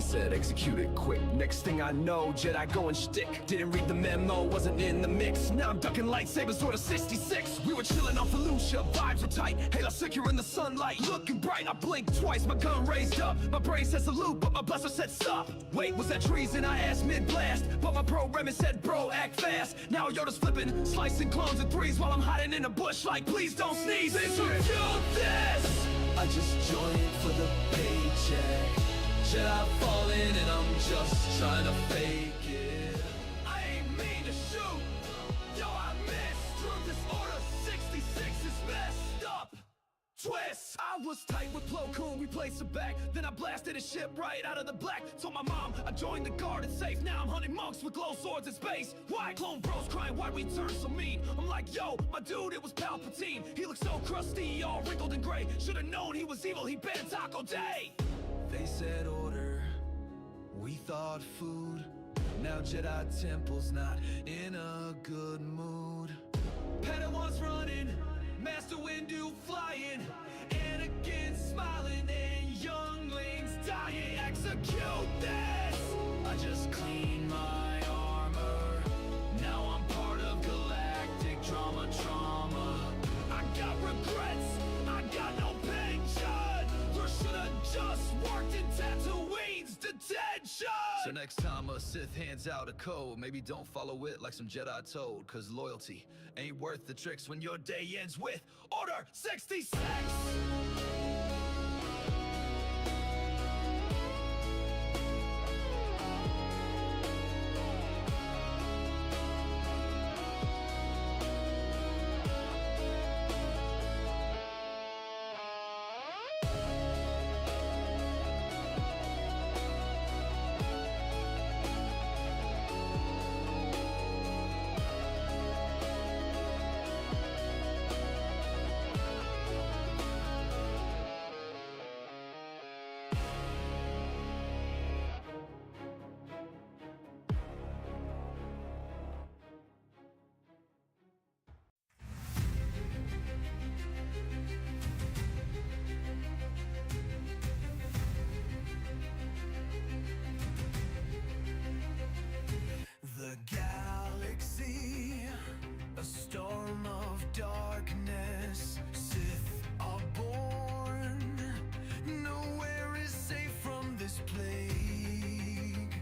He said execute it quick. Next thing I know, Jedi going shtick. Didn't read the memo, wasn't in the mix. Now I'm ducking lightsabers toward a 66. We were chilling on Felucia, vibes were tight. Halo secure in the sunlight, looking bright. I blinked twice, my gun raised up. My brain said salute, but my blaster said stop. Wait, was that treason? I asked mid-blast, but my programming said bro, act fast. Now Yoda's flipping, slicing clones in threes while I'm hiding in a bush like please don't sneeze. Execute this! I just joined for the paycheck. Jedi falling and I'm just trying to fake it. I ain't mean to shoot, yo I missed. Drew this order 66 is messed up. Twist! I was tight with Plo Koon, we placed it back. Then I blasted his ship right out of the black. Told my mom I joined the guard, it's safe. Now I'm hunting monks with glow swords in space. Why? Clone bros crying, why'd we turn so mean? I'm like, yo, my dude, it was Palpatine. He looked so crusty, all wrinkled and gray. Should've known he was evil, he banned Taco Day. They said order, we thought food. Now Jedi Temple's not in a good mood. Padawan's running, Master Windu flying, Anakin smiling, and younglings dying. Execute this! I just cleaned my armor. Now I'm part of galactic trauma. I got regrets, I got no pension. Or should've just worked in Tatooine's detention. So next time a Sith hands out a code, maybe don't follow it like some Jedi told. Cause loyalty ain't worth the tricks when your day ends with Order 66. The galaxy, a storm of darkness. Sith are born. Nowhere is safe from this plague.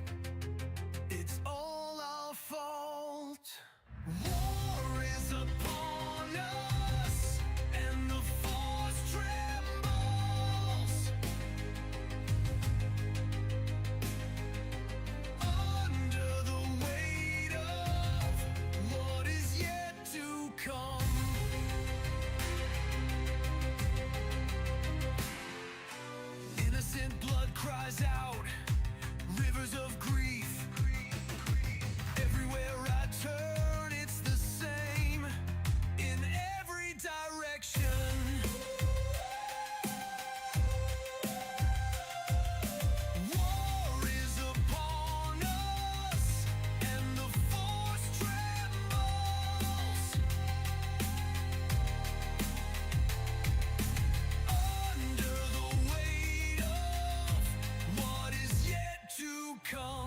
It's all our fault. War is upon us, and the Force trembles under the weight of what is yet to come. Innocent blood cries out, rivers of grief. Everywhere I turn, it's the same in every direction. War is upon us, and the Force trembles under the weight of what is yet to come.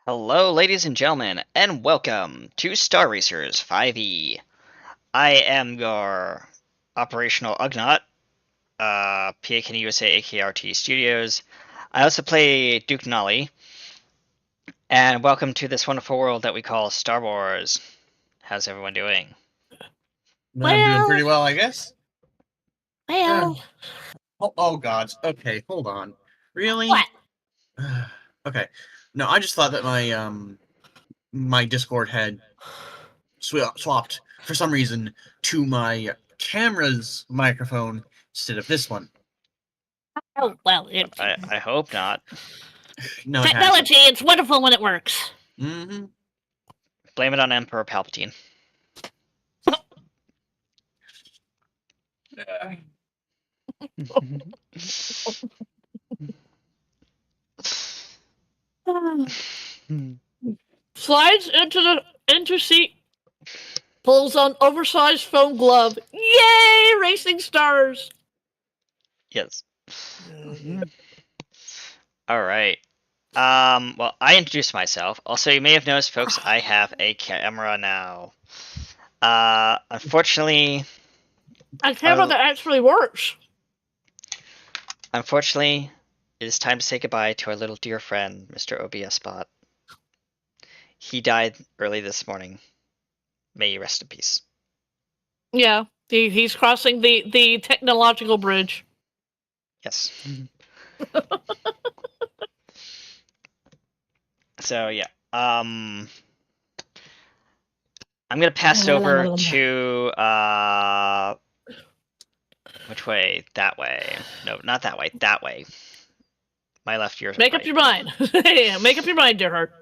Hello, ladies and gentlemen, and welcome to Star Racers 5e. I am your operational Ugnaught, PAKN USA AKRT Studios. I also play Duke Nolly, and welcome to this wonderful world that we call Star Wars. How's everyone doing? I'm doing pretty well, I guess. Well, Oh God. Okay, hold on. Really? what? Okay. No, I just thought that my Discord had swapped for some reason to my camera's microphone instead of this one. Oh, well, I hope not. No, technology, it's wonderful when it works. Mm-hmm. Blame it on Emperor Palpatine. Slides into seat, pulls on oversized foam glove. Yay, racing stars! Yes. All right. Well, I introduced myself. Also, you may have noticed, folks, I have a camera now. Unfortunately, A camera that actually works. it is time to say goodbye to our little dear friend, Mr. OBS Bot. He died early this morning. May you rest in peace. Yeah, he's crossing the technological bridge. Yes. So yeah. I'm gonna pass it over to which way? That way. No, not that way. That way. My left ear. Make up your mind. Yeah, make up your mind, dear heart.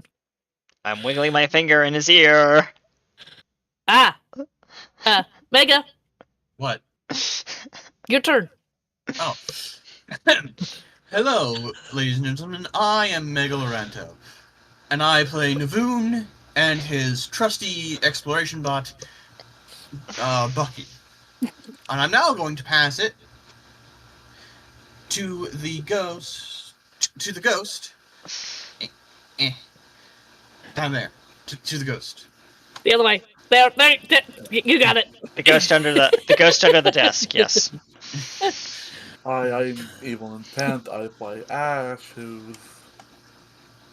I'm wiggling my finger in his ear. Mega. What? Your turn. Oh. Hello, ladies and gentlemen. I am Mega Loranto, and I play Navoon and his trusty exploration bot, Bucky. And I'm now going to pass it to the ghost. Down there. To the ghost. The other way. There, you got it. The ghost under the desk. Yes. I'm Evil Intent. I play Ash, who's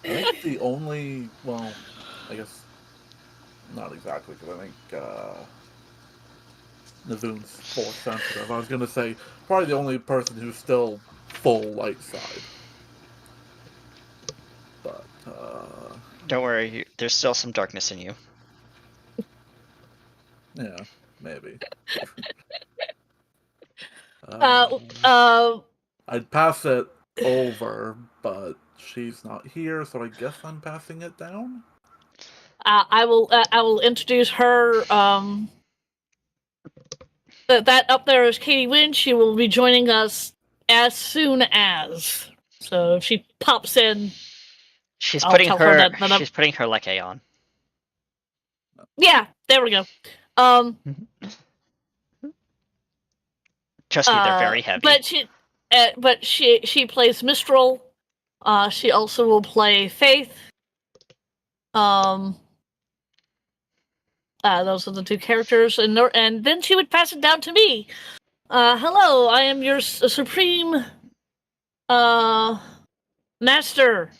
I think the only, well, I guess not exactly, because I think Navoon's force sensitive. I was gonna say probably the only person who's still full light side. But Don't worry, there's still some darkness in you. yeah, maybe. I'd pass it over, but she's not here, so I guess I'm passing it down. I will introduce her. That up there is Katie Wynn. She will be joining us as soon as. So if she pops in, She's I'll putting tell her. her that She's putting her Leke on. Yeah, there we go. Trust me, they're very heavy. But she plays Mistral. She also will play Faith. Those are the two characters, and then she would pass it down to me. Hello, I am your supreme master,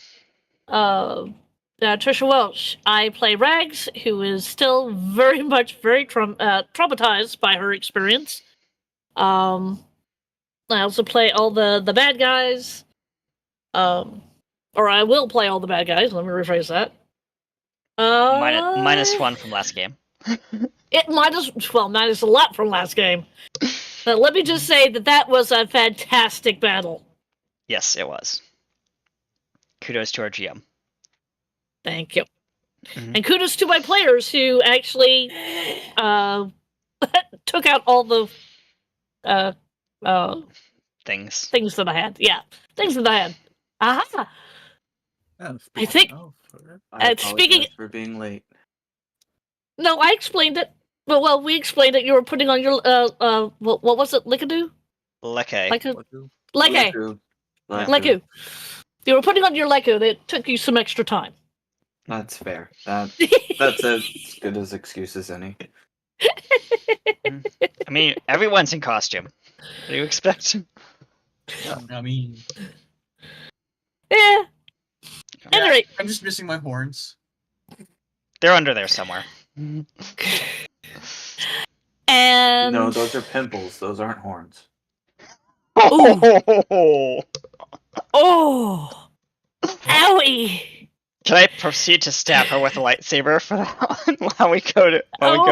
Trisha Welch. I play Rags, who is still very traumatized by her experience. I also play all the bad guys. Or I will play all the bad guys. Let me rephrase that. Minus one from last game. It minus a lot from last game. But let me just say that was a fantastic battle. Yes, it was. Kudos to our GM. Thank you. Mm-hmm. And kudos to my players who actually took out all the things that I had. Yeah, things that I had. Aha! I think. I apologize for being late. No, I explained it. Well, we explained it. You were putting on your what was it? Lickadoo? Leke. Leku. You were putting on your Leku. That took you some extra time. That's fair. That's as good as excuse as any. I mean, everyone's in costume. What do you expect? I mean, Yeah. At any rate, I'm just missing my horns. They're under there somewhere. and No, those are pimples. Those aren't horns. Oh! oh, owie! Can I proceed to stab her with a lightsaber for that one while we go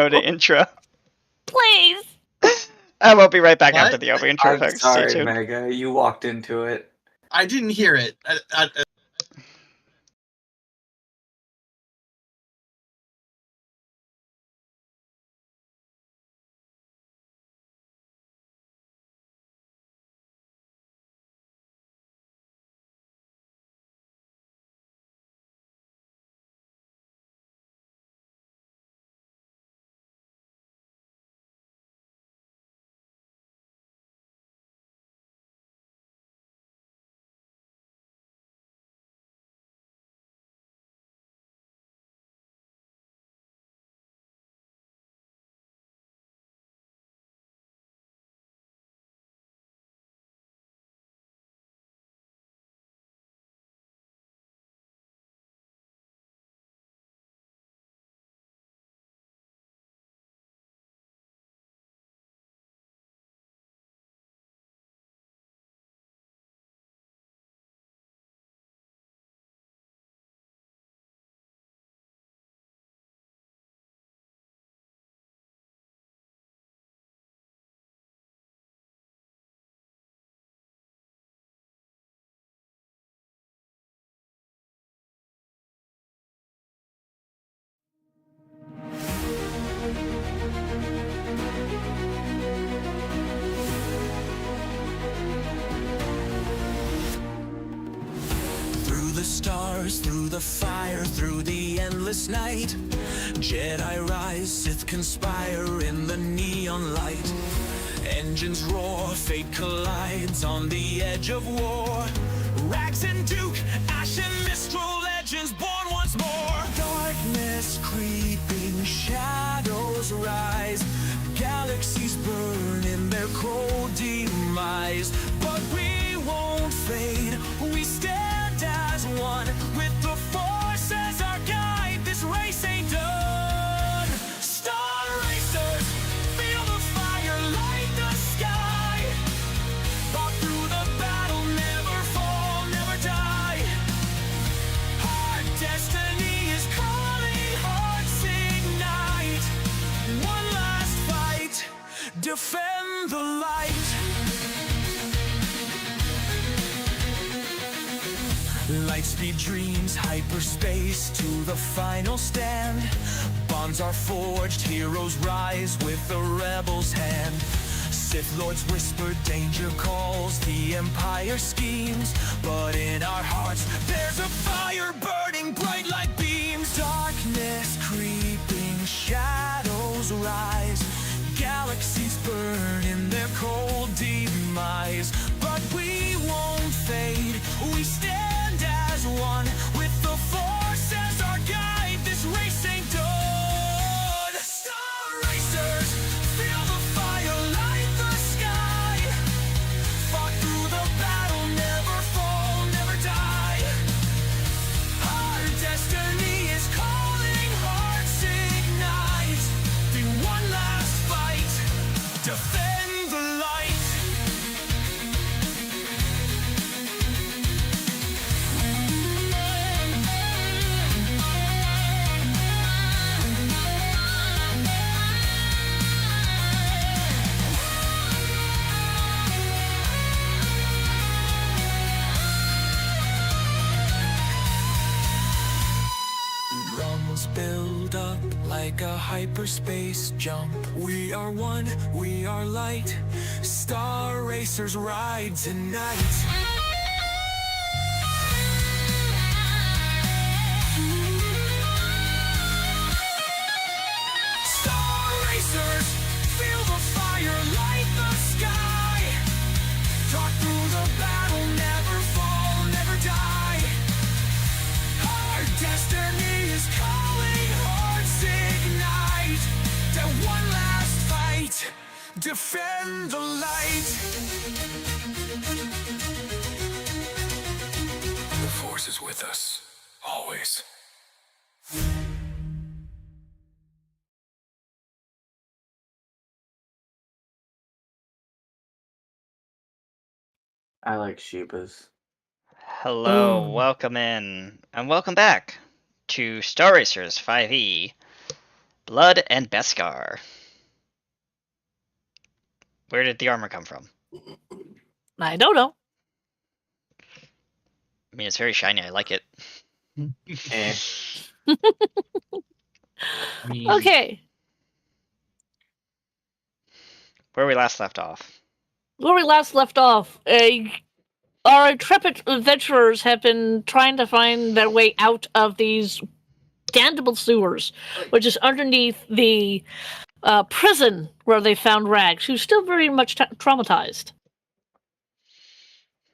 to intro? Please. I will be right back What? after the over intro, I'm folks. sorry, Stay tuned. Mega. You walked into it. I didn't hear it. Through the stars, through the fire, through the endless night, Jedi rise, Sith conspire in the neon light. Engines roar, fate collides on the edge of war. Rags and Duke, Ash and Mistral, legends born once more. Darkness creeping, shadows rise, galaxies burn in their cold demise. But we won't fade, we stand as one, with the Force as our guide. This race ain't done. Star racers, feel the fire light the sky. Fought through the battle, never fall, never die. Our destiny is calling, hearts ignite. One last fight, defend the light. Lightspeed dreams, hyperspace to the final stand. Bonds are forged, heroes rise with the rebel's hand. Sith lords whisper, danger calls, the Empire schemes. But in our hearts, there's a fire burning bright like beams. Darkness creeping, shadows rise, galaxies burn in their cold demise. But we won't fade, we stand as one, with the Force as our guide. This race ain't done. Star racers, feel the fire light the sky. Fought through the battle, never fall, never die. Our destiny is calling, hearts ignite. The one last fight, defend the light. Rungs build up like a hyperspace jump. We are one, we are light. Star racers ride tonight. Star racers, feel the fire light the sky. Talk through the battle, never fall, never die. Our destiny defend the light. The Force is with us, always. I like Shebas. Hello, Oh. welcome in, and welcome back to Star Racers 5e, Blood and Beskar. Where did the armor come from? I don't know. I mean, it's very shiny, I like it. Eh. I mean, Okay. Where we last left off. Where we last left off, our intrepid adventurers have been trying to find their way out of these damnable sewers, which is underneath the prison where they found Rags, who's still very much traumatized.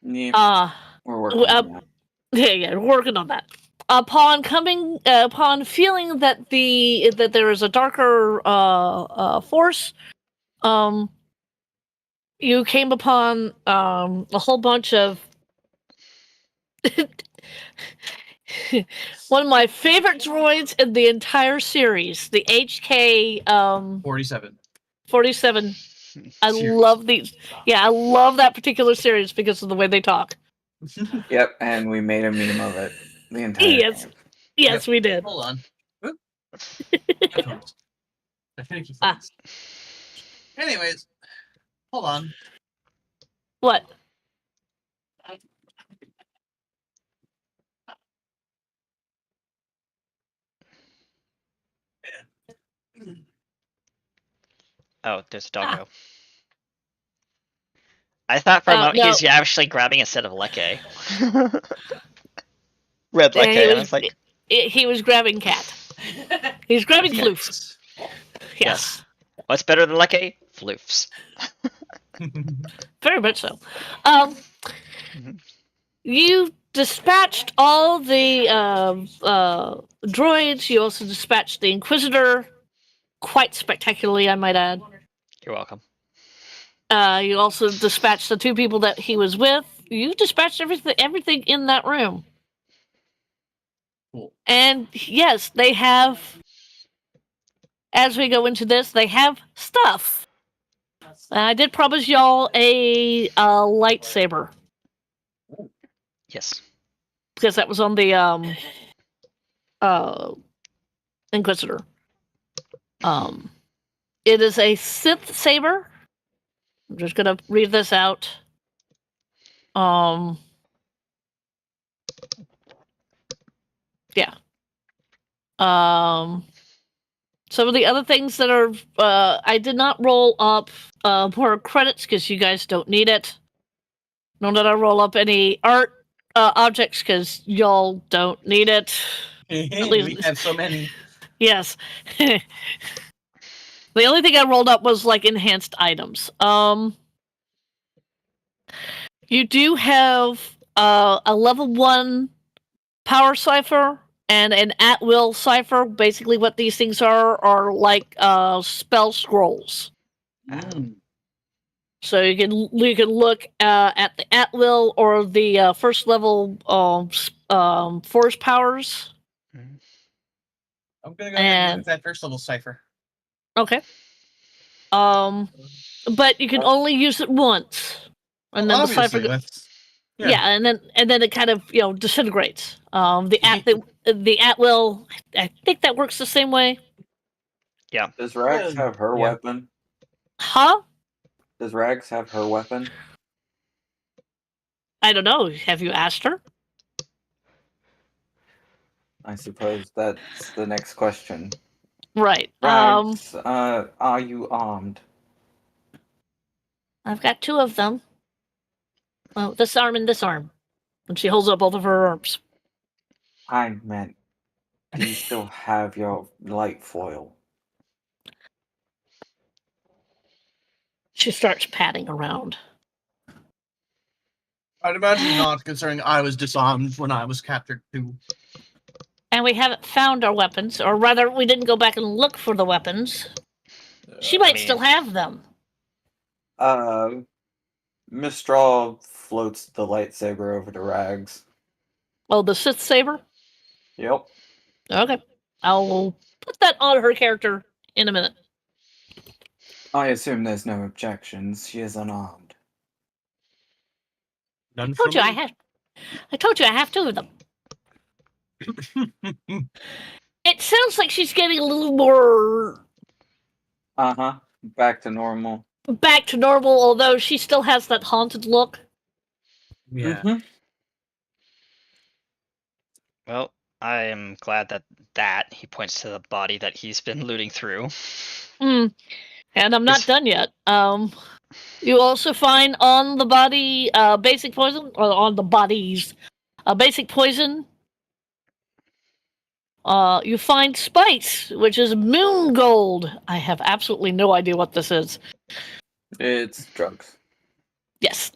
Yeah, we're working on that. Yeah, we're working on that. Upon feeling that there is a darker force, you came upon a whole bunch of one of my favorite droids in the entire series, the HK 47. 47. I Seriously. love these. Yeah, I love that particular series because of the way they talk. Yep, and we made a meme of it the entire Yes. time. Yes, we did. Hold on. Oop. Headphones. The finicky Ah. things. Anyways, hold on. What? Oh, there's a doggo. I thought for a moment he no. was actually grabbing a set of Leke. Red Yeah, Leke, and I was like, he was grabbing Cat. He was grabbing Floof. Yes. Yes. what's better than Leke? Floofs. Very much so. You dispatched all the droids. You also dispatched the Inquisitor, quite spectacularly, I might add. You're welcome. You also dispatched the two people that he was with. You dispatched everything in that room. Cool. And yes, they have. As we go into this, they have stuff. I did promise y'all a lightsaber Yes. because that was on the Inquisitor. It is a Sith saber. I'm just gonna read this out. Yeah. Some of the other things that are I did not roll up more credits because you guys don't need it. Nor did I roll up any art objects because y'all don't need it. We have so many. Yes. The only thing I rolled up was like enhanced items. You do have a level 1 power cipher and an at-will cipher. Basically what these things are like spell scrolls. Mm. So you can look at the at-will or the first level force powers. I'm gonna go ahead and look at that first level cipher. Okay. But you can only use it once, and then the cipher. Yeah, and then it kind of disintegrates. The at will, I think that works the same way. Does Rags have her weapon? Huh? Does Rags have her weapon? I don't know. Have you asked her? I suppose that's the next question. Right. Rags, are you armed? I've got 2 of them. Well, this arm and this arm. And she holds up both of her arms. I meant, do you still have your light foil? She starts patting around. I'd imagine not, considering I was disarmed when I was captured too. And we haven't found our weapons, or rather, we didn't go back and look for the weapons. She might still have them. Mistral floats the lightsaber over to Rags. Oh, the Sith saber. Yep. Okay, I'll put that on her character in a minute. I assume there's no objections. She is unarmed. None I told from you I me. had. I told you I have two of them. It sounds like she's getting a little more Back to normal. back to normal, although she still has that haunted look. Yeah. Mhm. Well, I am glad that he points to the body that he's been looting through. And I'm not Is- done yet. You also find on the body basic poison, or on the bodies, basic poison. You find spice, which is moon gold. I have absolutely no idea what this is. It's drugs. Yes.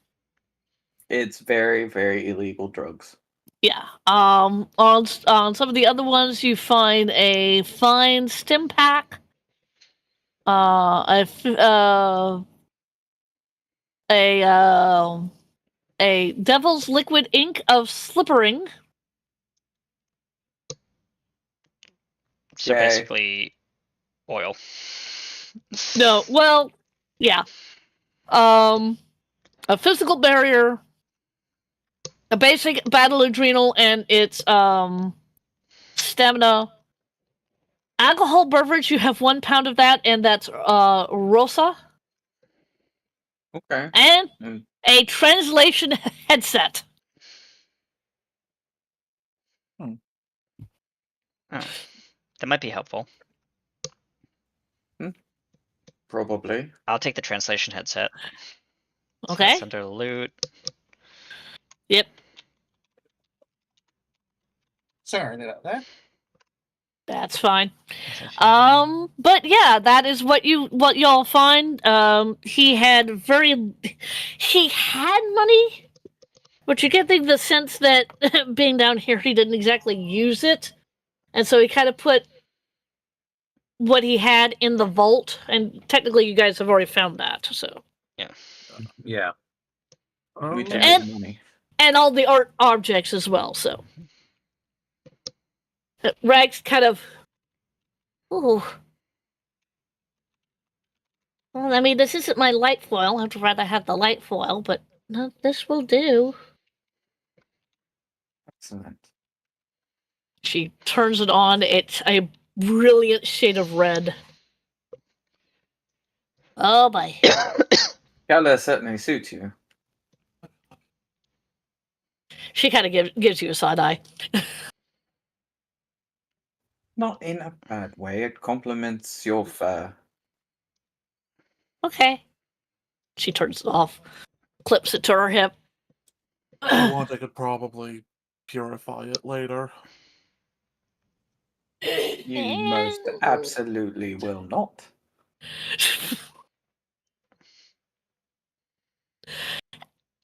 It's very, very illegal drugs. Yeah. On some of the other ones, you find a fine stim pack. A devil's liquid ink of slippering. So Yay. basically, oil. No, well, yeah. A physical barrier, a basic battle adrenal, and its stamina. Alcohol beverage, you have 1 pound of that, and that's Rosa. Okay. And Mm. a translation headset. Oh, that might be helpful. Probably. I'll take the translation headset. So Okay. that's under loot. Yep. Sorry about that. That's fine. But yeah, that is what y'all find. He had money, but you get the sense that being down here, he didn't exactly use it, and so he kind of put what he had in the vault. And technically, you guys have already found that. So Yeah. We do And- need money. and all the art objects as well. So Rags kind of, ooh. Well, I mean, this isn't my light foil. I'd rather have the light foil, but no, this will do. Excellent. She turns it on. It's a brilliant shade of red. Oh boy. Color certainly suits you. She kind of gives you a side eye. Not in a bad way. It complements your fur. Okay. She turns it off, clips it to her hip. I want I could probably purify it later. You most absolutely will not.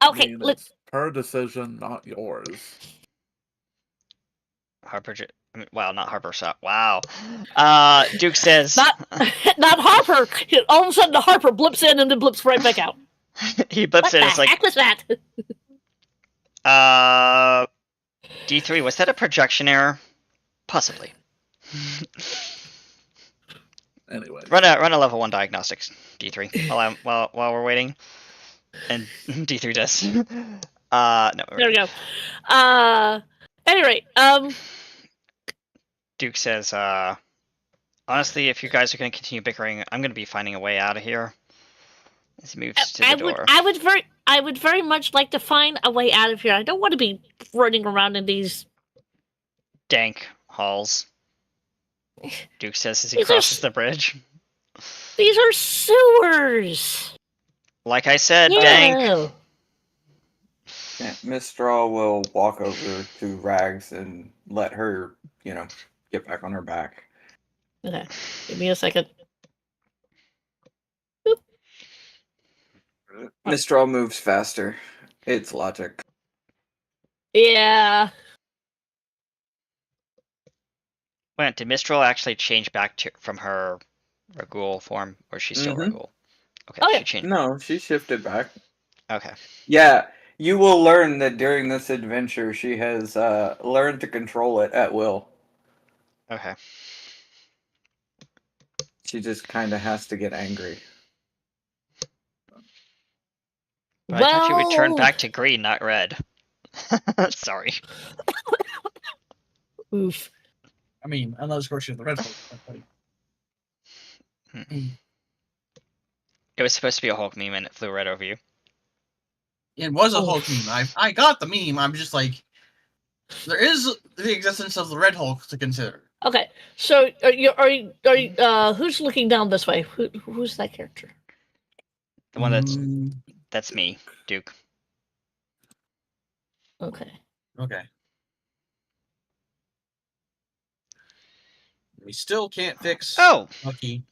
Okay, I mean, look. it's her decision, not yours. Harper. Well, not Harper shot. Wow. Duke says. Not Harper. All of a sudden, the Harper blips in and then blips right back out. He blips What in. the It's like. heck was that? D3. Was that a projection error? Possibly. Anyway. Run a level 1 diagnostics, D3, while we're waiting. And D3 does. No. There we go. Any rate, Duke says, honestly, if you guys are going to continue bickering, I'm going to be finding a way out of here. As he moves to the door. I would very much like to find a way out of here. I don't want to be running around in these Dank halls. Duke says as he These are crosses the bridge. These are sewers. Like I said, dank. Yeah, Miss Straw will walk over to Rags and let her, get back on her back. Okay, give me a second. Miss Straw moves faster. It's logic. Yeah. Wait, did Mistral actually change back from her Ragul form, or is she still Ragul? Okay, Oh, she yeah. changed. No, she shifted back. Okay. Yeah, you will learn that during this adventure, she has learned to control it at will. Okay. She just kind of has to get angry. But I thought she would turn Well, back to green, not red. Sorry. oof. I mean, unless of course you're the red Hulk. It was supposed to be a Hulk meme and it flew right over you. It was a Oh. Hulk meme. I got the meme. I'm just like, there is the existence of the Red Hulk to consider. Okay, so who's looking down this way? Who's that character? The one that's me, Duke. Okay. Okay. We still can't fix Oh! Bucky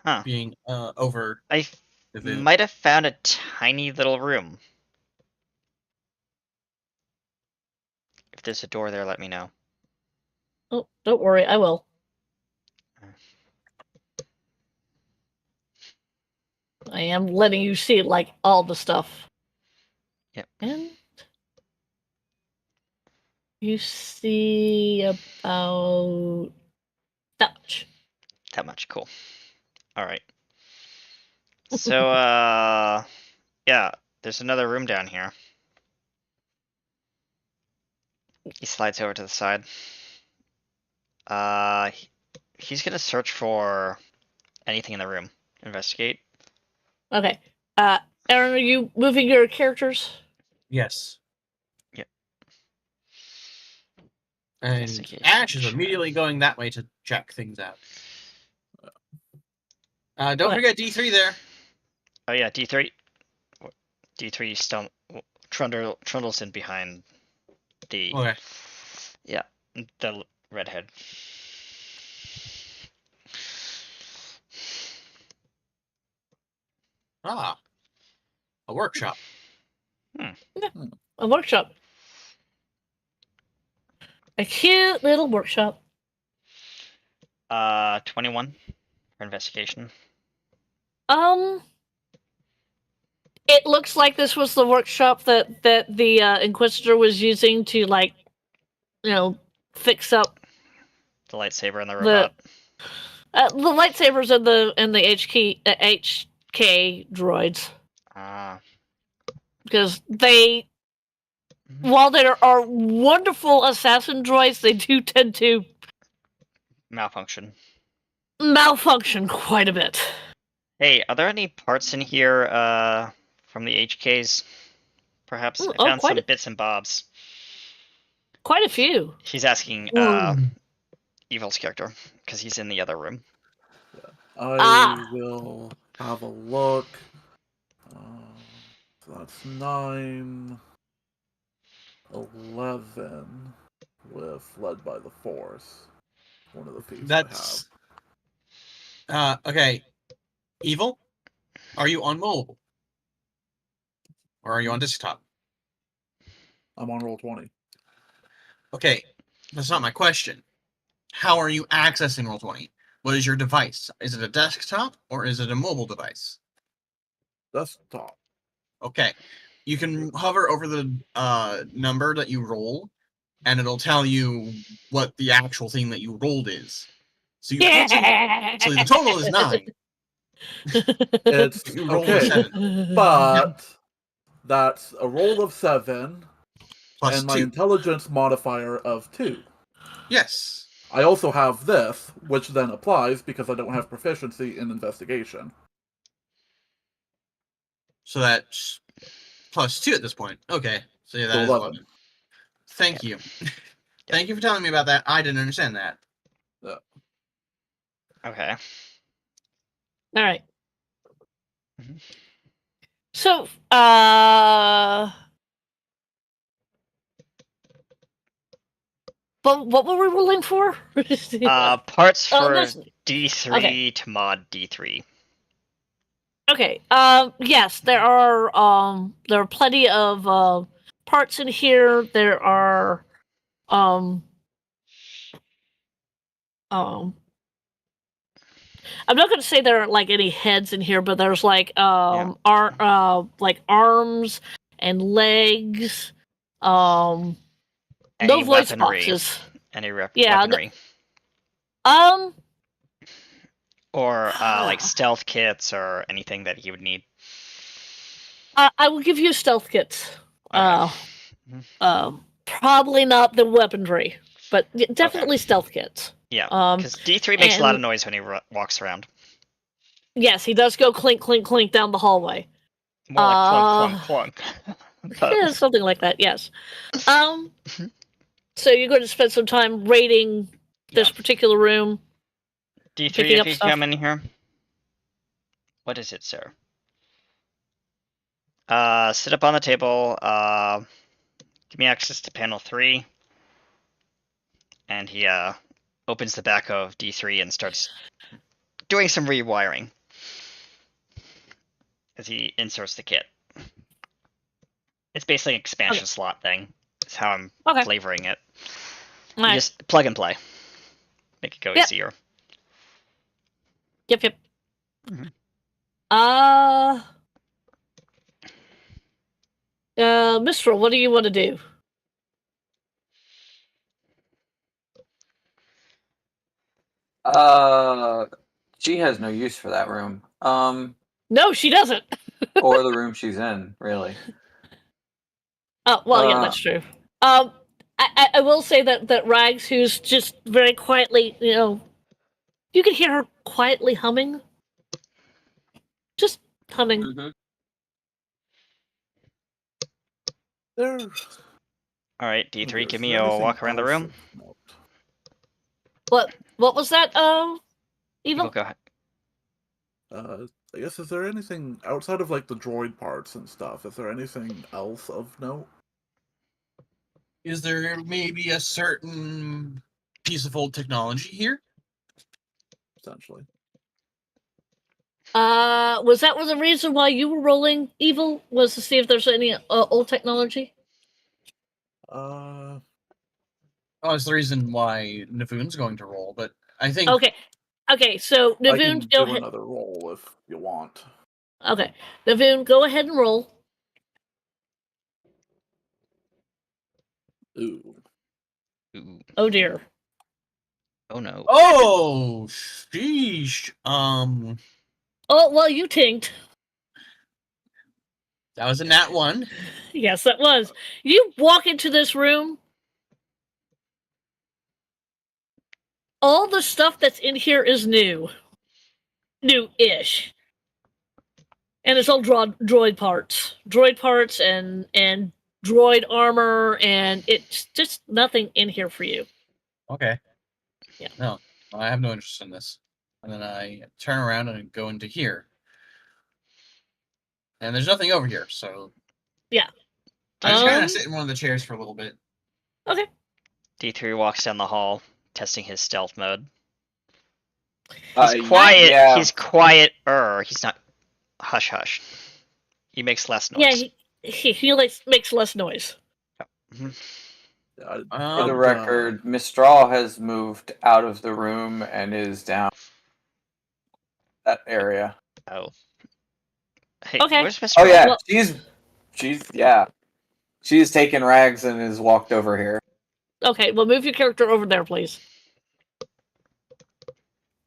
Huh. being over. I the might have found a tiny little room. If there's a door there, let me know. Oh, don't worry, I will. I am letting you see like all the stuff. Yep. And you see about that much. That much. Cool. Alright. So, yeah, there's another room down here. He slides over to the side. He's gonna search for anything in the room. Investigate. Okay. Aaron, are you moving your characters? Yes. Yep. And Investigation Ash is check. immediately going that way to check things out. Don't Okay. forget D3 there. Oh yeah, D3. D3 trundles in behind the Okay. yeah, the redhead. Ah. A workshop. A workshop. A cute little workshop. 21 for investigation. It looks like this was the workshop that the Inquisitor was using to, like, fix up The lightsaber and the robot. the lightsabers and the HK droids, Ah. because they, while there are wonderful assassin droids, they do tend to Malfunction. malfunction quite a bit. Hey, are there any parts in here from the HKs? Perhaps I found some bits and bobs. Quite a few. He's asking Evil's character because he's in the other room. I will have a look. So that's 9, 11 with Led by the Force. One of the feats That's I have. okay. Evil, are you on mobile? Or are you on desktop? I'm on roll 20. Okay, that's not my question. How are you accessing Roll20? What is your device? Is it a desktop or is it a mobile device? Desktop. Okay, you can hover over the number that you roll, and it'll tell you what the actual thing that you rolled is. So you so the total is 9. It's You rolled a okay, 7. but that's a roll of 7 Plus and my 2. intelligence modifier of 2. Yes. I also have this, which then applies because I don't have proficiency in investigation. So that's plus 2 at this point. Okay. So yeah, that So is 11. 11. Thank you. Thank you for telling me about that. I didn't understand that. Okay. All right. Mhm. So, but what were we rolling for? Parts for this- D3 okay. to mod D3. Okay. Yes, there are plenty of parts in here. There are um I'm not going to say there are like any heads in here, but there's like like arms and legs. No Any voice weaponry? boxes. Any Yeah. weaponry? Um. Or like stealth kits or anything that he would need. I will give you stealth kits. Okay. Probably not the weaponry, but definitely stealth kits. Yeah, Um, because D3 makes a lot of and noise when he walks around. yes, he does go clink, clink, clink down the hallway. More like clunk, clunk, clunk. Yeah, something like that. Yes. So you're going to spend some time raiding this particular room. D3, picking if up you stuff. come in here. What is it, sir? Sit up on the table. Give me access to panel 3. And he opens the back of D3 and starts doing some rewiring as he inserts the kit. It's basically an expansion slot thing. Is how I'm flavoring it. You just plug and play. Make it go easier. Yep. Mistral, what do you want to do? She has no use for that room. No, she doesn't. Or the room she's in, really. Oh, well, yeah, that's true. I will say that Rags, who's just very quietly, you can hear her quietly humming. Just humming. Mm-hmm. All right, D3, give me a walk around the room. What was that, Evil? Go ahead. I guess, is there anything outside of like the droid parts and stuff? Is there anything else of note? Is there maybe a certain piece of old technology here? Essentially. Was that the reason why you were rolling Evil? Was to see if there's any old technology? Oh, it's the reason why Navoon's going to roll, but I think... Okay, so Navoon, I can go do ahead. another roll if you want. Okay, Navoon, go ahead and roll. Ooh. Oh dear. Oh no. Oh, sheesh. Oh, well, you tinked. That was a nat 1. Yes, that was. You walk into this room. All the stuff that's in here is new. New-ish. And it's all droid parts. Droid parts and droid armor, and it's just nothing in here for you. Okay. Yeah. No, I have no interest in this. And then I turn around and go into here. And there's nothing over here, so... Yeah. I just kind of sit in one of the chairs for a little bit. Okay. D3 walks down the hall, testing his stealth mode. He's quiet. Yeah. He's quieter. He's not hush hush. He makes less noise. Yeah, he makes less noise. For the record, Mistral has moved out of the room and is down that area. Oh. Hey, okay. Where's Mistral? Oh yeah, well, she's taken Rags and has walked over here. Okay, well, move your character over there, please.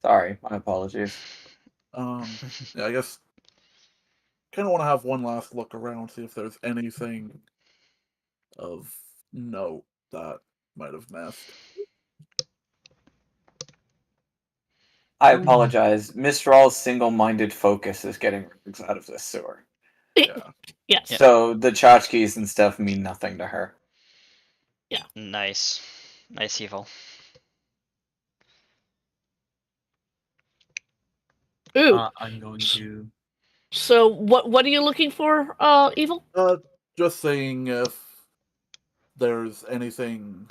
Sorry, my apologies. Yeah, I guess kind of want to have one last look around, see if there's anything of note that might have missed. I apologize. Mistral's single-minded focus is getting Rags out of this sewer. Yeah. Yes. So the tchotchkes and stuff mean nothing to her. Yeah. Nice. Nice, Evil. Ooh. I'm going to... So what are you looking for, Evil? Just saying if there's anything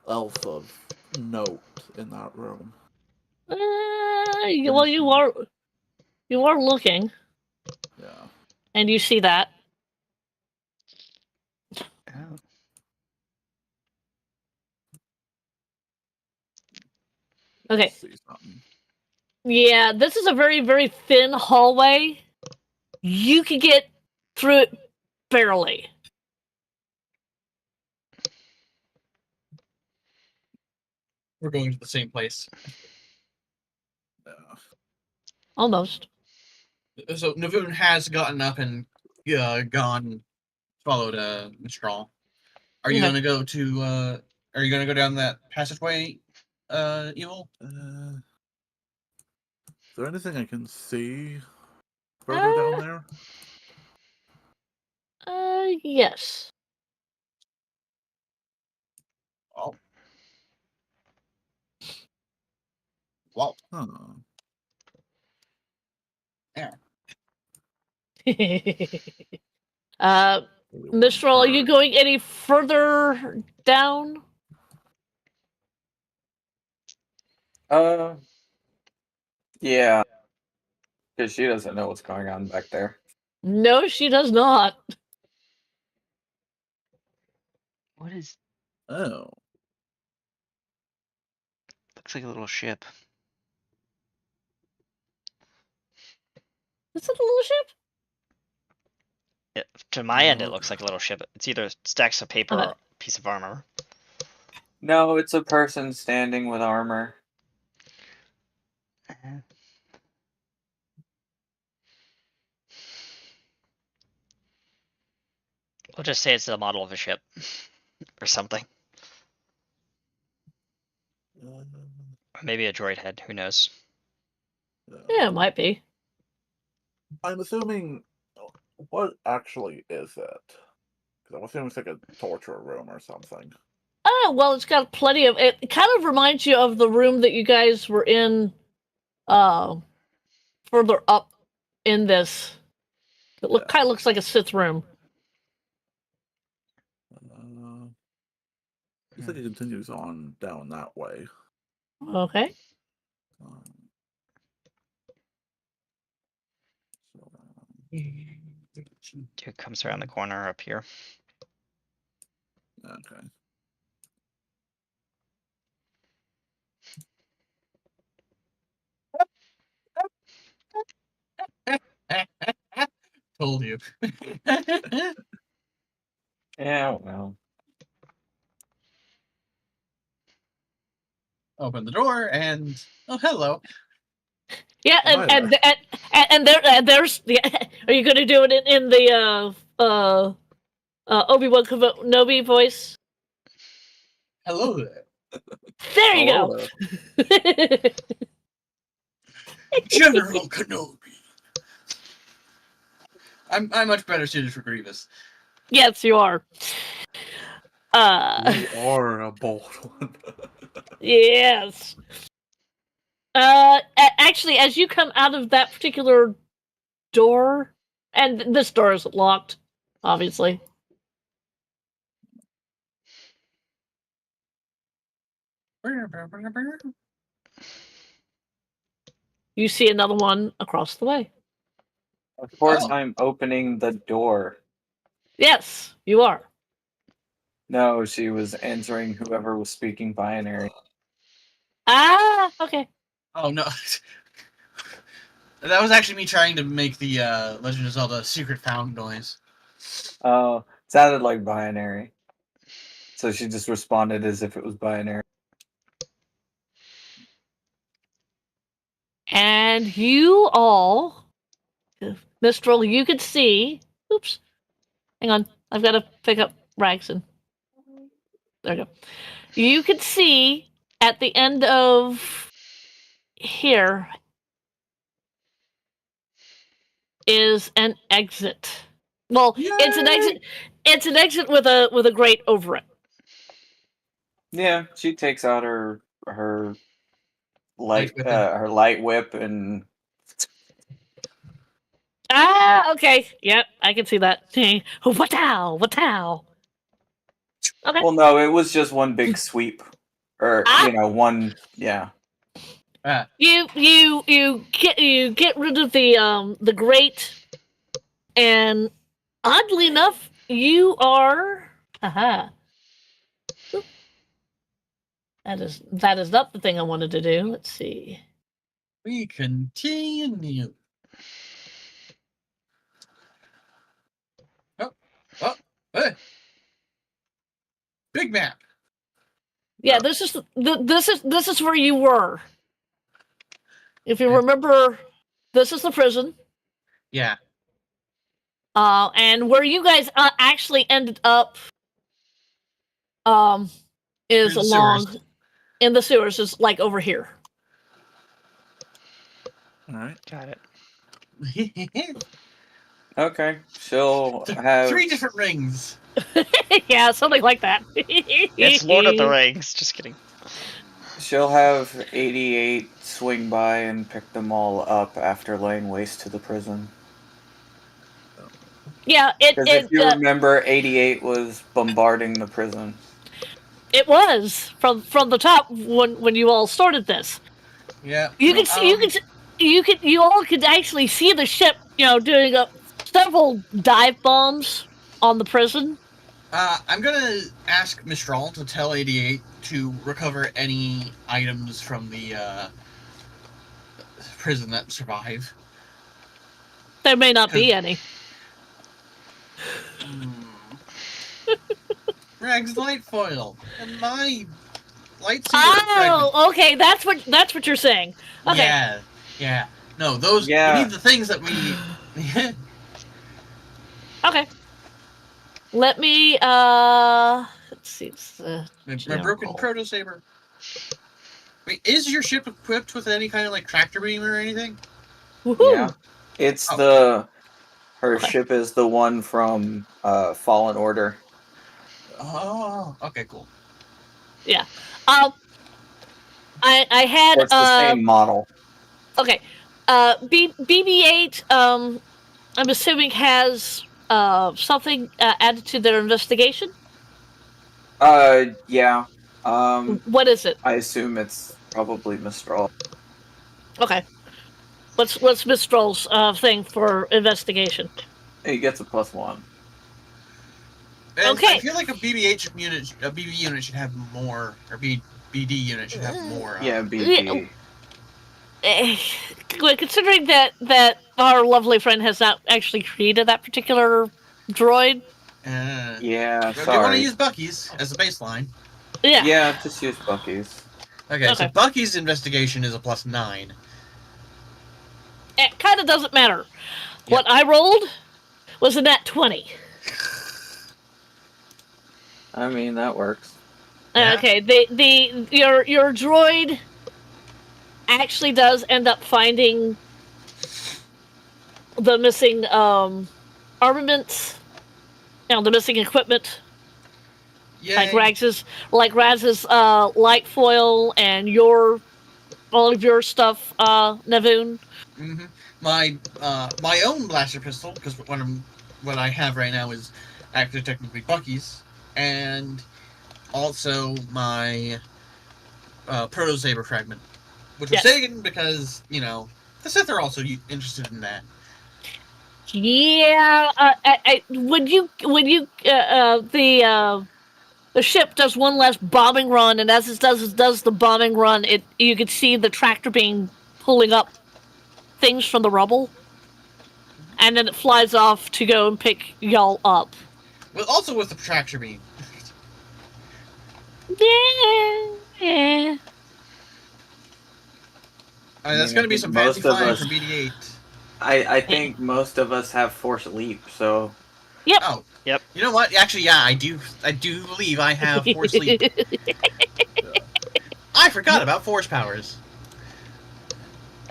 else of note in that room. Well, you are looking. Yeah. And you see that. Oh. Okay. See something. Yeah, this is a very, very thin hallway. You can get through it barely. We're going to the same place. Almost. So Navoon has gotten up and followed Mistral. Are you Okay. gonna go to are you gonna go down that passageway, Evil? Is there anything I can see further down there? Yes. Oh. Well, Huh. there. Mistral, are you going any further down? Yeah, because she doesn't know what's going on back there. No, she does not. What is? Oh. Looks like a little ship. Is it a little ship? To my end, it Okay. looks like a little ship. It's either stacks of paper Okay. or a piece of armor. No, it's a person standing with armor. We'll just say it's the model of a ship or something. Or maybe a droid head. Who knows? Yeah, it might be. I'm assuming. What actually is it? Because I'm assuming it's like a torture room or something. Oh, well, it's got plenty of. It kind of reminds you of the room that you guys were in, further up in this. It kind of looks like a Sith room. Looks like it continues on down that way. Okay. Dude comes around the corner up here. Okay. Told you. Yeah, well. Open the door and oh hello. Yeah, Hi there. and there's. Yeah, are you going to do it in the Obi-Wan Kenobi voice? Hello there. There you Hello go. there. General Kenobi. I'm much better suited for Grievous. Yes, you are. You are a bold one. Yes. Actually, as you come out of that particular door, and this door is locked, obviously. You see another one across the way. Of course, Oh. I'm opening the door. Yes, you are. No, she was answering whoever was speaking binary. Ah, okay. Oh no. That was actually me trying to make the Legend of Zelda secret found noise. Oh, sounded like binary. So she just responded as if it was binary. And you all, Mistral, you could see. Oops. Hang on. I've got to pick up Ragson. There we go. You could see at the end of here is an exit. Well, it's an exit. It's an exit with a grate over it. Yeah, she takes out her Light whip. her light whip and Ah, okay. Yep, I can see that. Watow, watow. Okay. well, no, it was just one big sweep, or Ah! one. Yeah. You get rid of the grate, and oddly enough, you are. Aha. Oop. That is not the thing I wanted to do. Let's see. We continue. Oh, hey. Big map. Yeah, Oh. this is where you were. If you remember, this is the prison. Yeah. And where you guys actually ended up is Through the along sewers. in the sewers, is like over here. All right. Got it. Okay, she'll have 3 different rings. Yeah, something like that. It's Lord of the Rings. Just kidding. she'll have 88 swing by and pick them all up after laying waste to the prison. Yeah, Because if you remember, 88 was bombarding the prison. it was from the top when you all started this. Yeah. You could see, you all could actually see the ship, doing several dive bombs on the prison. I'm gonna ask Mistral to tell 88 to recover any items from the prison that survive. There may not be any. Rag's light foil and my lightsaber. Oh, okay, that's what you're saying. Okay. Yeah. No, those. Yeah. We need the things that we. Okay. Let me let's see. My broken proto saber. Wait, is your ship equipped with any kind of like tractor beam or anything? Woohoo! Yeah. It's Oh. her Okay. ship is the one from Fallen Order. Oh, okay, cool. Yeah. I had It's the same model. Okay. BB-8 I'm assuming has something added to their investigation. Yeah. What is it? I assume it's probably Mistral. Okay. What's Mistral's thing for investigation? He gets a +1. And Okay. I feel like a BB unit should have more, or BD unit should have more. Yeah, BD. Considering that our lovely friend has not actually created that particular droid. Yeah, Do you want to sorry. use Bucky's as a baseline? Yeah. Yeah, just use Bucky's. Okay, so Bucky's investigation is a +9. It kind of doesn't matter. Yep. What I rolled was a nat 20. I mean, that works. Yeah. Okay, your droid actually does end up finding the missing armaments, the missing equipment. Yay. Like Raz's light foil and all of your stuff, Navoon. Mm-hmm. My own blaster pistol, because what I have right now is actually technically Bucky's, and also my proto saber fragment, which was taken because the Sith are also interested in that. Yeah, when you the ship does one last bombing run, and as it does the bombing run, you could see the tractor beam pulling up things from the rubble, and then it flies off to go and pick y'all up. Well, also with the tractor beam. Yeah. That's going to be some fancy flying from BD-8. I think most of us have Force Leap, so... Yep. Oh. Yep. You know what? Actually, yeah, I do believe I have Force Leap. I forgot about Force powers.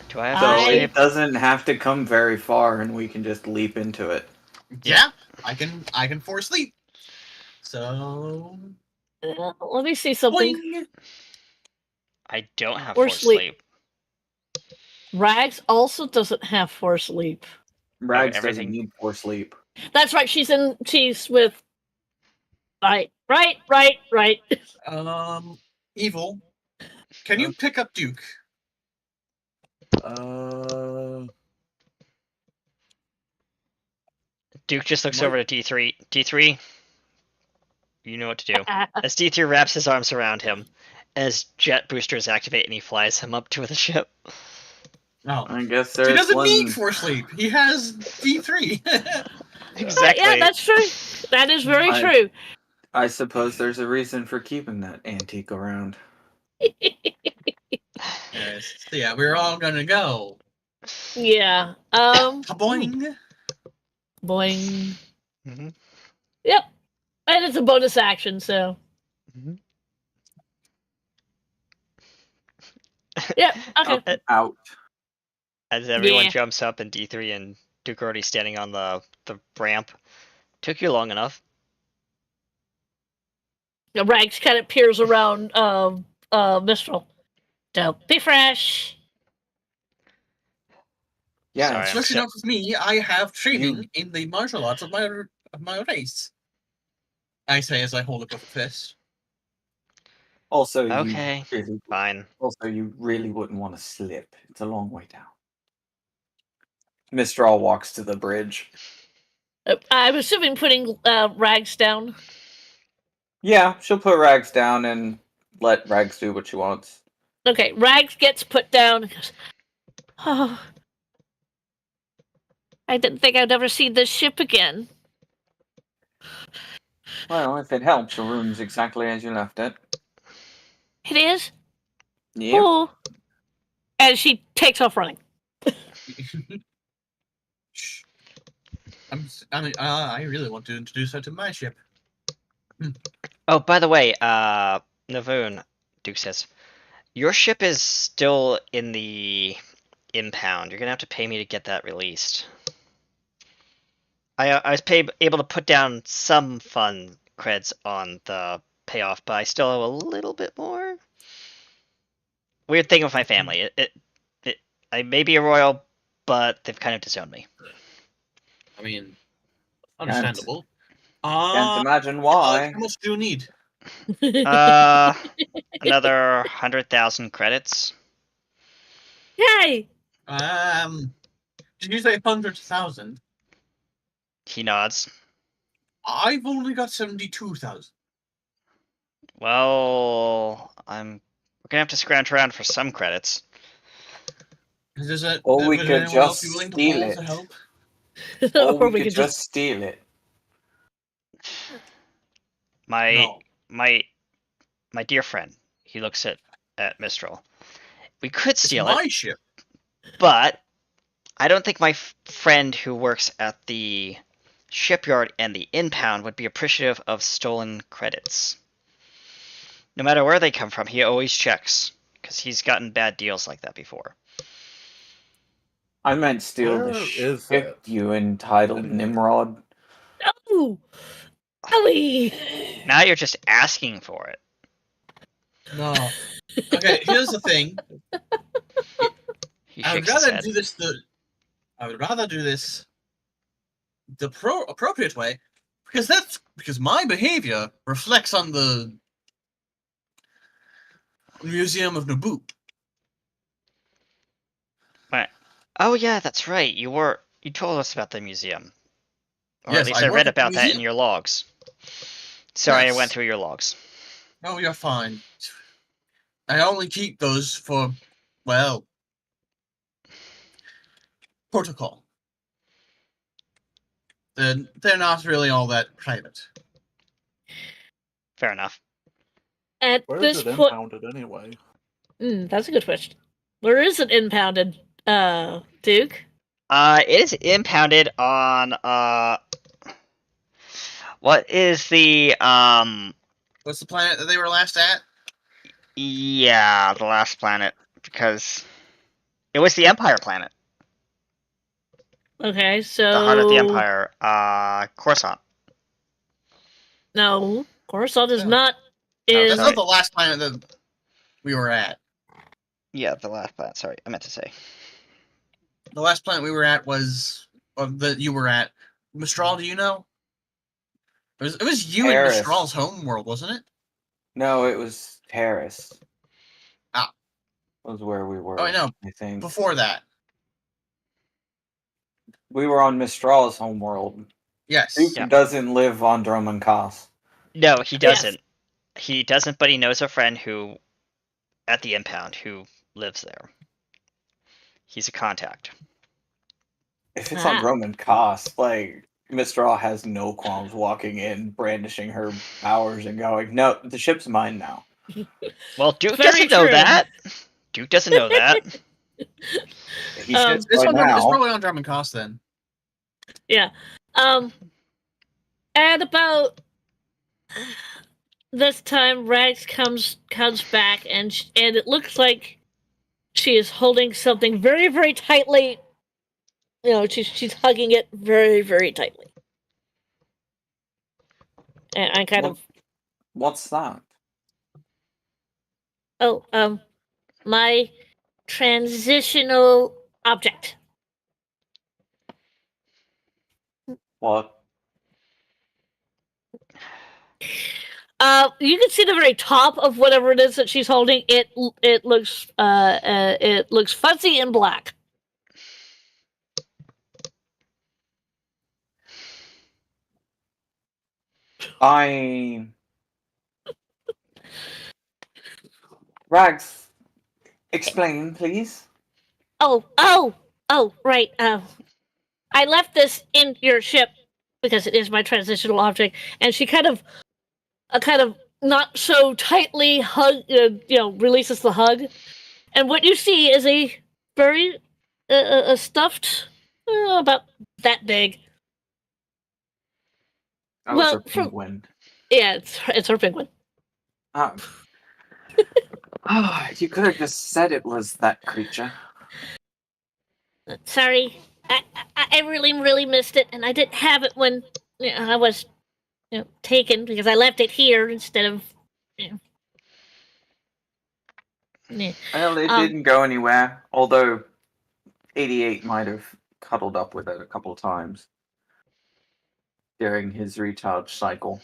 Do I have So Force it Leap? doesn't have to come very far, and we can just leap into it. Yeah, I can Force Leap. So... let me see something. Boing. I don't have Force Force Leap. Rags also doesn't have Force Leap. Rags everything- doesn't need Force Leap. That's right. She's with. Right. Evil. Can you pick up Duke? Duke just looks over to D3. D3, you know what to do. As D3 wraps his arms around him, as jet boosters activate and he flies him up to the ship. Oh. I guess He there's doesn't one. need Force Sleep. He has D3. Exactly. Yeah, that's true. That is very I- true. I suppose there's a reason for keeping that antique around. Yes. So yeah, we're all gonna go. Yeah. Boing. Boing. Mhm, Yep. And it's a bonus action, so. mhm. Yep. Okay. Up, out. As everyone Yeah. jumps up and D3 and Duke already standing on the ramp. Took you long enough. Rags kind of peers around Mistral. Don't be fresh. Yeah, Sorry, I'm Especially still. not with me. I have training in the martial arts of my race. I say as I hold up a fist. Also, Okay, fine. you really wouldn't want to slip. It's a long way down. Mistral walks to the bridge. I'm assuming putting Rags down. Yeah, she'll put Rags down and let Rags do what she wants. Okay, Rags gets put down and goes, oh, I didn't think I'd ever see this ship again. Well, if it helps, the room's exactly as you left it. It is? Yep. Oh. And she takes off running. Shh. I really want to introduce her to my ship. Oh, by the way, Navoon, Duke says, your ship is still in the impound. You're gonna have to pay me to get that released. I was able to put down some fun creds on the payoff, but I still owe a little bit more. Weird thing with my family. I may be a royal, but they've kind of disowned me. I mean, understandable. Can't imagine How why. much do you need? Another 100,000 credits. Yay! Did you say 100,000? He nods. I've only got 72,000. Well, we're gonna have to scrounge around for some credits. Or we Would could anyone else just be willing to steal pull it. to help? Or we we could just steal it. My No. my my dear friend, he looks at Mistral. We could It's steal my it, ship. but I don't think my friend who works at the shipyard and the impound would be appreciative of stolen credits. No matter where they come from, he always checks because he's gotten bad deals like that before. I meant steal the Where is ship, it? you entitled Anyway. Nimrod. Oh! Ellie! Now you're just asking for it. No. Okay, here's the thing. He I would shakes his rather head. do this the appropriate way, because my behavior reflects on the Museum of Naboo. Right. Oh yeah, that's right. You told us about the museum. Or Yes, at least I I work read at the about that in museum. your logs. Sorry, I went Yes. through your logs. Oh, you're fine. I only keep those for, well, protocol. They're not really all that private. Fair enough. At Where this is it point, impounded anyway? that's a good question. Where is it impounded, Duke? It is impounded on what is the What's the planet that they were last at? yeah, the last planet, because it was the Empire planet. Okay, The heart of the so Empire, Coruscant. no, Coruscant is No. not No, in. That's sorry. not the last planet that we were at. Yeah, the last planet, sorry, I meant to say. The last planet we were at was, or that you were at. Mistral, do you know? It was you in Paris. Mistral's home world, wasn't it? No, it was Paris. Ah. Was where we were. Oh, I know. I think Before that. we were on Mistral's homeworld. Yes. Duke Yeah. doesn't live on Drummond Cos. No, he Yes. doesn't. He doesn't, but he knows a friend who, at the impound, who lives there. He's a contact. If it's on Ah. Roman cost, like Mistral has no qualms walking in, brandishing her powers, and going, "No, the ship's mine now." Well, Duke Very doesn't know true. that. Duke doesn't know that. He should It's, by on, it's now. probably on Drum and Cost then. Yeah. At about this time, Rags comes back, and it looks like she is holding something very, very tightly. You know, she's hugging it very, very tightly. And I kind What- of, What's that? my transitional object. What? You can see the very top of whatever it is that she's holding. It looks fuzzy and black. Rags, explain, please. Oh, right. I left this in your ship because it is my transitional object, and she kind of not so tightly releases the hug, and what you see is a very a stuffed about that big. Oh, Well, it's a penguin. Yeah, it's her penguin. You could have just said it was that creature. Sorry, I really really missed it, and I didn't have it when I was taken because I left it here instead of. Yeah. Well, it didn't go anywhere, although 88 might have cuddled up with it a couple times during his recharge cycle.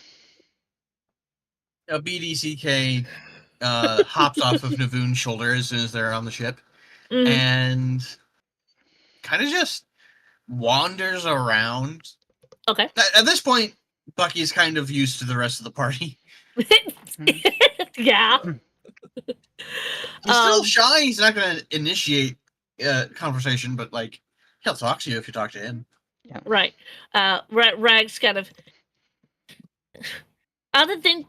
BDCK hops off of Navoon's shoulder as soon as they're on the ship, Mhm. and kind of just wanders around. Okay. At this point, Bucky's kind of used to the rest of the party. Yeah. He's still shy. He's not going to initiate conversation, but like he'll talk to you if you talk to him. Right. Rags kind of. Other than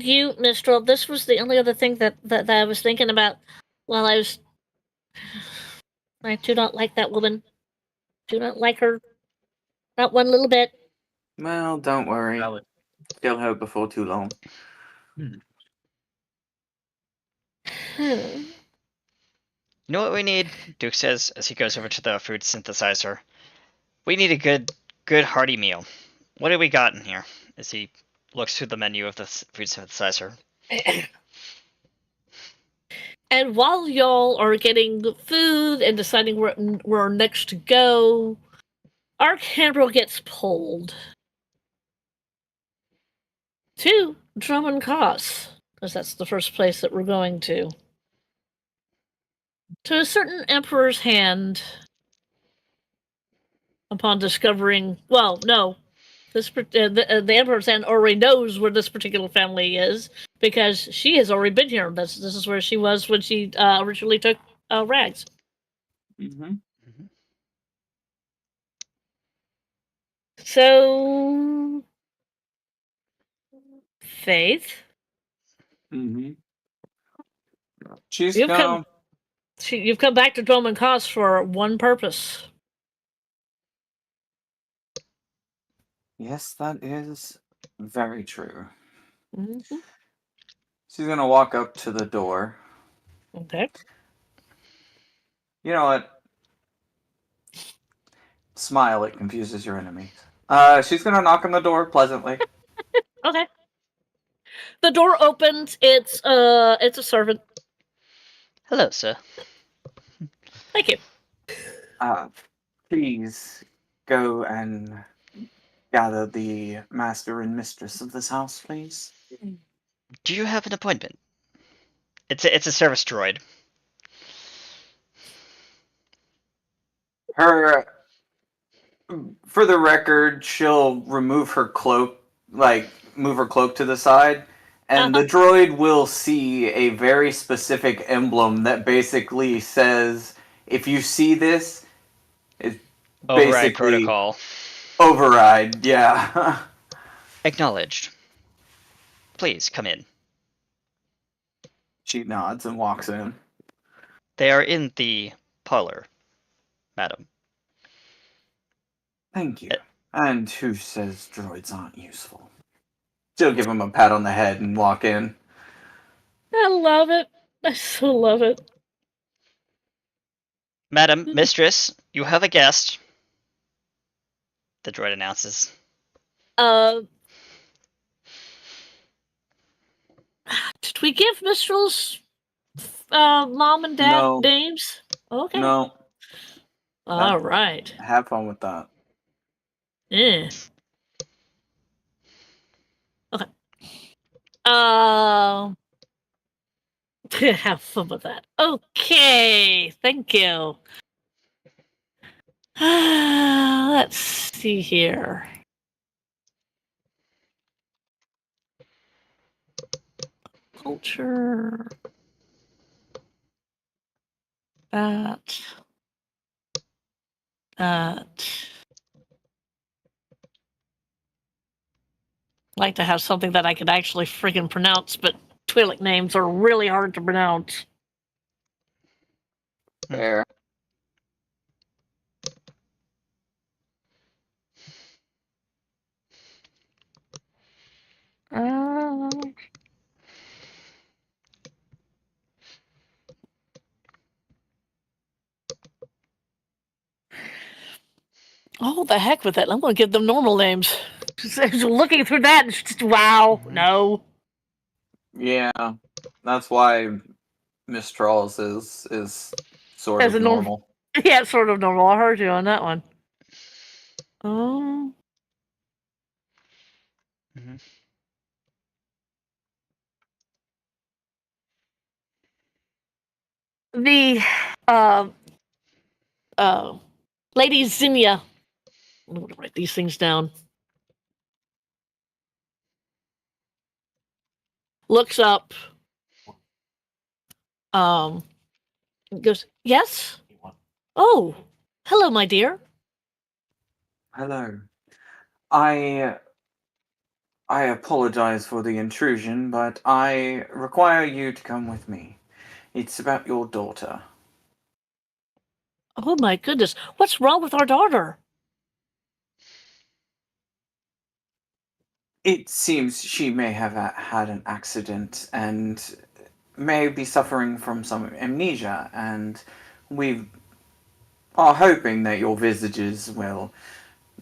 you, Mistral, this was the only other thing that I was thinking about while I was. I do not like that woman. Do not like her. Not one little bit. Well, don't worry. Valid. Kill her before too long. You know what we need? Duke says as he goes over to the food synthesizer. We need a good hearty meal. What do we got in here? As he looks through the menu of the food synthesizer. And while y'all are getting food and deciding where next to go, our camera gets pulled to Drummond Cos, because that's the first place that we're going to. To a certain emperor's hand. Upon discovering, well, no, the emperor's hand already knows where this particular family is because she has already been here. This is where she was when she originally took Rags. Mm-hmm. So, Faith, Mm-hmm. She's you've gonna. you've come back to Drummond Cos for one purpose. Yes, that is very true. Mm-hmm. She's gonna walk up to the door. Okay. You know what? Smile, it confuses your enemies. She's gonna knock on the door pleasantly. Okay. The door opens. It's a servant. Hello, sir. Thank you. Please go and gather the master and mistress of this house, please. Do you have an appointment? It's a service droid. For the record, she'll remove her cloak, move her cloak to the side, and the droid will see a very specific emblem that basically says, If you see this, it's Override basically protocol. override. Yeah. Acknowledged. Please come in. She nods and walks in. They are in the parlor, madam. Thank you. And who says droids aren't useful? She'll give him a pat on the head and walk in. I love it. I so love it. Madam, mistress, you have a guest. The droid announces. Did we give Mistral's mom and dad No. names? Okay. No. All right. Have fun with that. Yeah. Okay. Have fun with that. Okay. Thank you. Let's see here. Culture. That. Like to have something that I could actually friggin' pronounce, but Twi'lek names are really hard to pronounce. Fair. Oh, the heck with it. I'm going to give them normal names. Looking through that, it's just, wow, no. Yeah. That's why Mistral's is sort As of a normal. Yeah, sort of normal. I heard you on that one. Oh. Mhm. The Lady Zinnia. I'm going to write these things down. Looks up. Goes, yes? Oh, hello, my dear. Hello. I apologize for the intrusion, but I require you to come with me. It's about your daughter. Oh, my goodness. What's wrong with our daughter? It seems she may have had an accident and may be suffering from some amnesia, and we are hoping that your visages will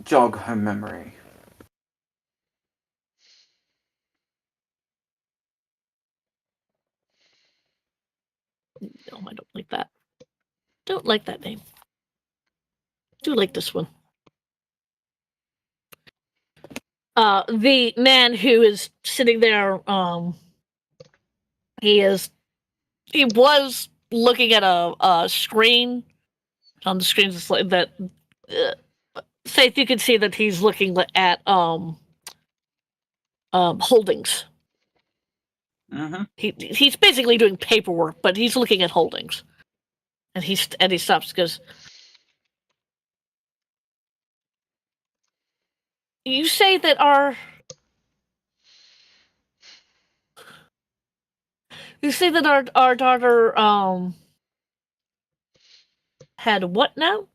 jog her memory. No, I don't like that. Don't like that name. Do like this one. The man who is sitting there, he was looking at a screen. On the screen that Faith, you can see that he's looking at holdings. Mm-hmm. He's basically doing paperwork, but he's looking at holdings. And he stops and goes, you say that our daughter had what now?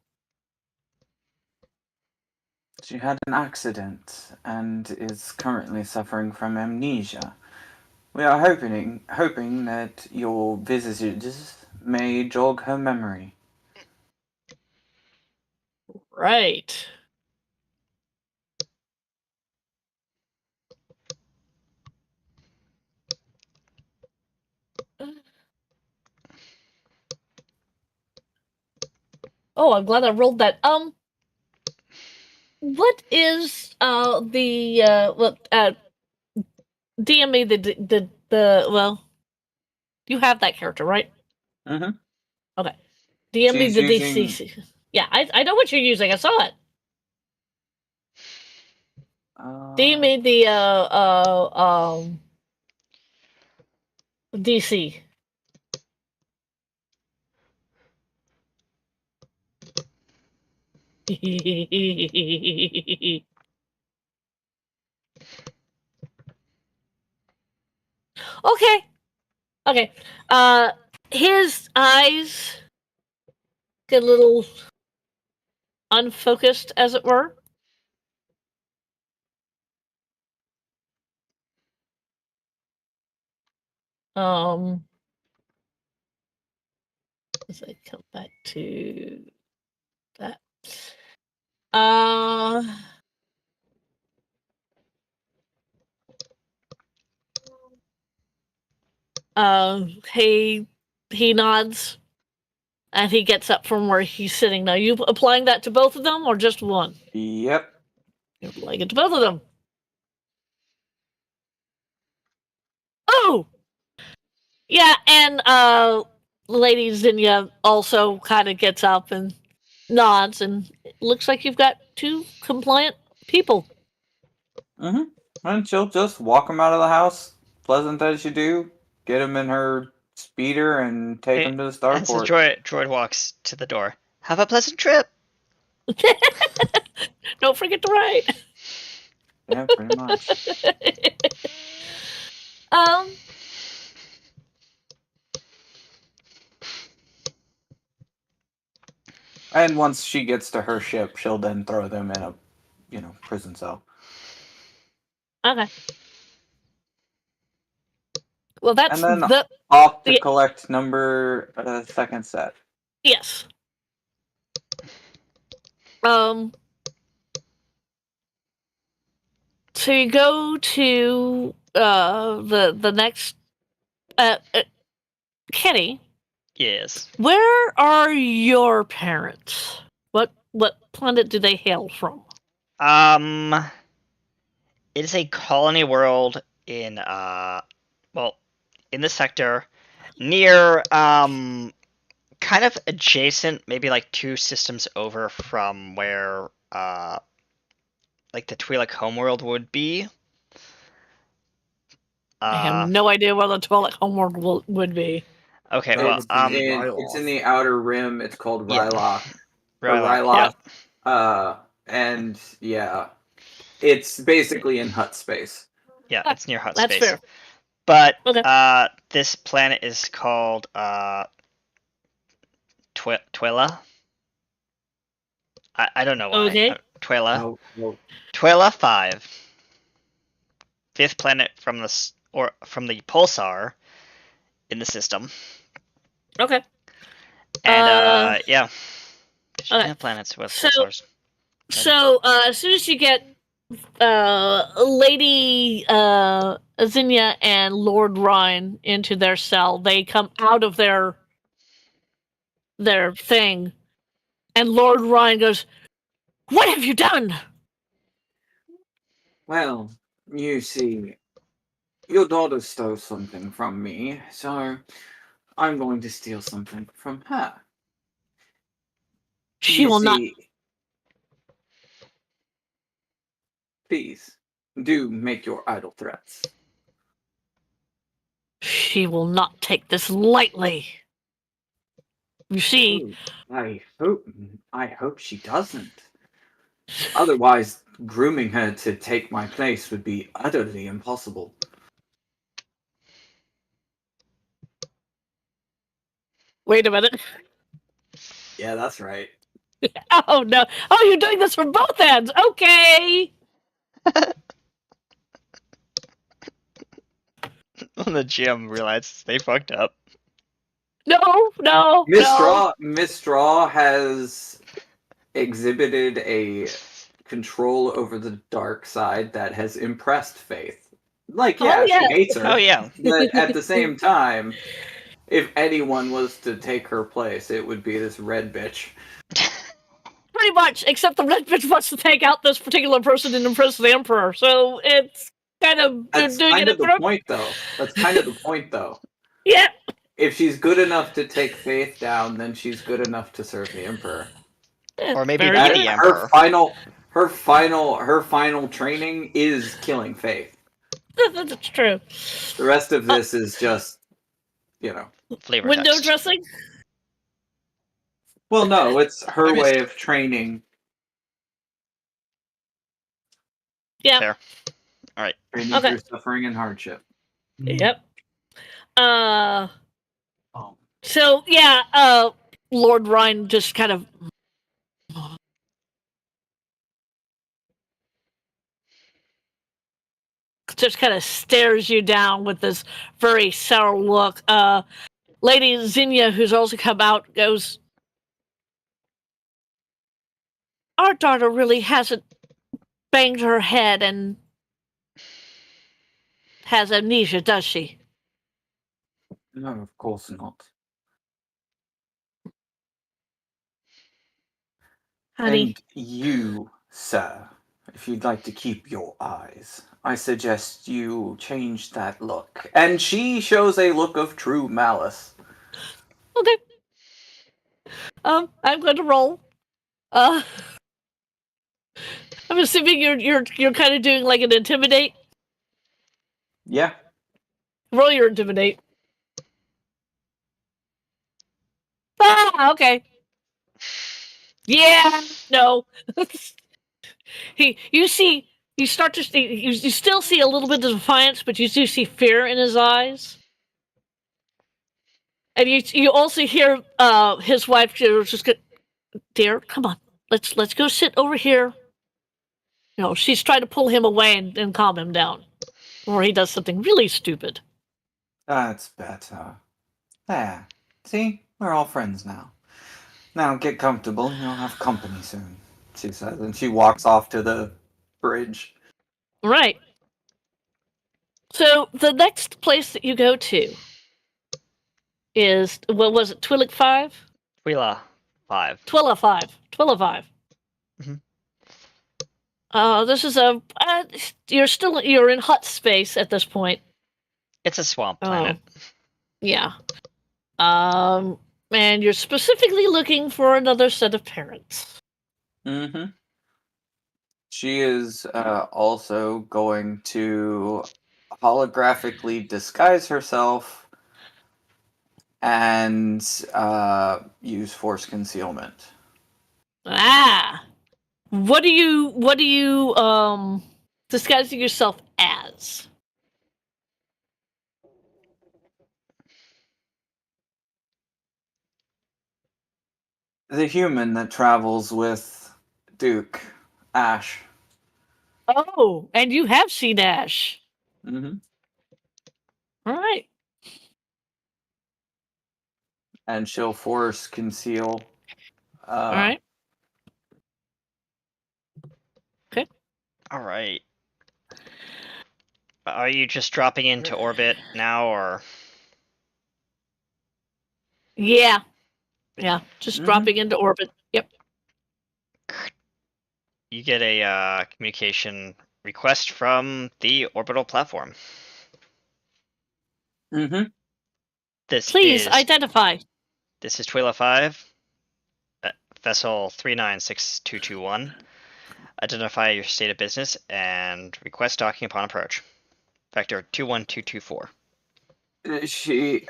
She had an accident and is currently suffering from amnesia. We are hoping that your visages may jog her memory. Right. Oh, I'm glad I rolled that. What is DM me the well, you have that character, right? Mm-hmm. Okay. DM me She's the using- DC. Yeah, I know what you're using. I saw it. DM me the DC. Okay. Okay. His eyes get a little unfocused, as it were. As I come back to that. He nods and he gets up from where he's sitting. Now, you applying that to both of them or just one? Yep. You're applying it to both of them. Oh! Yeah, and Lady Zinnia also kind of gets up and nods, and it looks like you've got two compliant people. Mm-hmm. And she'll just walk him out of the house, pleasant as you do, get him in her speeder, and take him to the And so starport. droid walks to the door. Have a pleasant trip. Don't forget to write. Yeah, pretty much. um, And once she gets to her ship, she'll then throw them in a, prison cell. okay. Well, that's And then the off to yeah, collect number second set. yes. So you go to the next Kenny. Yes. Where are your parents? What planet do they hail from? It is a colony world in in the sector near kind of adjacent, maybe like 2 systems over from where like the Twi'lek homeworld would be. I have no idea where the Twi'lek homeworld would be. Okay, That well, would be It's in Ryloth. the outer rim. It's called Yeah. Ryloth. Or Ryloth, Ryloth. And yeah, it's basically in hut space. yeah, it's near hut That's space. fair. But Okay. this planet is called Twila. I don't know why. Okay. Twila. Oh, well, Twila 5. 5th planet from the pulsar in the system. Okay. And yeah. You okay. have planets with So- pulsars. So as soon as you get Lady Zinnia and Lord Ryan into their cell, they come out of their thing, and Lord Ryan goes, "What have you done?" well, you see, your daughter stole something from me, so I'm going to steal something from her. She You will not. see, please, do make your idle threats. She will not take this lightly. You see, Oh, I hope she doesn't. Otherwise, grooming her to take my place would be utterly impossible. wait a minute. Yeah, that's right. Oh no! Oh, you're doing this from both ends. Okay. When the GM realizes they fucked up. No. Miss Straw has exhibited a control over the dark side that has impressed Faith. Like, yeah, Oh, yeah. she hates her. Oh yeah. But at the same time, if anyone was to take her place, it would be this red bitch. Pretty much, except the red bitch wants to take out this particular person and impress the emperor. So it's kind of That's doing kind it of the point, though. That's kind of the point, though. Yeah. If she's good enough to take Faith down, then she's good enough to serve the Emperor. Or maybe Very be good. the Emperor. Her final training is killing Faith. That's true. The rest of this is just, Flavor Window text. dressing. Well, no, it's her I missed way it. of training Yeah. Fair. All right. Training Okay. through suffering and hardship. Yep. Oh. So yeah, Lord Ryan just kind of stares you down with this very sour look. Lady Zinnia, who's also come out, goes, "Our daughter really hasn't banged her head and has amnesia, does she?" No, of course not. Honey. And you, sir, if you'd like to keep your eyes, I suggest you change that look. And she shows a look of true malice. Okay. I'm going to roll. I'm assuming you're kind of doing like an intimidate. Yeah. Roll your intimidate. Ah, okay. Yeah, no. You start to see, you still see a little bit of defiance, but you do see fear in his eyes. And you also hear his wife just go, "Dear, come on, let's go sit over here." You know, she's trying to pull him away and calm him down, or he does something really stupid. That's better. There. See? We're all friends now. Now get comfortable. You'll have company soon, she says. And she walks off to the bridge. Right. So the next place that you go to is, what was it, Twi'lek 5? Twila 5. Twila 5. Twila 5. Mhm. This is you're in hut space at this point. It's a swamp planet. Yeah. And you're specifically looking for another set of parents. Mm-hmm. She is also going to holographically disguise herself and use force concealment. Ah. What do you disguising yourself as? The human that travels with Duke, Ash. Oh, and you have seen Ash. Mm-hmm. All right. And she'll force conceal. All right. Okay. All right. Are you just dropping into orbit now, or? Yeah. Yeah. Just Mhm. dropping into orbit. Yep. You get a communication request from the orbital platform. Mm-hmm. This Please is identify. Twila 5, vessel 396221. Identify your state of business and request docking upon approach. Vector 21224. He,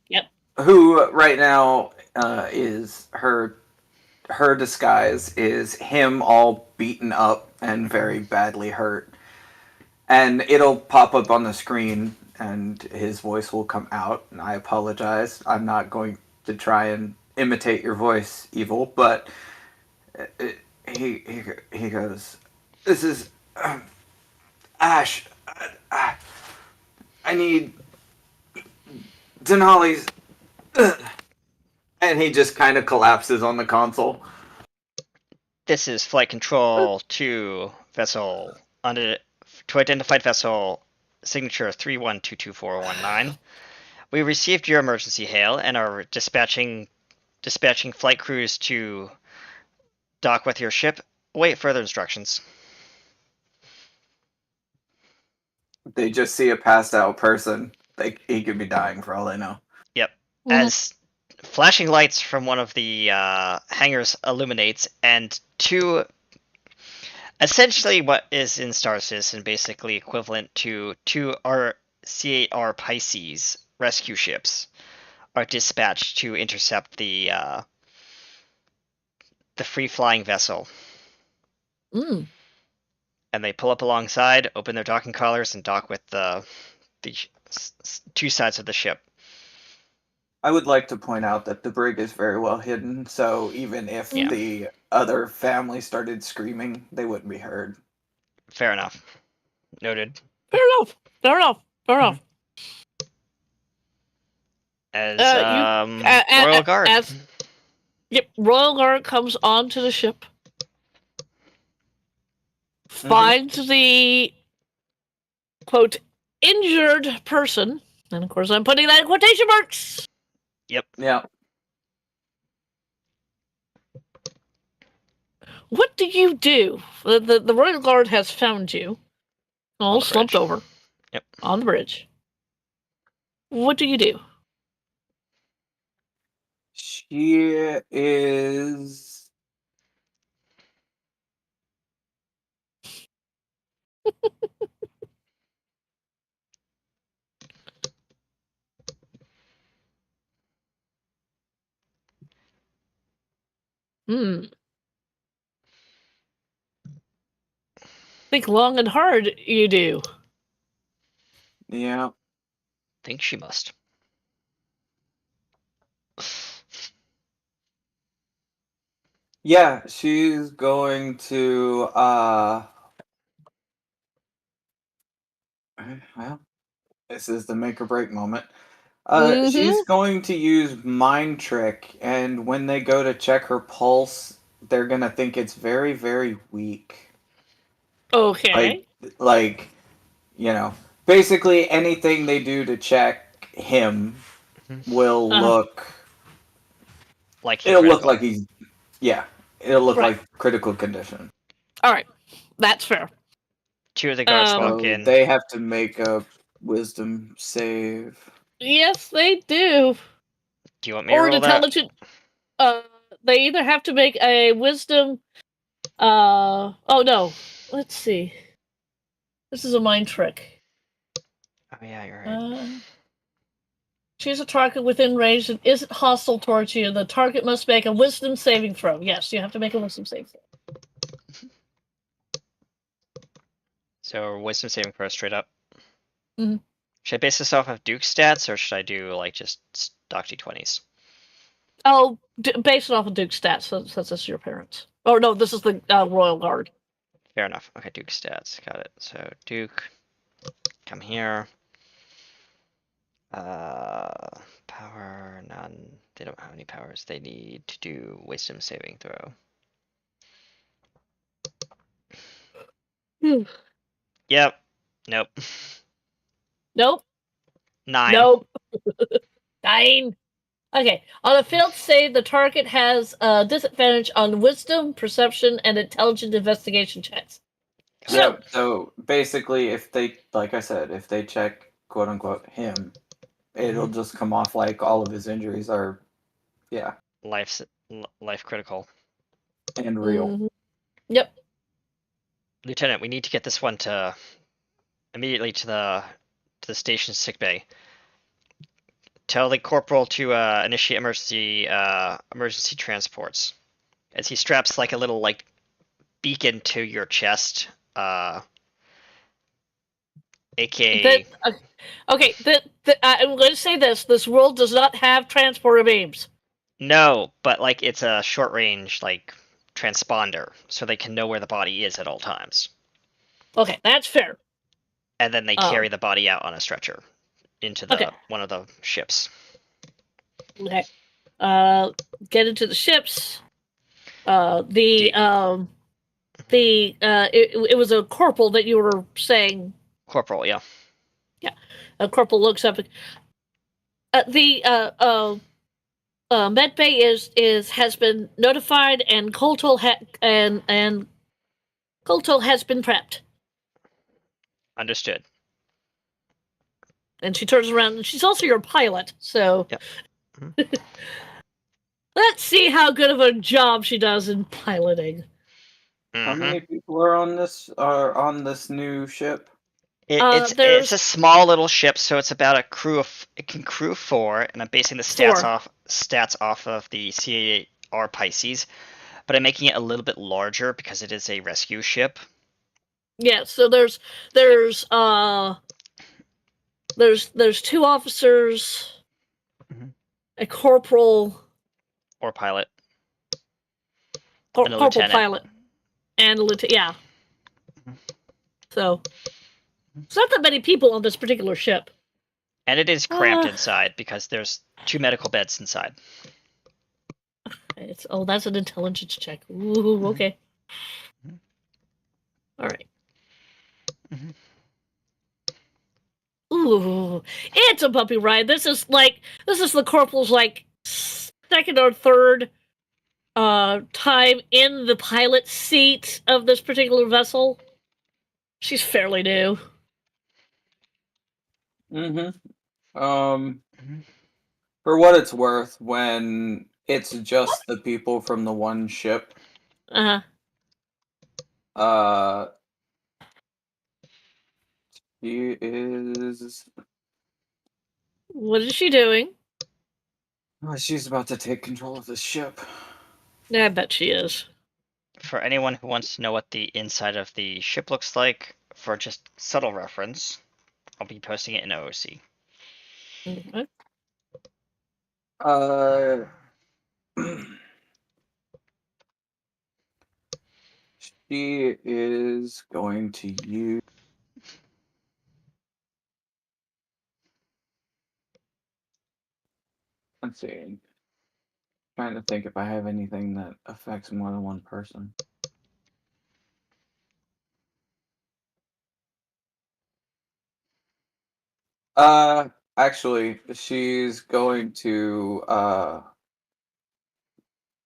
Yep. who right now is her disguise is him all beaten up and very badly hurt, and it'll pop up on the screen, and his voice will come out. And I apologize. I'm not going to try and imitate your voice, Evil, but he goes, "This is Ash. I need Denali's," and he just kind of collapses on the console. This is flight control to vessel to identified vessel signature 31222419. We received your emergency hail and are dispatching flight crews to dock with your ship. Await further instructions. They just see a passed out person. He could be dying for all they know. Yep. Mhm. As flashing lights from one of the hangars illuminates, and two, essentially what is in Star Citizen, basically equivalent to two C8R Pisces rescue ships, are dispatched to intercept the free flying vessel. Mm. And they pull up alongside, open their docking collars, and dock with the two sides of the ship. I would like to point out that the brig is very well hidden, so even if Yeah. the other family started screaming, they wouldn't be heard. Fair enough. Noted. Fair enough. Fair enough. Fair enough. As you Royal Guard. Yep, Royal Guard comes onto the ship, finds the quote injured person, and of course I'm putting that in quotation marks. Yep. Yeah. What do you do? The Royal Guard has found you, all the slumped bridge. over. Yep. On the bridge. What do you do? She is. Think long and hard, you do. Yeah. Think she must. Yeah, she's going to well, this is the make or break moment. She's going to use mind trick, and when they go to check her pulse, they're gonna think it's very, very weak. Okay. Like, you know, basically anything they do to check him will look. Like It'll look critical. like he's. Yeah, it'll look Right. like critical condition. All right, that's fair. Two of the guards walk So in. they have to make a wisdom save. Yes, they do. Do you want me to Or an roll that? intelligent. They either have to make a wisdom. Oh no. Let's see. This is a mind trick. Oh yeah, you're right. Choose a target within range that isn't hostile towards you. The target must make a wisdom saving throw. Yes, you have to make a wisdom saving throw. So wisdom saving throw straight up. Mhm. Should I base this off of Duke stats, or should I do like just stock d20s? Oh, based off of Duke's stats, since this is your parents. Oh no, this is the Royal Guard. Fair enough. Okay, Duke stats. Got it. So Duke, come here. Power, none. They don't have any powers. They need to do wisdom saving throw. Yep. Nope. Nope. 9. Nope. 9. Okay. On a failed save, the target has a disadvantage on wisdom, perception, and intelligent investigation checks. So basically, if they, like I said, if they check quote unquote him, it'll just come off like all of his injuries are, Life critical. and real. Mhm. Yep. Lieutenant, we need to get this one to immediately to the station sickbay. Tell the corporal to initiate emergency transports. As he straps like a little like beacon to your chest, aka. Okay. I'm going to say this: this world does not have transporter beams. No, but like it's a short range like transponder, so they can know where the body is at all times. Okay, that's fair. And then they carry the body out on a stretcher into the one of the ships. Okay. Get into the ships. It was a corporal that you were saying. Corporal, yeah. Yeah. A corporal looks up. The med bay has been notified, and Coltol Coltol has been prepped. Understood. And she turns around, and she's also your pilot, so. Yep. Let's see how good of a job she does in piloting. How many people are on this new ship? It's a small little ship, so it's about it can crew 4, and I'm basing the stats off of the CAR Pisces. but I'm making it a little bit larger because it is a rescue ship. Yeah, so there's 2 officers, Mhm. a corporal, Or pilot. cor- And a corporal lieutenant. pilot, and a lieutenant. Yeah. Mhm. So it's not that many people on this particular ship. And it is cramped Uh, inside because there's 2 medical beds inside. That's an intelligence check. Ooh, okay. Mhm. All right. Mhm. Ooh, it's a bumpy ride. This is the corporal's like second or third time in the pilot seat of this particular vessel. She's fairly new. Um, Mhm. for what it's worth, when it's just the people from the one ship, Uh uh, she is. What is she doing? Oh, she's about to take control of the ship. I bet she is. For anyone who wants to know what the inside of the ship looks like, for just subtle reference, I'll be posting it in OOC. Okay. Uh, she is going to use. Let's see. Trying to think if I have anything that affects more than one person. Actually, she's going to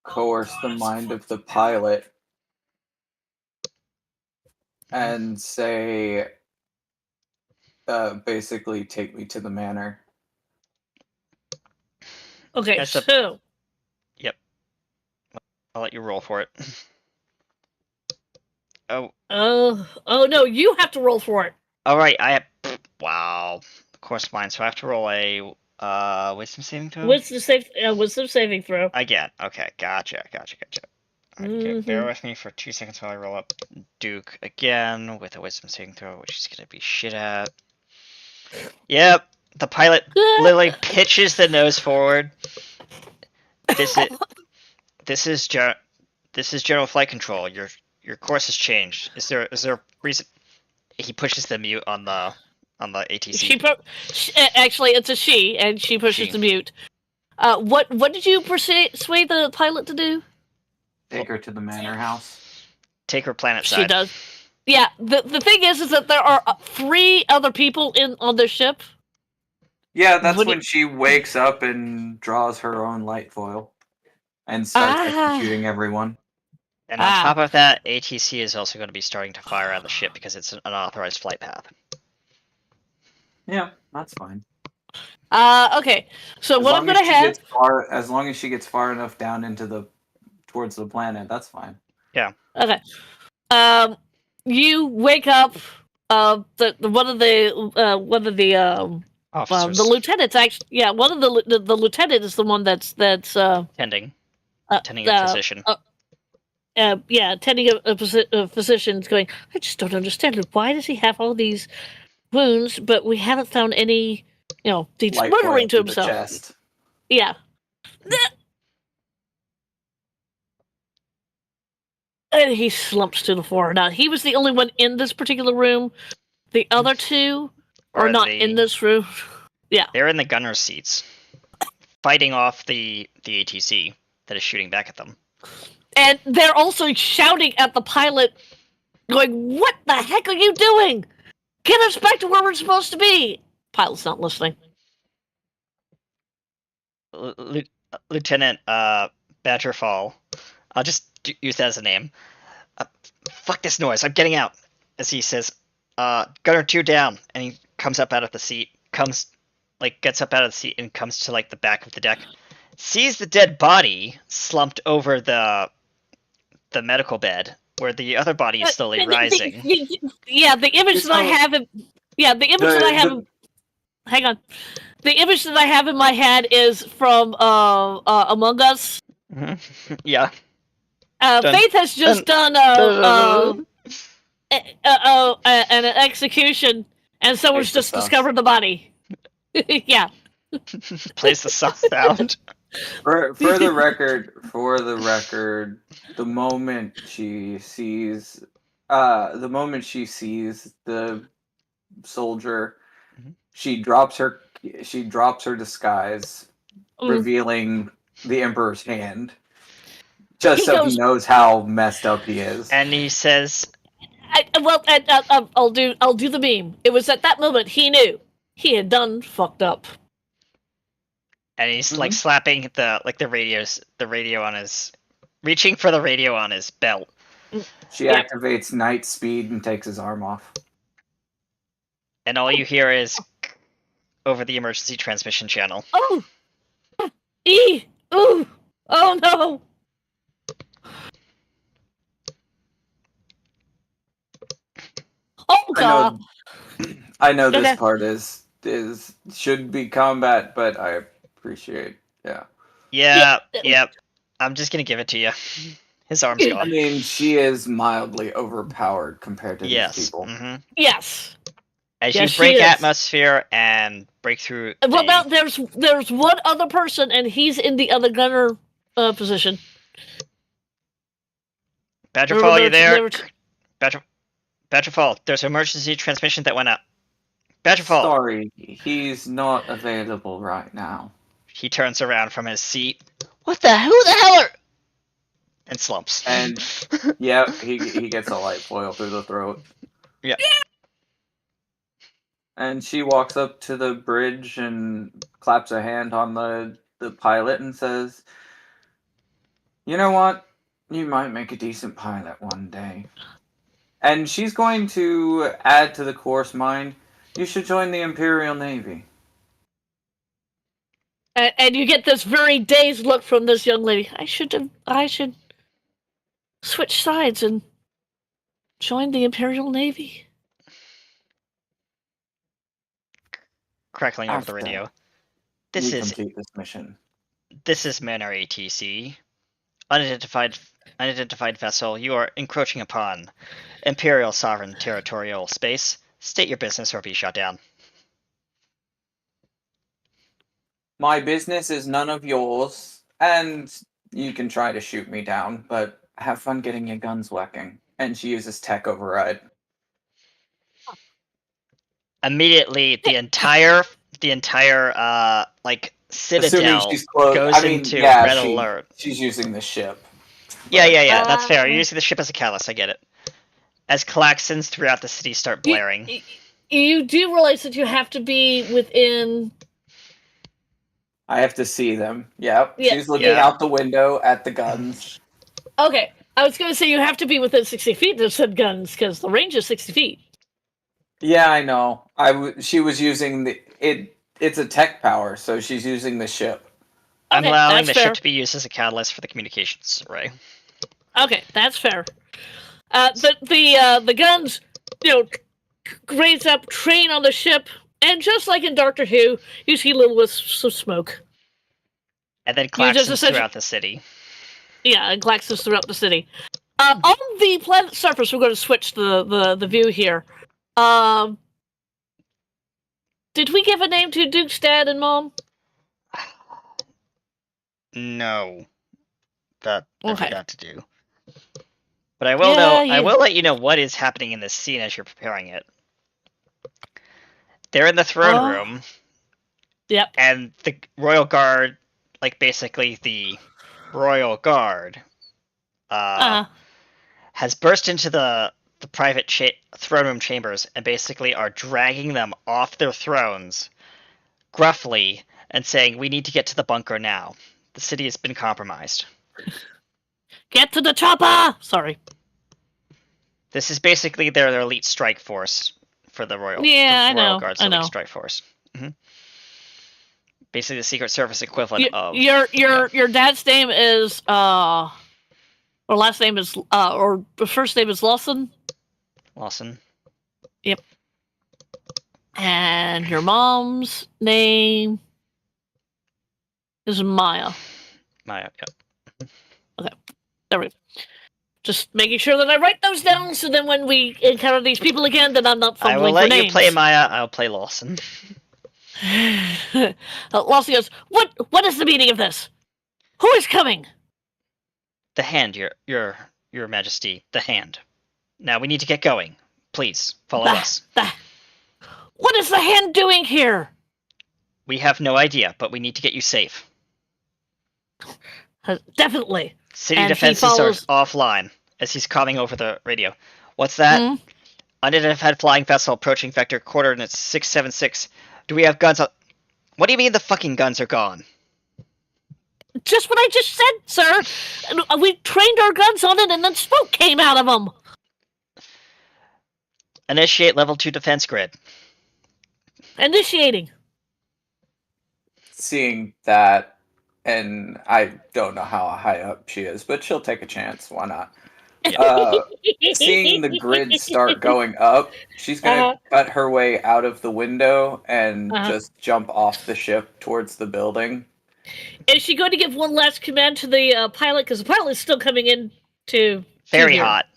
coerce the mind of the pilot and say, basically, take me to the manor. Okay, That's a- so Yep. I'll let you roll for it. Oh, oh no, you have to roll for it. alright, wow. Of course mine, so I have to roll a wisdom saving throw? Wisdom saving throw. Again, okay, gotcha. Okay, bear with me for 2 seconds while I roll up Duke again with a wisdom saving throw, which he's gonna be shit at. Yep, the pilot literally pitches the nose forward. This is general flight control. Your course has changed. Is there a reason? He pushes the mute on the ATC. Actually, it's a she, and she pushes She. the mute. What did you persuade the pilot to do? Take her to the manor house. Take her planet She side. does. Yeah. The thing is that there are 3 other people on the ship. Yeah, that's What do when she wakes up and draws her own light foil and starts executing everyone. And on top of that, ATC is also going to be starting to fire out the ship because it's an unauthorized flight path. Yeah, that's fine. Okay. So what I'm gonna have? As long as she gets far enough down into towards the planet, that's fine. Yeah. Okay. You wake up. One of the Officers. the lieutenants actually. Yeah, one of the lieutenant is the one that's tending a physician. Tending a physician going. I just don't understand it. Why does he have all these wounds, but we haven't found any? He's Light murdering foil to the himself. chest. Yeah. And he slumps to the floor. Now, he was the only one in this particular room. The other 2 are not in this room. Yeah. They're in the gunner's seats, fighting off the ATC that is shooting back at them. And they're also shouting at the pilot, going, "What the heck are you doing? Get us back to where we're supposed to be!" Pilot's not listening. Lieutenant Badgerfall, I'll just use that as a name. Fuck this noise, I'm getting out. As he says, gunner 2 down, and he comes up out of the seat, gets up out of the seat and comes to the back of the deck, sees the dead body slumped over the medical bed where the other body is slowly rising. The image that I have hang on. The image that I have in my head is from Among Us. Mm-hmm. Yeah. Faith has just done an execution, and someone's Faith the just sus. discovered the body. Yeah. Plays the sus sound. For the record, the moment she sees the soldier, Mhm. she drops her disguise, Mm. revealing the Emperor's hand, just He so goes- he knows how messed up he is. And he says, I'll do the meme. It was at that moment he knew he had done fucked up. and he's Mhm. like slapping the radio on his, reaching for the radio on his belt. She Yep. activates night speed and takes his arm off. And all you hear is over the emergency transmission channel. Oh, ooh, oh no. Oh god. I know this Okay. part is should be combat, but I appreciate. Yeah. Yep. I'm just gonna give it to you. His arm's I gone. mean, she is mildly overpowered compared to Yes. these people. Yes. As Yes, you she break is. atmosphere and break through. Well, now there's one other person, and he's in the other gunner position. Badgerfall, are you there? There were Badgerfall, there's an emergency transmission that went up. Badgerfall. Sorry, he's not available right now. He turns around from his seat. Who the hell are? And slumps. And yeah, he gets a light foil through the throat. Yeah. And she walks up to the bridge and claps a hand on the pilot and says, "You know what? You might make a decent pilot one day." And she's going to add to the course mind, "You should join the Imperial Navy." and you get this very dazed look from this young lady. I should switch sides and join the Imperial Navy. Crackling over the After radio. you complete this mission. This is Manor ATC. Unidentified vessel. You are encroaching upon Imperial sovereign territorial space. State your business or be shot down. My business is none of yours, and you can try to shoot me down, but have fun getting your guns working. And she uses tech override. Immediately, the entire like citadel goes into red alert. She's using the ship. Yeah. That's fair. You're using the ship as a catalyst. I get it. As klaxons throughout the city start blaring. You do realize that you have to be within. I have to see them. Yep. Yeah. She's looking out the window at the guns. Okay, I was going to say you have to be within 60 feet of said guns because the range is 60 feet. Yeah, I know. She was using it's a tech power, so she's using the ship. I'm Okay, allowing that's the fair. ship to be used as a catalyst for the communications array. Okay, that's fair. The guns, raise up, train on the ship, and just like in Doctor Who, you see little wisps of smoke. And then You just klaxons throughout the city. Yeah, and klaxons throughout the city. On the planet's surface, we're going to switch the view here. Did we give a name to Duke's dad and mom? No. That I Okay. forgot to do. But I will know. Yeah, I will let you know what is happening in this scene as you're preparing it. They're in the throne room. Yep. And the royal guard, like basically the royal guard, has burst into the private throne room chambers and basically are dragging them off their thrones, gruffly, and saying, "We need to get to the bunker now. The city has been compromised." Get to the chopper! Sorry. This is basically their elite strike force for the royal. Yeah, the royal I know. Guard's I elite know. strike force. Basically, the Secret Service equivalent of Your dad's name is or last name is or the first name is Lawson. Lawson. Yep. And your mom's name is Maya. Maya. Yep. Okay. There we go. Just making sure that I write those down, so then when we encounter these people again, then I'm not I will fumbling for let you names. play Maya. I'll play Lawson. Lawson goes, What is the meaning of this? Who is coming? The hand, your Majesty. The hand. Now we need to get going. Please follow us. What is the hand doing here? We have no idea, but we need to get you safe. Definitely. City And he defenses follows- are offline. As he's calling over the radio. What's that? Hmm? Unidentified flying vessel approaching vector coordinates 676. Do we have guns on? What do you mean the fucking guns are gone? Just what I just said, sir. We trained our guns on it, and then smoke came out of them. Initiate level 2 defense grid. Initiating. Seeing that, and I don't know how high up she is, but she'll take a chance. Why not? Seeing the grid start going up, she's gonna cut her way out of the window and just jump off the ship towards the building. Is she going to give one last command to the pilot? Because the pilot is still coming in to Very here. hot.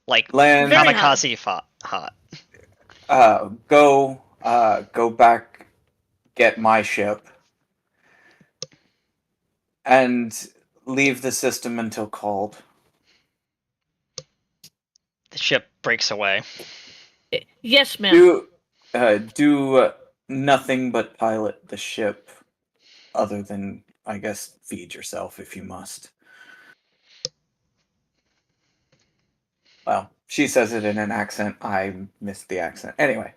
Like Land. Very kamikaze hot. Go back, get my ship, and leave the system until called. The ship breaks away. Yes, ma'am. Do nothing but pilot the ship, other than, I guess, feed yourself if you must. Well, she says it in an accent. I missed the accent. Anyway,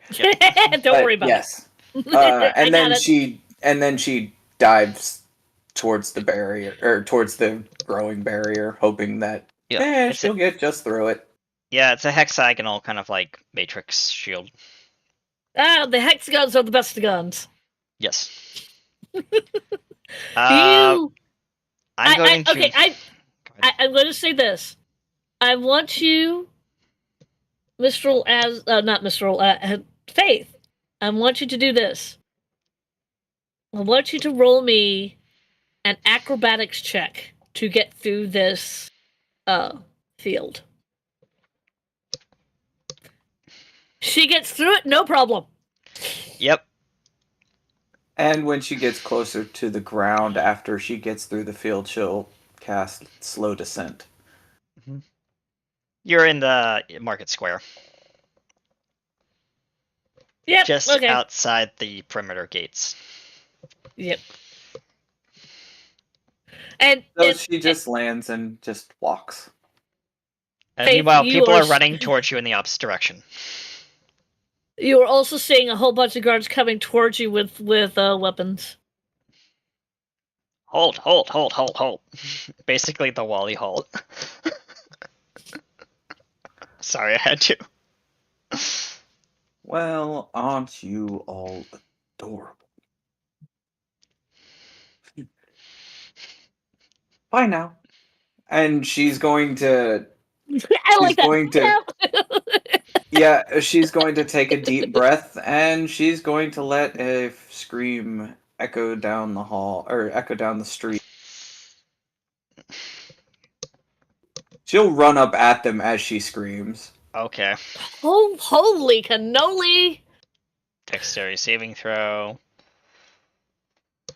Don't worry about yes. it. And then she dives towards the barrier, or towards the growing barrier, hoping that she'll get just through it. Yeah, it's a hexagonal kind of like matrix shield. The hexagons are the best of guns. Yes. I'm going to say this. I want you, Mistral, not Mistral, Faith. I want you to do this. I want you to roll me an acrobatics check to get through this field. She gets through it, no problem. Yep. And when she gets closer to the ground after she gets through the field, she'll cast Slow Descent. You're in the market square. Yep. Just okay. outside the perimeter gates. Yep. And So she just lands and just walks. And Faith, meanwhile, you people are are running towards you in the opposite direction. you are also seeing a whole bunch of guards coming towards you with weapons. Hold. Basically the Wally halt. Sorry, I had to. Well, aren't you all adorable? Bye now. And she's going to... I like that. Yeah, she's going to take a deep breath, and she's going to let a scream echo down the hall, or echo down the street. She'll run up at them as she screams. Okay. Oh, holy cannoli! Dexterity saving throw.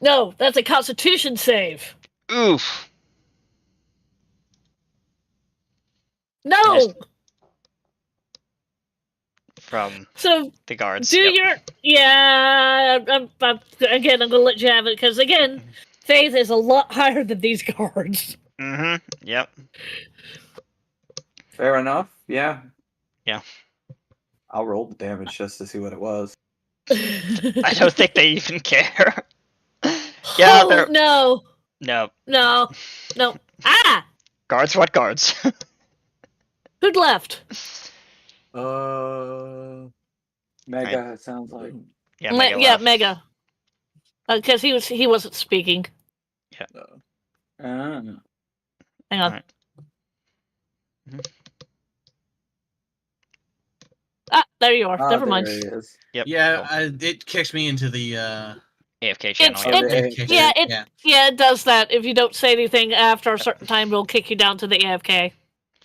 No, that's a Constitution save. Oof. No. Nice. From So the guards. do your I'm again. I'm gonna let you have it because again, Faith is a lot higher than these guards. Mm-hmm. Yep. Fair enough, yeah. Yeah. I'll roll the damage just to see what it was. I don't think they even care. Yeah, oh, they're no. No. Ah! Guards, what guards? Who'd left? Mega, It sounds like. Yeah, Mega left. Mega. Because he wasn't speaking. No. Hang on. Right. Ah, there you are. Never mind. There he is. Yep. Yeah, it kicks me into the AFK channel. It's- Yeah. it- AFK, yeah, it does that. If you don't say anything after a certain time, it'll kick you down to the AFK.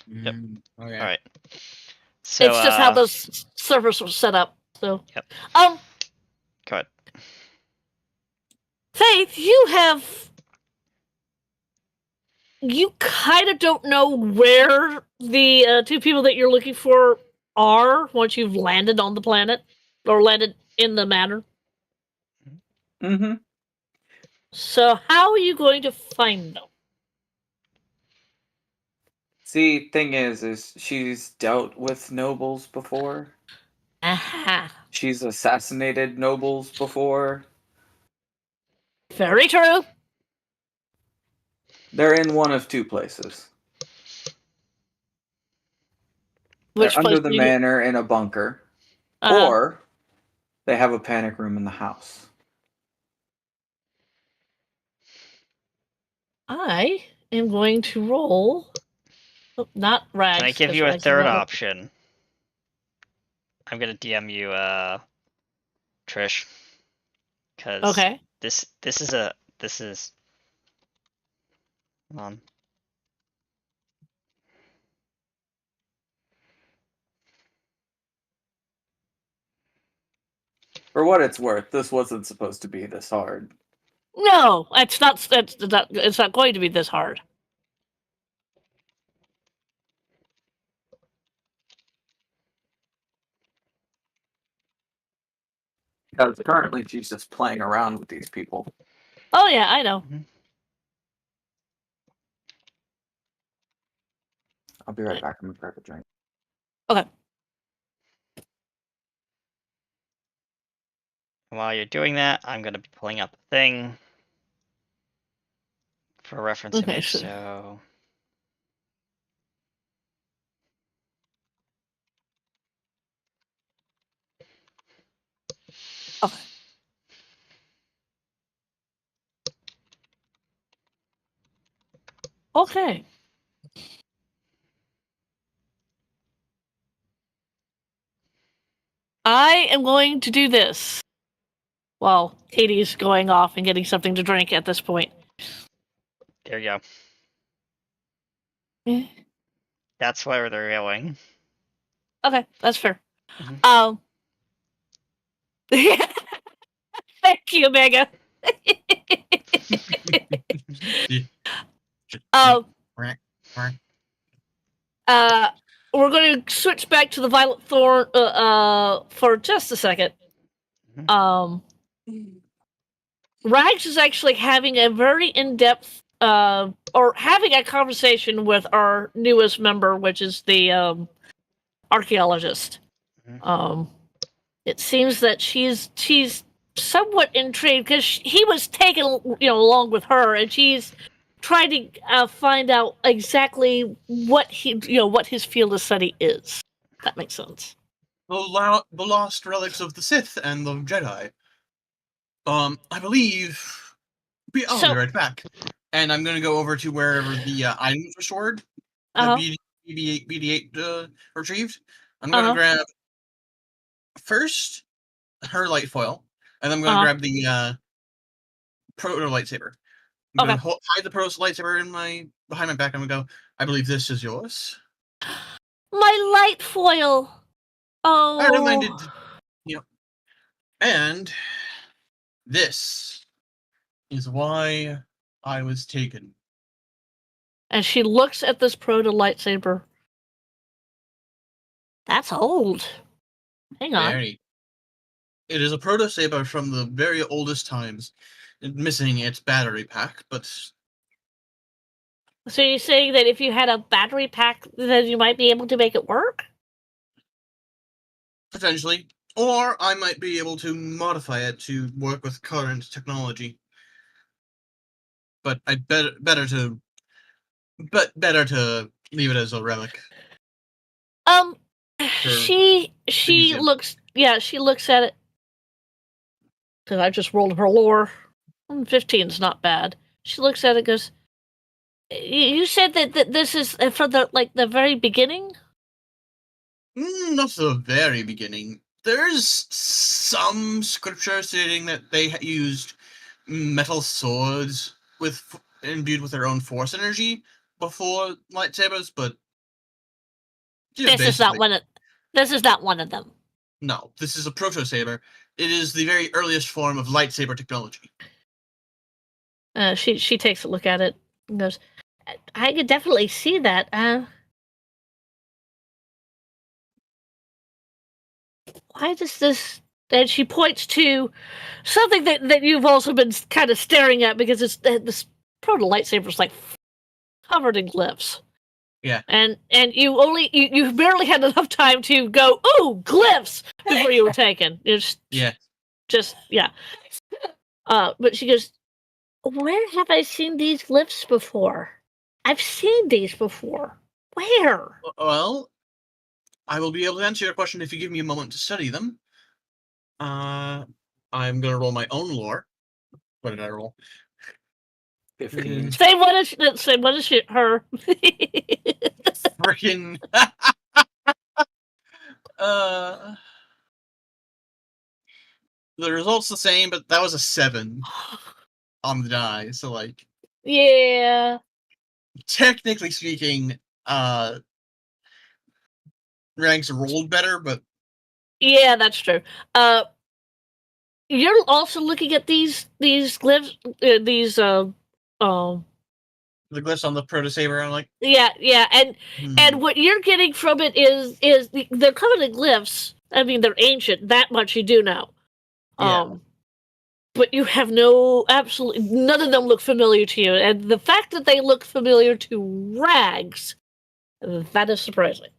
Yep. Okay. All right. So It's just how those servers were set up. So, Yep. um, Go ahead. Faith, you kind of don't know where the two people that you're looking for are once you've landed on the planet or landed in the manor. Mm-hmm. So how are you going to find them? See, thing is she's dealt with nobles before. Aha. She's assassinated nobles before. Very true. They're in one of two places. Which They're place under the do you- manor in a bunker, or they have a panic room in the house. I am going to roll. Oh, not rags. Can I give 'cause you a Rags is third not- option? I'm gonna DM you, Trish, because Okay. this is hold on. For what it's worth, this wasn't supposed to be this hard. No, it's not. It's not going to be this hard. Because currently she's just playing around with these people. Oh yeah, I know. I'll be right back. I'm gonna grab a drink. While you're doing that, I'm gonna be pulling up the thing for reference Okay, image. so- So Okay. I am going to do this. Well, Katie's going off and getting something to drink at this point. there you go. Eh. That's where they're going. Okay, that's fair. Mhm. Thank you, Mega. um, we're going to switch back to the Violet Thorn for just a second. Mhm. Rags is actually having a very in-depth, or having a conversation with our newest member, which is the archaeologist. Mhm. It seems that she's somewhat intrigued because he was taken, along with her, and she's trying to find out exactly what what his field of study is. That makes sense. The lost relics of the Sith and the Jedi. I believe. I'll be right back. And I'm gonna go over to wherever the items were stored. Uh-huh. The BD8 retrieved. I'm gonna grab first her light foil, and I'm gonna grab the proto lightsaber. I'm gonna hide the proto lightsaber behind my back. I'm gonna go. I believe this is yours. My light foil. Oh. I reminded. And this is why I was taken. And she looks at this proto lightsaber. That's old. Hang on. Very. It is a proto saber from the very oldest times, missing its battery pack, but So you're saying that if you had a battery pack, then you might be able to make it work? potentially. Or I might be able to modify it to work with current technology. But better to leave it as a relic. She museum. looks at it. Because I just rolled her lore. 15 is not bad. She looks at it and goes, you said that this is for the very beginning? Not the very beginning. There's some scripture stating that they used metal swords imbued with their own force energy before lightsabers, but yeah, This is not basically. one of. This is not one of them. No, this is a proto saber. It is the very earliest form of lightsaber technology. She takes a look at it and goes, "I could definitely see that. Why does this?" And she points to something that you've also been kind of staring at because it's this proto lightsaber is like covered in glyphs. Yeah. And you barely had enough time to go, "Ooh, glyphs!" before you were taken. It's Yeah. just yeah. But she goes, "Where have I seen these glyphs before? I've seen these before. Where?" Well, I will be able to answer your question if you give me a moment to study them. I'm gonna roll my own lore. What did I roll? 15. Same one as her. Freaking. The result's the same, but that was a 7 on the die. So, like, Yeah. technically speaking, ranks rolled better, but Yeah, that's true. You're also looking at these glyphs, the glyphs on the proto saber, I'm like, yeah, and hmm. what you're getting from it is they're covered in glyphs. I mean, they're ancient. That much you do know. Yeah. But you have absolutely none of them look familiar to you, and the fact that they look familiar to Rags, that is surprising.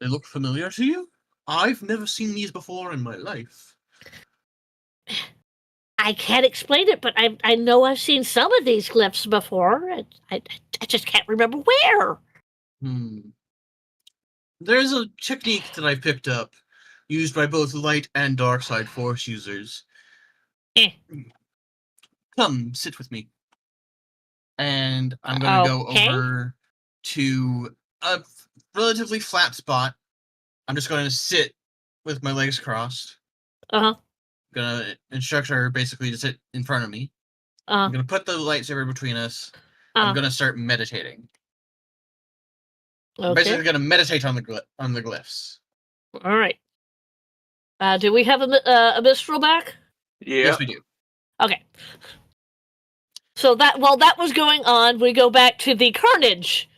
They look familiar to you? I've never seen these before in my life. I can't explain it, but I know I've seen some of these glyphs before. I just can't remember where. There's a technique that I picked up, used by both light and dark side force users. Eh. Come, sit with me. And I'm gonna go Okay. over to a relatively flat spot. I'm just going to sit with my legs crossed. Uh-huh. Gonna instruct her basically to sit in front of me. I'm gonna put the lightsaber between us. I'm gonna start meditating. I'm basically gonna meditate on the glyphs. All right. Do we have a minstrel back? Yeah. Yes, we do. Okay. So while that was going on, we go back to the carnage.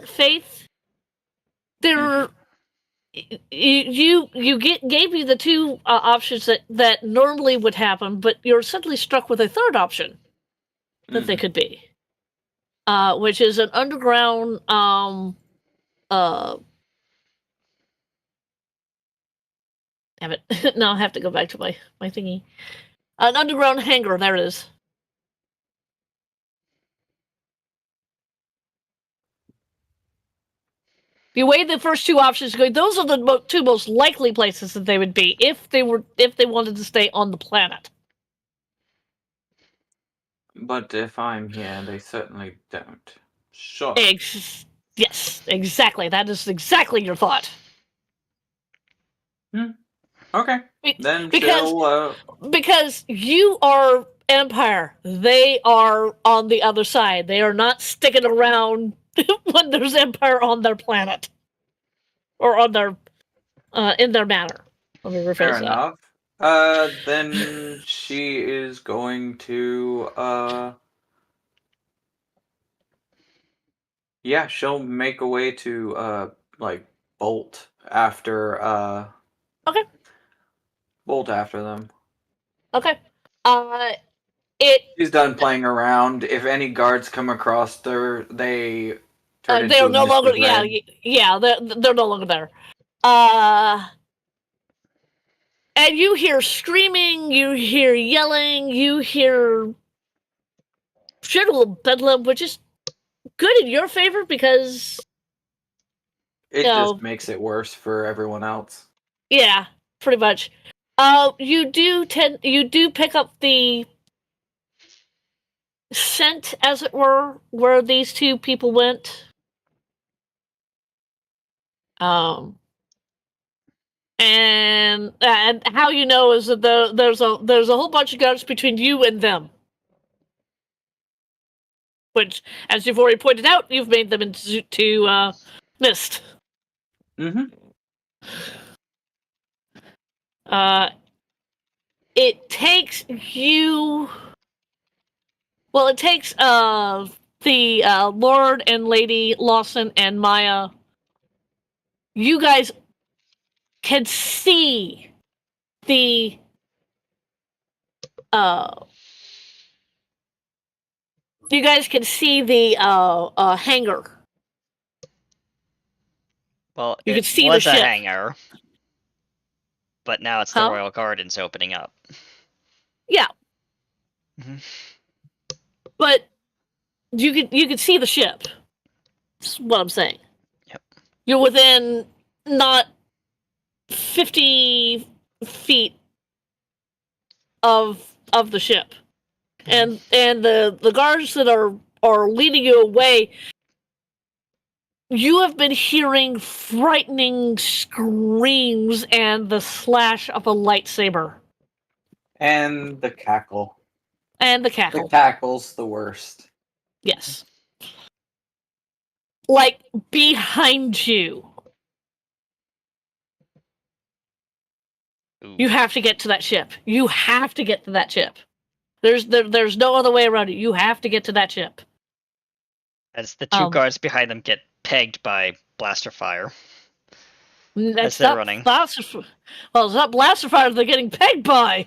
Faith, there. You gave me the two options that normally would happen, but you're suddenly struck with a third option that they could be, which is an underground damn it. Now I have to go back to my thingy. An underground hangar, there it is. You weigh the first two options, going, those are the two most likely places that they would be if they wanted to stay on the planet. But if I'm here, they certainly don't. Sure. Yes, exactly. That is exactly your thought. Okay. Then because you are Empire, they are on the other side. They are not sticking around when there's Empire on their planet or on their in their manor. Let me rephrase fair that. enough. Then she is going to yeah, she'll make a way to like bolt after Okay. Bolt after them. Okay. She's done playing around. If any guards come across her, they turn into they're a no mist longer of red. yeah they're no longer there. And you hear screaming, you hear yelling, you hear general bedlam, which is good in your favor because it just makes it worse for everyone else. Yeah, pretty much. You do pick up the scent, as it were, where these two people went. And how you know is that there's a whole bunch of guards between you and them. Which, as you've already pointed out, you've made them into mist. Mm-hmm. It takes you. Well, it takes the Lord and Lady Lawson and Maya. You guys can see the you guys can see the hangar. Well, You it can see was the a ship. hangar, but now it's the Huh? Royal Gardens opening up. Yeah, Mhm. but you can see the ship. That's what I'm saying. Yep. You're within not 50 feet of the ship, and the guards that are leading you away. You have been hearing frightening screams and the slash of a lightsaber And the cackle. and the The cackle. cackle's the worst. Yes, like behind you. Ooh. You have to get to that ship. You have to get to that ship. There's no other way around it. You have to get to that ship. As the two guards behind them get pegged by blaster fire. That's they're not running. blaster. Well, it's not blaster fire they're getting pegged by.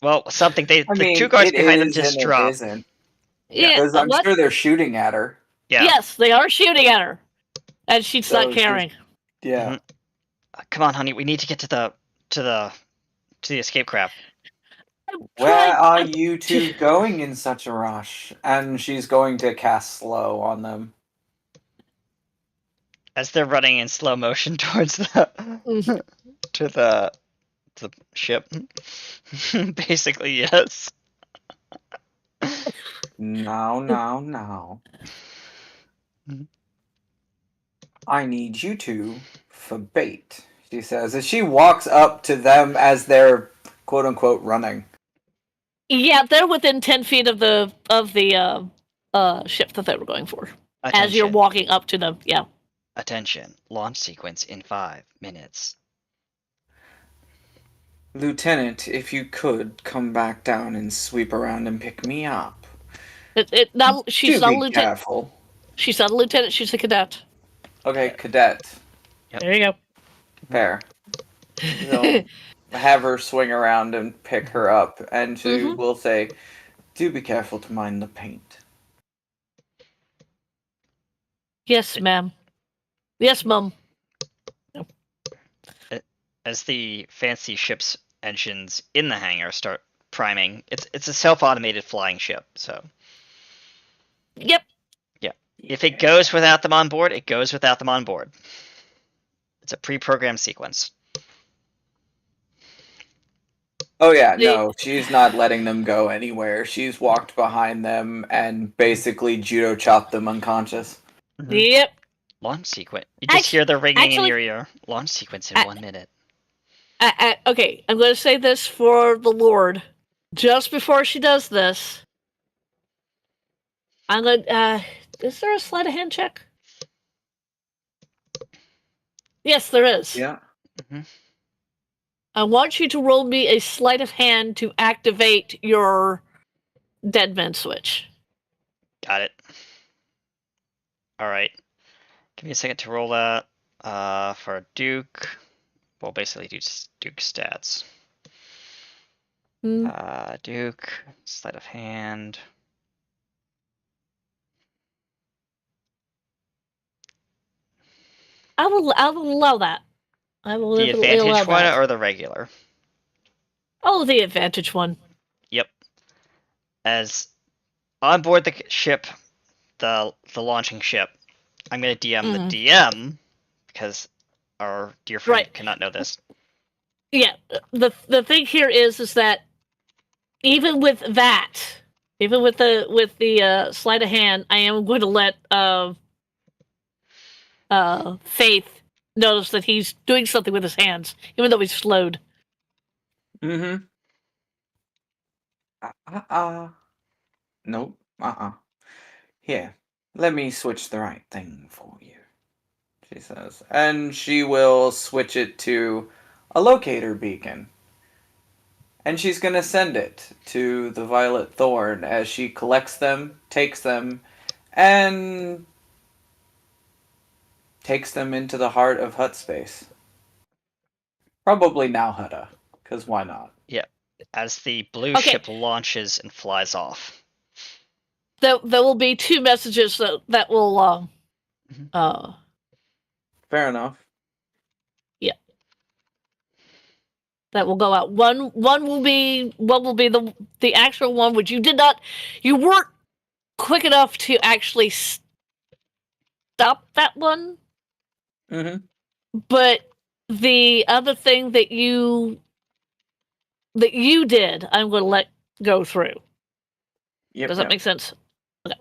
Well, something the mean, two guards it behind them is just and it drop. isn't. Yeah. Because I'm what? sure they're shooting at her. Yeah. Yes, they are shooting at her, and she's So not caring. Yeah. Mhm. Come on, honey. We need to get to the escape craft. Where are you two going in such a rush? And she's going to cast slow on them. As they're running in slow motion towards the to the ship. Basically, yes. Now. Mhm. I need you two for bait, she says, as she walks up to them as they're quote unquote running. Yeah, they're within 10 feet of the ship that they were going for. Attention. As you're walking up to them, yeah. Attention. Launch sequence in 5 minutes. Lieutenant, if you could come back down and sweep around and pick me up. She's Do not a be lieutenant. careful. She's not a lieutenant. She's a cadet. Okay, cadet. Yep. There you go. Fair. They'll have her swing around and pick her up, and she will say, "Do be careful to mind the paint." Yes, ma'am. Yes, mum. As the fancy ship's engines in the hangar start priming, it's a self-automated flying ship, so Yep. yeah. If it goes without them on board, it goes without them on board. It's a pre-programmed sequence. Oh yeah, no, she's not letting them go anywhere. She's walked behind them and basically judo chopped them unconscious. Mm-hmm. Yep. Launch sequence. You just hear the ringing in your ear. Launch sequence in 1 minute. Okay, I'm going to say this for the Lord. Just before she does this, I'm going to... is there a sleight of hand check? Yes, there is. Yeah. Mm-hmm. I want you to roll me a sleight of hand to activate your dead man switch. Got it. Alright. Give me a second to roll that. For Duke, well, basically Duke stats. Duke, sleight of hand. I will allow that. I will The definitely allow advantage one that. or the regular? Oh, the advantage one. Yep. As on board the ship, the launching ship, I'm going to DM the DM because our dear friend cannot know this. Yeah, the thing here is that even with that, even with the sleight of hand, I am going to let Faith notice that he's doing something with his hands, even though he's slowed. Mm-hmm. Nope. Here, let me switch the right thing for you, she says. And she will switch it to a locator beacon. And she's going to send it to the Violet Thorn as she collects them, takes them, and takes them into the heart of Hut space. Probably now Hutta, because why not? Yeah. As the blue Okay. ship launches and flies off. There will be 2 messages that will Fair enough. that will go out. One will be the actual one, which you weren't quick enough to actually stop that one. Mm-hmm. But the other thing that you did, I'm going to let go through. Yep, Does that make sense? Okay.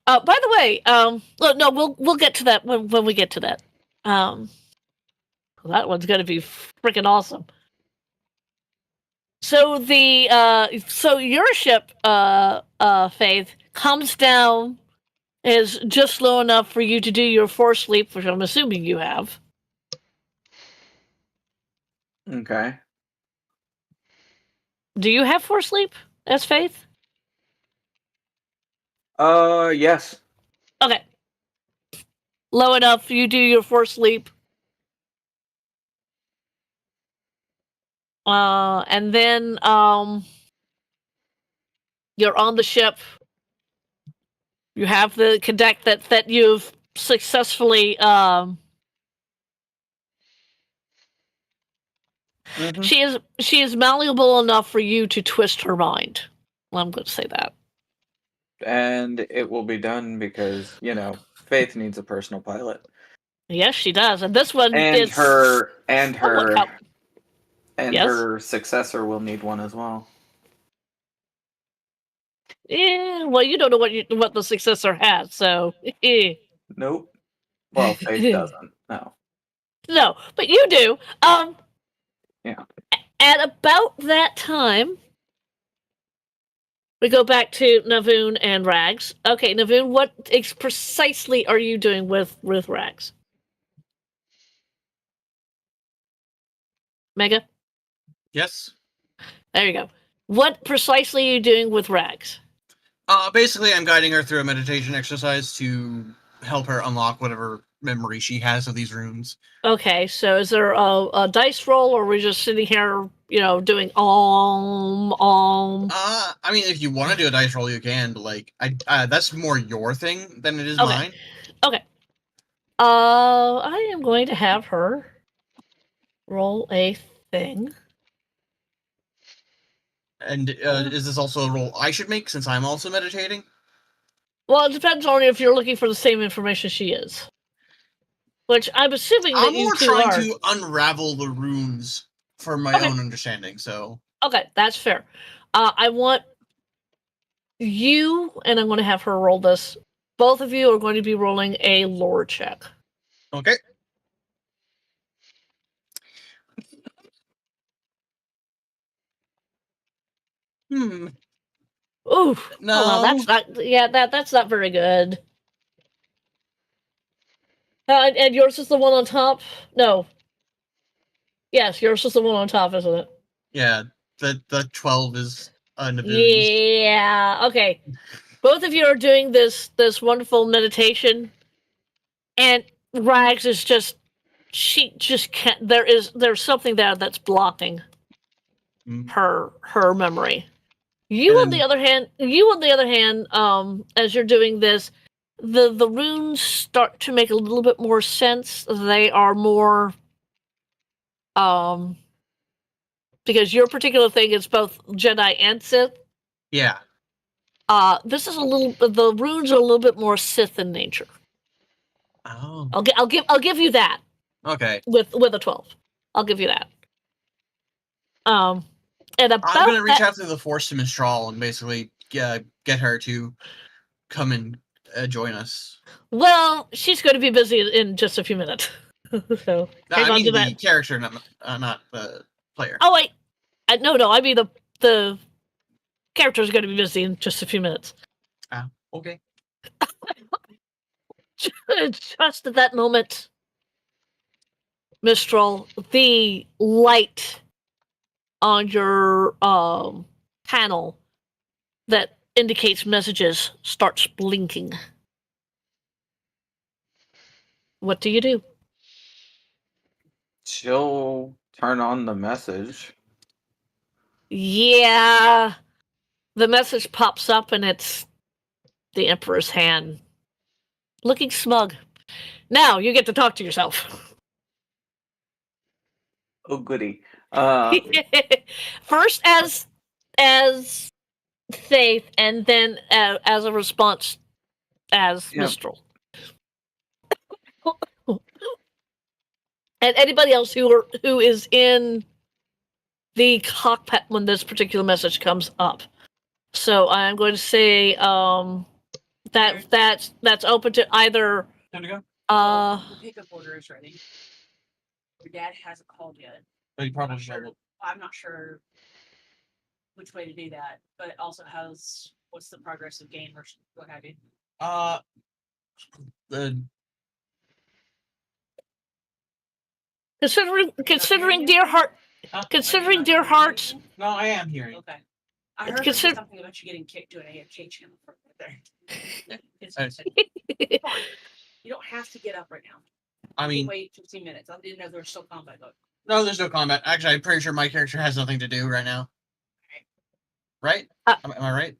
By the way, no, we'll get to that when we get to that. That one's going to be freaking awesome. So so your ship, Faith, comes down, is just slow enough for you to do your force leap, which I'm assuming you have. Okay. Do you have force leap as Faith? Yes. Okay. Low enough, you do your force leap. And then you're on the ship. You have the cadet that you've successfully Mm-hmm. she is malleable enough for you to twist her mind. Well, I'm going to say that. And it will be done because, Faith needs a personal pilot. Yes, she does. And this one And is her Yes? her successor will need one as well. Yeah, well, you don't know what the successor has, so Nope. Well, Faith doesn't. No. no, but you do. Yeah. At about that time, we go back to Navoon and Rags. Okay, Navoon, what precisely are you doing with Rags? Mega? Yes. There you go. What precisely are you doing with Rags? Basically, I'm guiding her through a meditation exercise to help her unlock whatever memory she has of these rooms. Okay, so is there a dice roll, or are we just sitting here, doing om? I mean, if you want to do a dice roll, you can, but that's more your thing than it is Okay. mine. Okay. I am going to have her roll a thing. And is this also a roll I should make since I'm also meditating? Well, it depends on if you're looking for the same information she is. Which I'm assuming that I'm you more two trying are. to unravel the runes for my Okay. own understanding, so... Okay, that's fair. I want you, and I'm going to have her roll this. Both of you are going to be rolling a lore check. Okay. Ooh. No. Oh, that's not. Yeah, that's not very good. And yours is the one on top? No. Yes, yours is the one on top, isn't it? Yeah, the 12 is Navoon's. Yeah. Okay. Both of you are doing this wonderful meditation, and Rags is she just can't. There's something there that's blocking her memory. You on the other hand, as you're doing this, the runes start to make a little bit more sense. They are more because your particular thing is both Jedi and Sith. Yeah. This is the runes are a little bit more Sith in nature. Oh. I'll give you that. Okay. With a 12. I'll give you that. And about I'm gonna reach out through the Force to Mistral and basically get her to come and join us. Well, she's going to be busy in just a few minutes. So No, hang I on mean to the that. character, not the player. Oh wait, no, I mean the character's going to be busy in just a few minutes. Okay. Just at that moment, Mistral, the light on your panel that indicates messages starts blinking. What do you do? She'll turn on the message. Yeah, the message pops up and it's the Emperor's hand, looking smug. Now you get to talk to yourself. Oh, goody. First as Faith, and then as a response as Yep. Mistral. And anybody else who is in the cockpit when this particular message comes up. So I'm going to say that's open to either Time to go. The pickup order is ready. Your dad hasn't called yet. But you probably I'm not sure which way to do that, but it also has what's the progress of game or what have you. The considering Dear Heart, considering Dear Heart. No, I am hearing. Okay. I heard there was something about you getting kicked to an AFK channel right there. You don't have to get up right now. I mean, Wait 15 minutes. I didn't know there was still combat going. no, there's no combat. Actually, I'm pretty sure my character has nothing to do right now. Right? Am I right?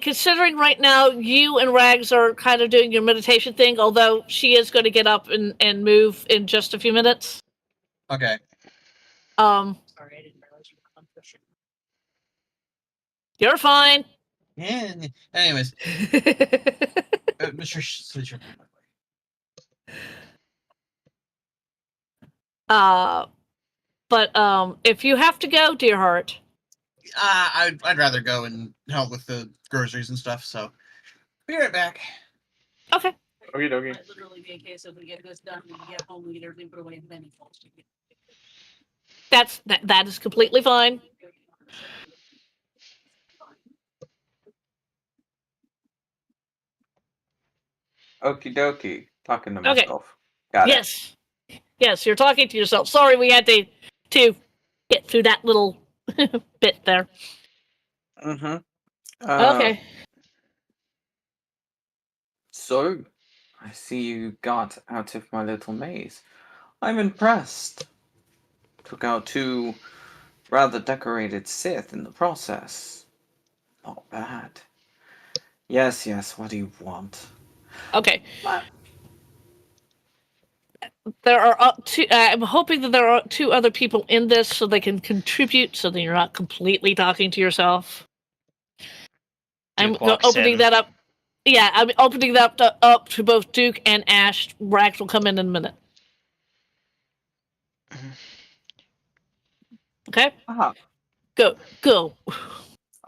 Considering right now you and Rags are kind of doing your meditation thing, although she is going to get up and move in just a few minutes. Okay. Sorry, I didn't realize you were on pushing. You're fine. Yeah. Anyways, Mr. Switcher. But if you have to go, Dear Heart. I'd rather go and help with the groceries and stuff. So, be right back. Okay. Okie dokie. Might literally be a case of we get this done, we get home, we get everything put away, and then he falls. That is completely fine. Okie dokie. Talking to Okay. myself. Got it. Yes, you're talking to yourself. Sorry, we had to get through that little bit there. Mm-hmm. Okay. So, I see you got out of my little maze. I'm impressed. Took out 2 rather decorated Sith in the process. Not bad. Yes, what do you want? Okay. There are two. I'm hoping that there are 2 other people in this so they can contribute, so that you're not completely talking to yourself. I'm opening that up. Yeah, I'm opening that up to both Duke and Ash. Rax will come in a minute. Okay? Go.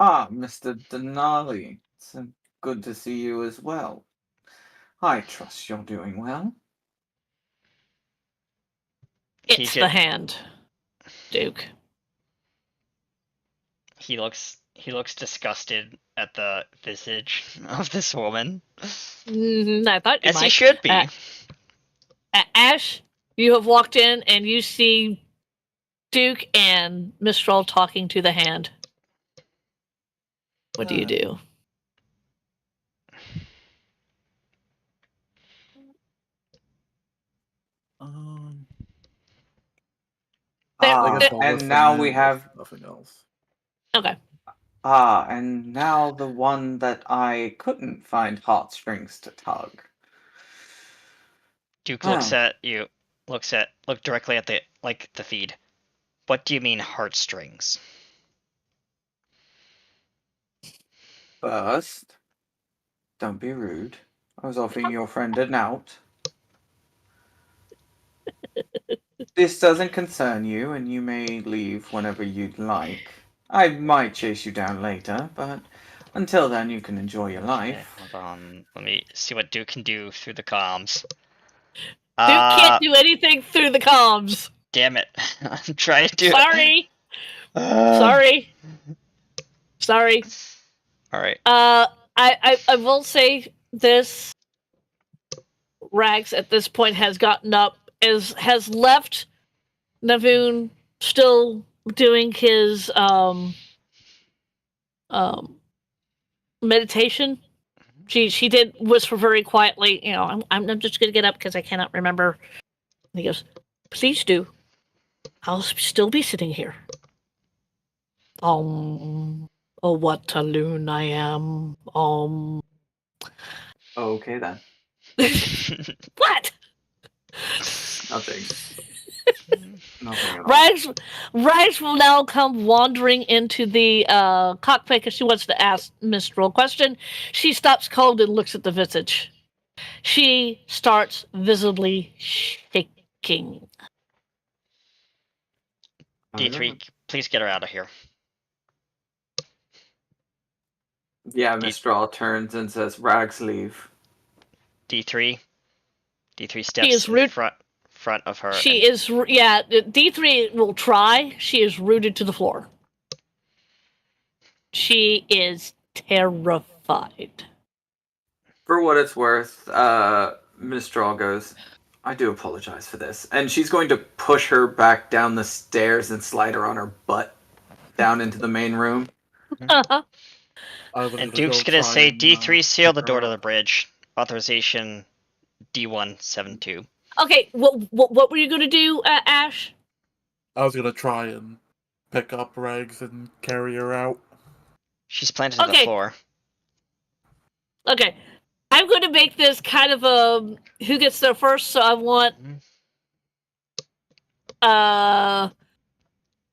Mr. Denali. It's good to see you as well. I trust you're doing well. It's the hand, Duke. He looks disgusted at the visage of this woman. I thought you As might. he should be. Ash, you have walked in and you see Duke and Mistral talking to the hand. What do you do? And now we have nothing else. Okay. And now the one that I couldn't find heartstrings to tug. Duke looks at you. Look directly at the feed. What do you mean heartstrings? First, don't be rude. I was offering your friend a nout. This doesn't concern you, and you may leave whenever you'd like. I might chase you down later, but Until then, you can enjoy your Okay, life. hold on. Let me see what Duke can do through the comms. Duke can't do anything through the comms. Damn it. I'm trying to do Sorry. it. Sorry. Alright. I will say this. Rags at this point has gotten up, has left Navoon still doing his meditation. She did whisper very quietly, I'm just gonna get up because I cannot remember. And he goes, please do. I'll still be sitting here. Oh, what a loon I am. Okay then. What? Nothing. Nothing at all. Rags will now come wandering into the cockpit because she wants to ask Mistral a question. She stops cold and looks at the visage. She starts visibly shaking. D3, please get her out of here. Yeah, Mistral turns and says, Rags, leave. D3 is steps in front of her. D3 will try. She is rooted to the floor. She is terrified. For what it's worth, Mistral goes, I do apologize for this. And she's going to push her back down the stairs and slide her on her butt down into the main room. And Duke's gonna say, D3, seal the door to the bridge. Authorization D172. Okay, what were you going to do, Ash? I was gonna try and pick up Rags and carry her out. She's planted on the floor. Okay. I'm going to make this kind of a who gets there first, so I want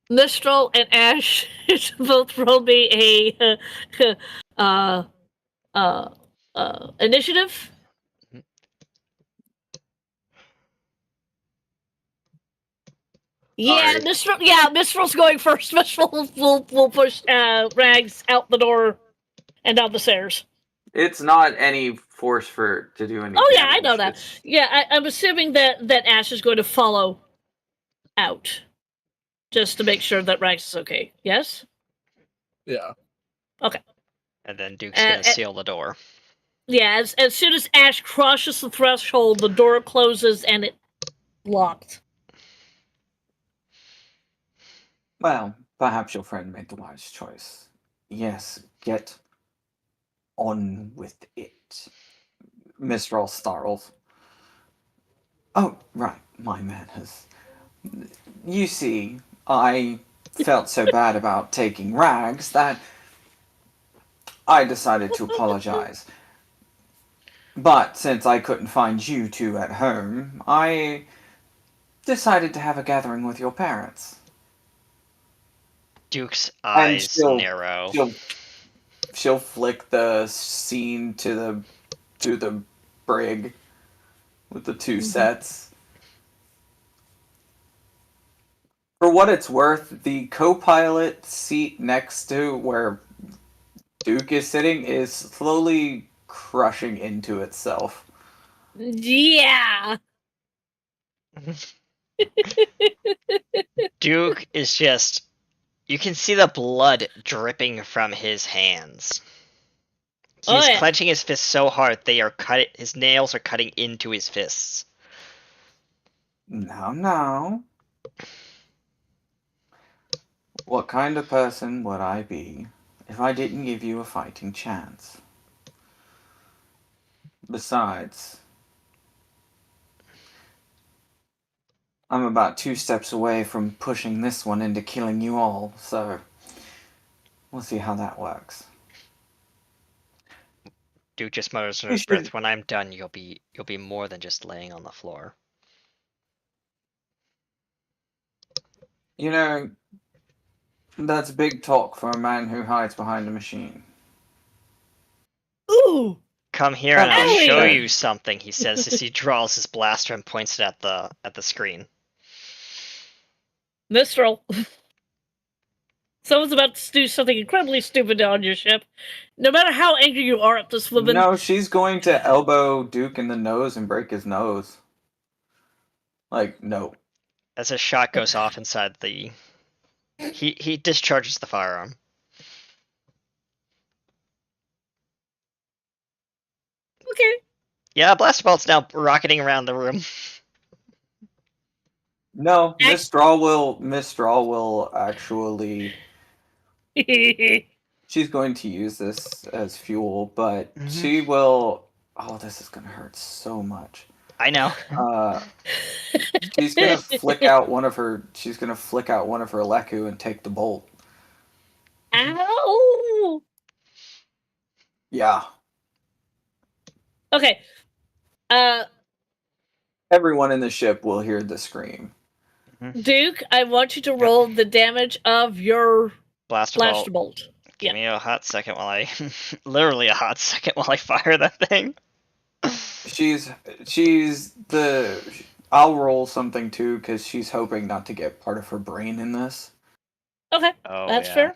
Mistral and Ash to both roll me a initiative. Yeah, Mistral's going first. Mistral will push Rags out the door and down the stairs. It's not any force for to do anything. Oh yeah, I know that. Yeah, I'm assuming that Ash is going to follow out, just to make sure that Rags is okay. Yes. Yeah. Okay. And then Duke's gonna seal the door. Yeah, as soon as Ash crosses the threshold, the door closes and it's locked. Well, perhaps your friend made the wise choice. Yes, get on with it. Mistral startled. Oh, right, my manners. You see, I felt so bad about taking Rags that I decided to apologize. But since I couldn't find you two at home, I decided to have a gathering with your parents. Duke's eyes narrow. She'll flick the scene to the brig with the two sets. For what it's worth, the co-pilot seat next to where Duke is sitting is slowly crushing into itself. Yeah. Duke is just... You can see the blood dripping from his hands. He's clenching his fists so hard his nails are cutting into his fists. Now. What kind of person would I be if I didn't give you a fighting chance? Besides, I'm about 2 steps away from pushing this one into killing you all, so we'll see how that works. Duke just mutters under his breath, when I'm done, you'll be more than just laying on the floor. You know, that's big talk for a man who hides behind a machine. Ooh! Come here and I'll show you something, he says as he draws his blaster and points it at the screen. Mistral. Someone's about to do something incredibly stupid on your ship. No matter how angry you are at this woman, No, she's going to elbow Duke in the nose and break his nose. Like, no. As a shot goes off inside the, he discharges the firearm. okay. Yeah, blaster bolt's now rocketing around the room. No, Miss Straw will actually. She's going to use this as fuel, but she will. Oh, this is gonna hurt so much. I know. She's gonna flick out one of her. She's gonna flick out one of her Leku and take the bolt. Ow! Yeah. Okay. Everyone in the ship will hear the scream. Duke, I want you to roll the damage of your Blaster bolt. Give me a hot second while I, literally a hot second while I fire that thing. She's the. I'll roll something too because she's hoping not to get part of her brain in this. Okay, Oh, that's yeah. fair.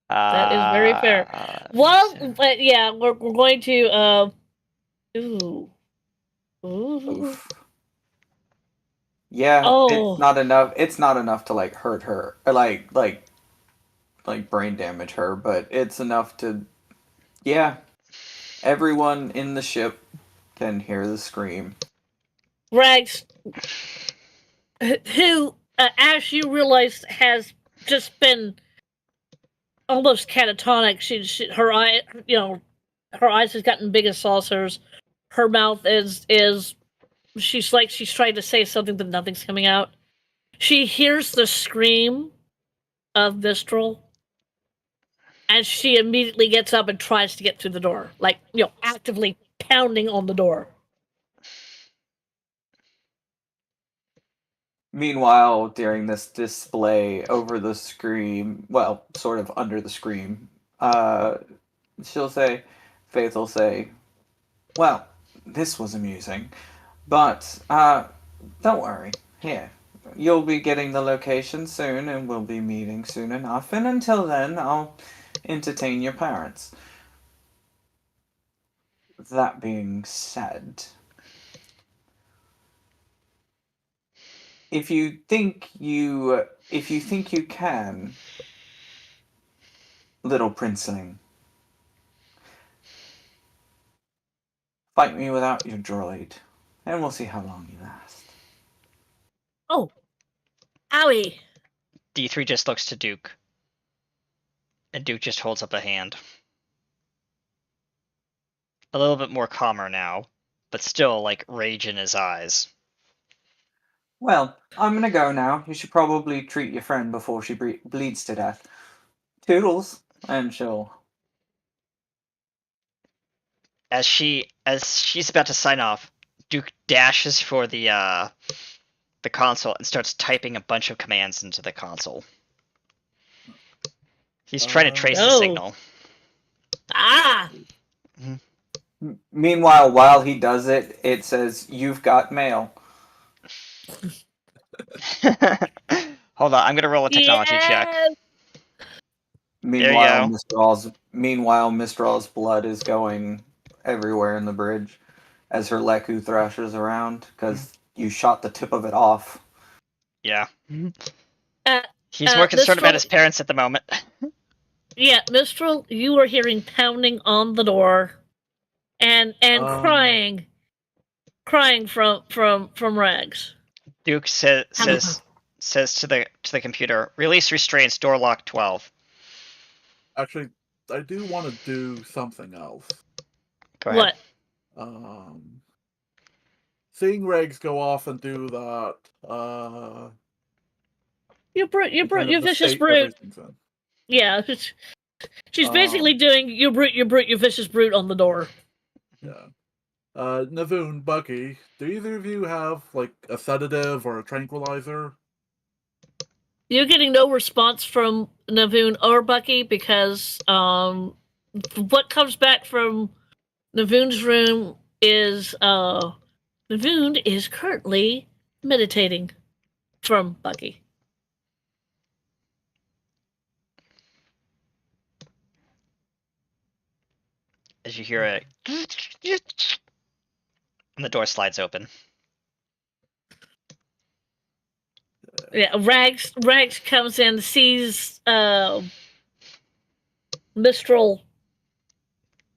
That is very fair. Well, but yeah, we're going to ooh. Oof. Yeah, Oh. it's not enough. It's not enough to like hurt her, or like brain damage her, but it's enough to. Yeah, everyone in the ship can hear the scream. Rags, who, as you realize, has just been almost catatonic. Her eye, her eyes has gotten big as saucers. Her mouth is she's trying to say something, but nothing's coming out. She hears the scream of Mistral, and she immediately gets up and tries to get through the door, like, actively pounding on the door. Meanwhile, during this display over the scream, well, sort of under the scream, Faith will say, well, this was amusing, but, don't worry, here, you'll be getting the location soon, and we'll be meeting soon enough, and until then, I'll entertain your parents. That being said, if you think you can, little princeling, fight me without your droid, and we'll see how long you last. Oh, owie! D3 just looks to Duke, and Duke just holds up a hand. A little bit more calmer now, but still like rage in his eyes. Well, I'm gonna go now. You should probably treat your friend before she bleeds to death. Toodles, and she'll. As she's about to sign off, Duke dashes for the console and starts typing a bunch of commands into the console. He's trying to trace the signal. Ah! Meanwhile, while he does it, it says, "You've got mail." Hold on, I'm gonna roll a technology check. Meanwhile, Mistral's blood is going everywhere in the bridge as her Leku thrashes around because you shot the tip of it off. Yeah. He's more concerned about his parents at the moment. Yeah, Mistral, you are hearing pounding on the door, and crying from Rags. Duke says to the computer, "Release restraints, door lock 12." Actually, I do want to do something else. Go ahead. What? Seeing Regs go off and do that. You vicious brute. Yeah, she's basically doing you brute, you vicious brute on the door. Yeah. Navoon, Bucky, do either of you have like a sedative or a tranquilizer? You're getting no response from Navoon or Bucky because what comes back from Navoon's room is Navoon is currently meditating from Bucky. as you hear it, and the door slides open. Yeah, Rags comes in, sees Mistral.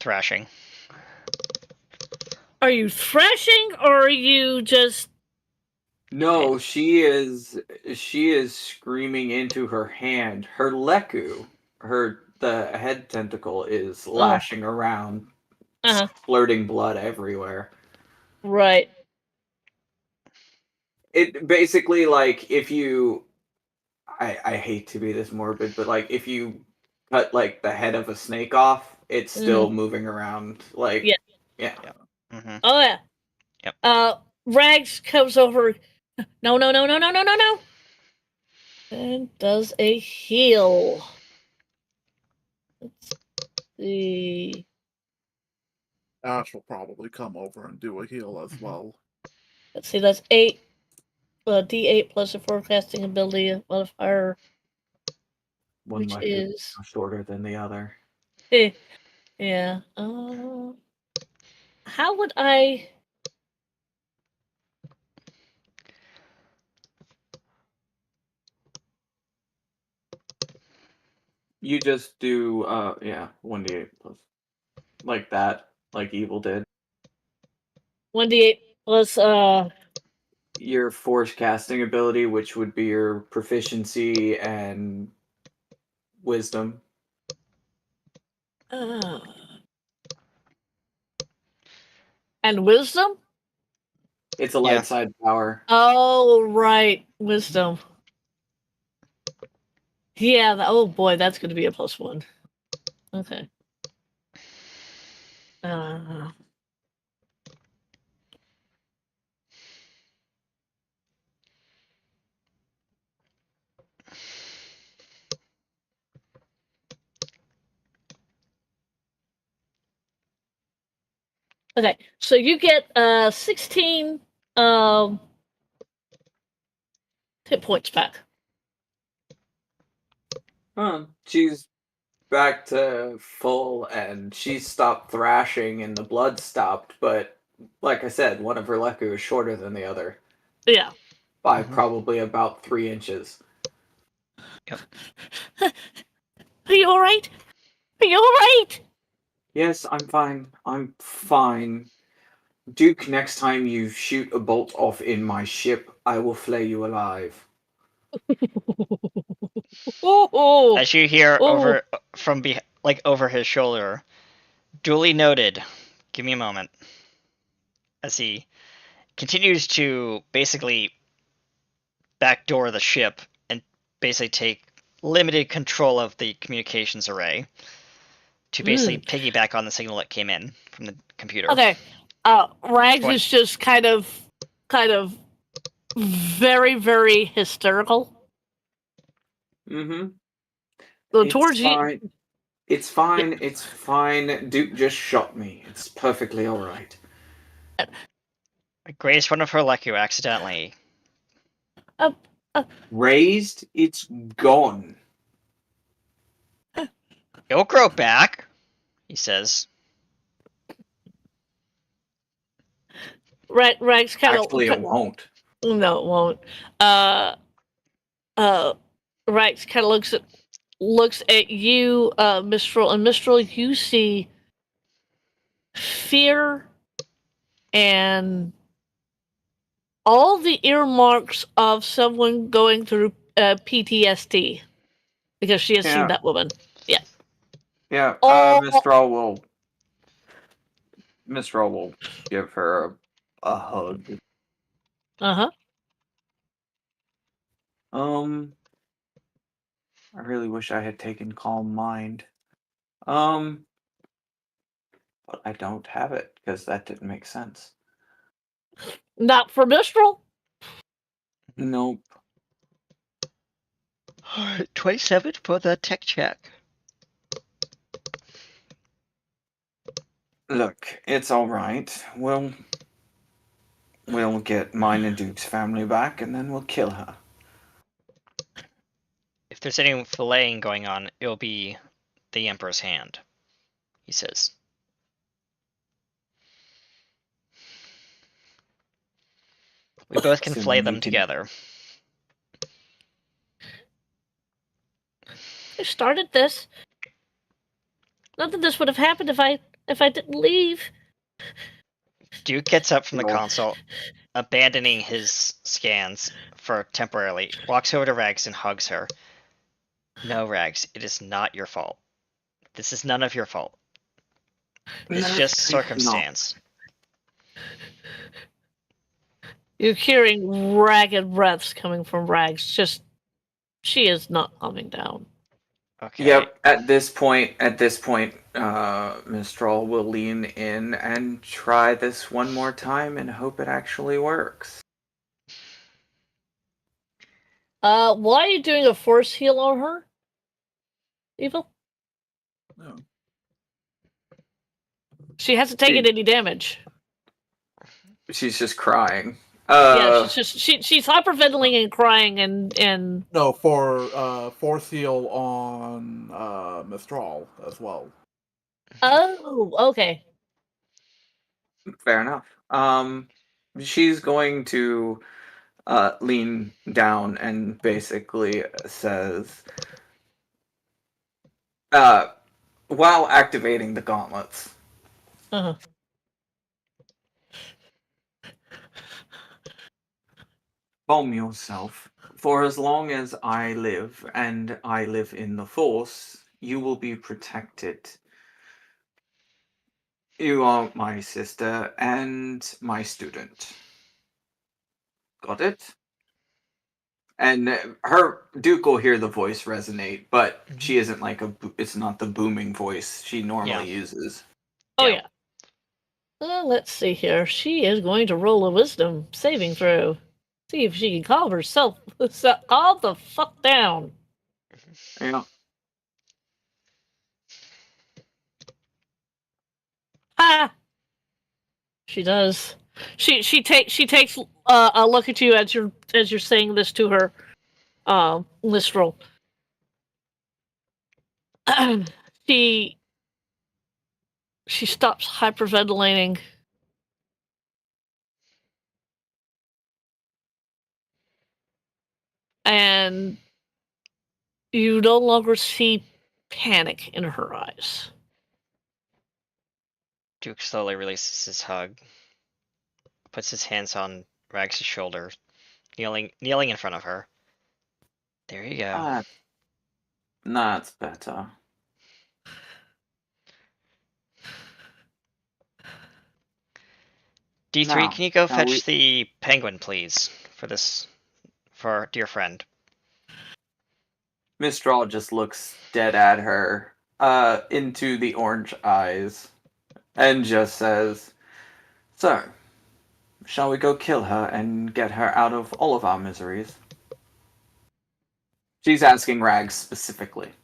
Thrashing. Are you thrashing or are you just No, she is screaming into her hand. Her Leku, the head tentacle is lashing around, uh-huh. splurting blood everywhere. Right. It basically, like, if you I hate to be this morbid, but like if you cut like the head of a snake off, it's still moving around. Like, Yeah. yeah. Mm-hmm. Oh yeah. Yep. Rags comes over. No, no, no, no, no, no, no, no. And does a heal. Let's see. Ash will probably come over and do a heal as well. Let's see, that's 8. D8 plus a forecasting ability modifier, One which might be is. shorter than the other. Yeah. How would I. You just do 1d8 plus like that, like Evil did. 1d8 plus. Your force casting ability, which would be your proficiency and wisdom. And wisdom? It's a light side power. Oh, right. Wisdom. Yeah, oh boy, that's going to be a +1. Okay. Okay, so you get 16 hit points back. She's back to full, and she stopped thrashing, and the blood stopped. But like I said, one of her Leku is shorter than the other. Yeah. By probably about 3 inches. Yep. Are you all right? Are you all right? Yes, I'm fine. I'm fine. Duke, next time you shoot a bolt off in my ship, I will flay you alive. Oh, As you hear over from over his shoulder, duly noted. Give me a moment. As he continues to basically backdoor the ship and basically take limited control of the communications array to basically piggyback on the signal that came in from the computer. Okay. Rags is just kind of very, very hysterical. Mm-hmm. So towards fine. you. It's fine. Yeah. It's fine. Duke just shot me. It's perfectly all right. I grazed one of her Leku accidentally. Raised? It's gone. It'll grow back, he says. Rags kind of. Actually, it won't. No, it won't. Rags kind of looks at you, Mistral, and Mistral, you see fear and all the earmarks of someone going through PTSD because she has seen that woman. Yeah. Yeah. Mistral will give her a hug. Uh-huh. I really wish I had taken Calm Mind. But I don't have it because that didn't make sense. Not for Mistral? Nope. 27 for the tech check. Look, it's all right. We'll get mine and Duke's family back, and then we'll kill her. If there's any filleting going on, it'll be the Emperor's hand, he says. We both can Assuming flay you them can- together. I started this. None of this would have happened if I didn't leave. Duke gets up from the No. console, abandoning his scans for temporarily, walks over to Rags and hugs her. No, Rags, it is not your fault. This is none of your fault. It's No, just it's circumstance. You're hearing ragged breaths coming from Rags. Just, she is not calming down. Okay. Yep. At this point, Mistral will lean in and try this one more time and hope it actually works. Why are you doing a force heal on her? Evil? No. She hasn't taken any damage. She's just crying. Yeah, she's hyperventilating and crying and No, for force heal on Mistral as well. oh, okay. Fair enough. She's going to lean down and basically says, while activating the gauntlets, Uh-huh. calm yourself. For as long as I live, and I live in the Force, you will be protected. You are my sister and my student. Got it? And her Duke will hear the voice resonate, but she isn't like it's not the booming voice she normally uses. Oh Yeah. yeah. Let's see here. She is going to roll a wisdom saving throw. See if she can calm herself. Calm the fuck down. Yeah. Ha! She does. She takes a look at you as you're saying this to her, Listral. she stops hyperventilating. And you no longer see panic in her eyes. Duke slowly releases his hug, puts his hands on Rags' shoulder, kneeling in front of her. There you go. That's better. D3, Now, can you go shall fetch we- the penguin, please, for our dear friend? Mistral just looks dead at her, into the orange eyes, and just says, "So, shall we go kill her and get her out of all of our miseries?" She's asking Rags specifically.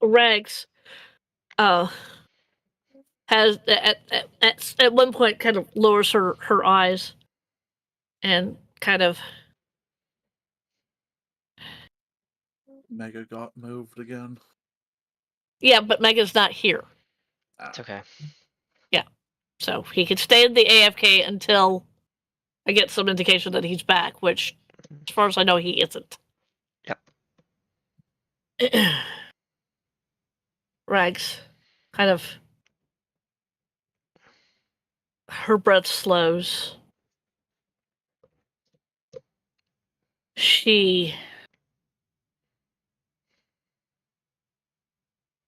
Rags, has at one point kind of lowers her eyes, and kind of Mega got moved again. yeah, but Mega's not here, It's okay. so he can stay in the AFK until I get some indication that he's back. Which, as far as I know, he isn't. Yep. Rags, kind of, her breath slows. She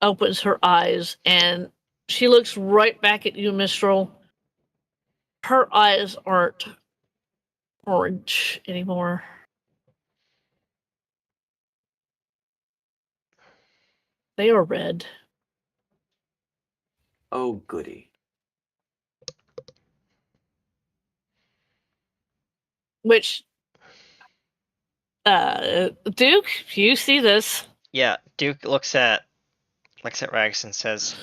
opens her eyes and she looks right back at you, Mistral. Her eyes aren't orange anymore. They are red. Oh, goody. Which, Duke, you see this? Yeah, Duke looks at Rags and says,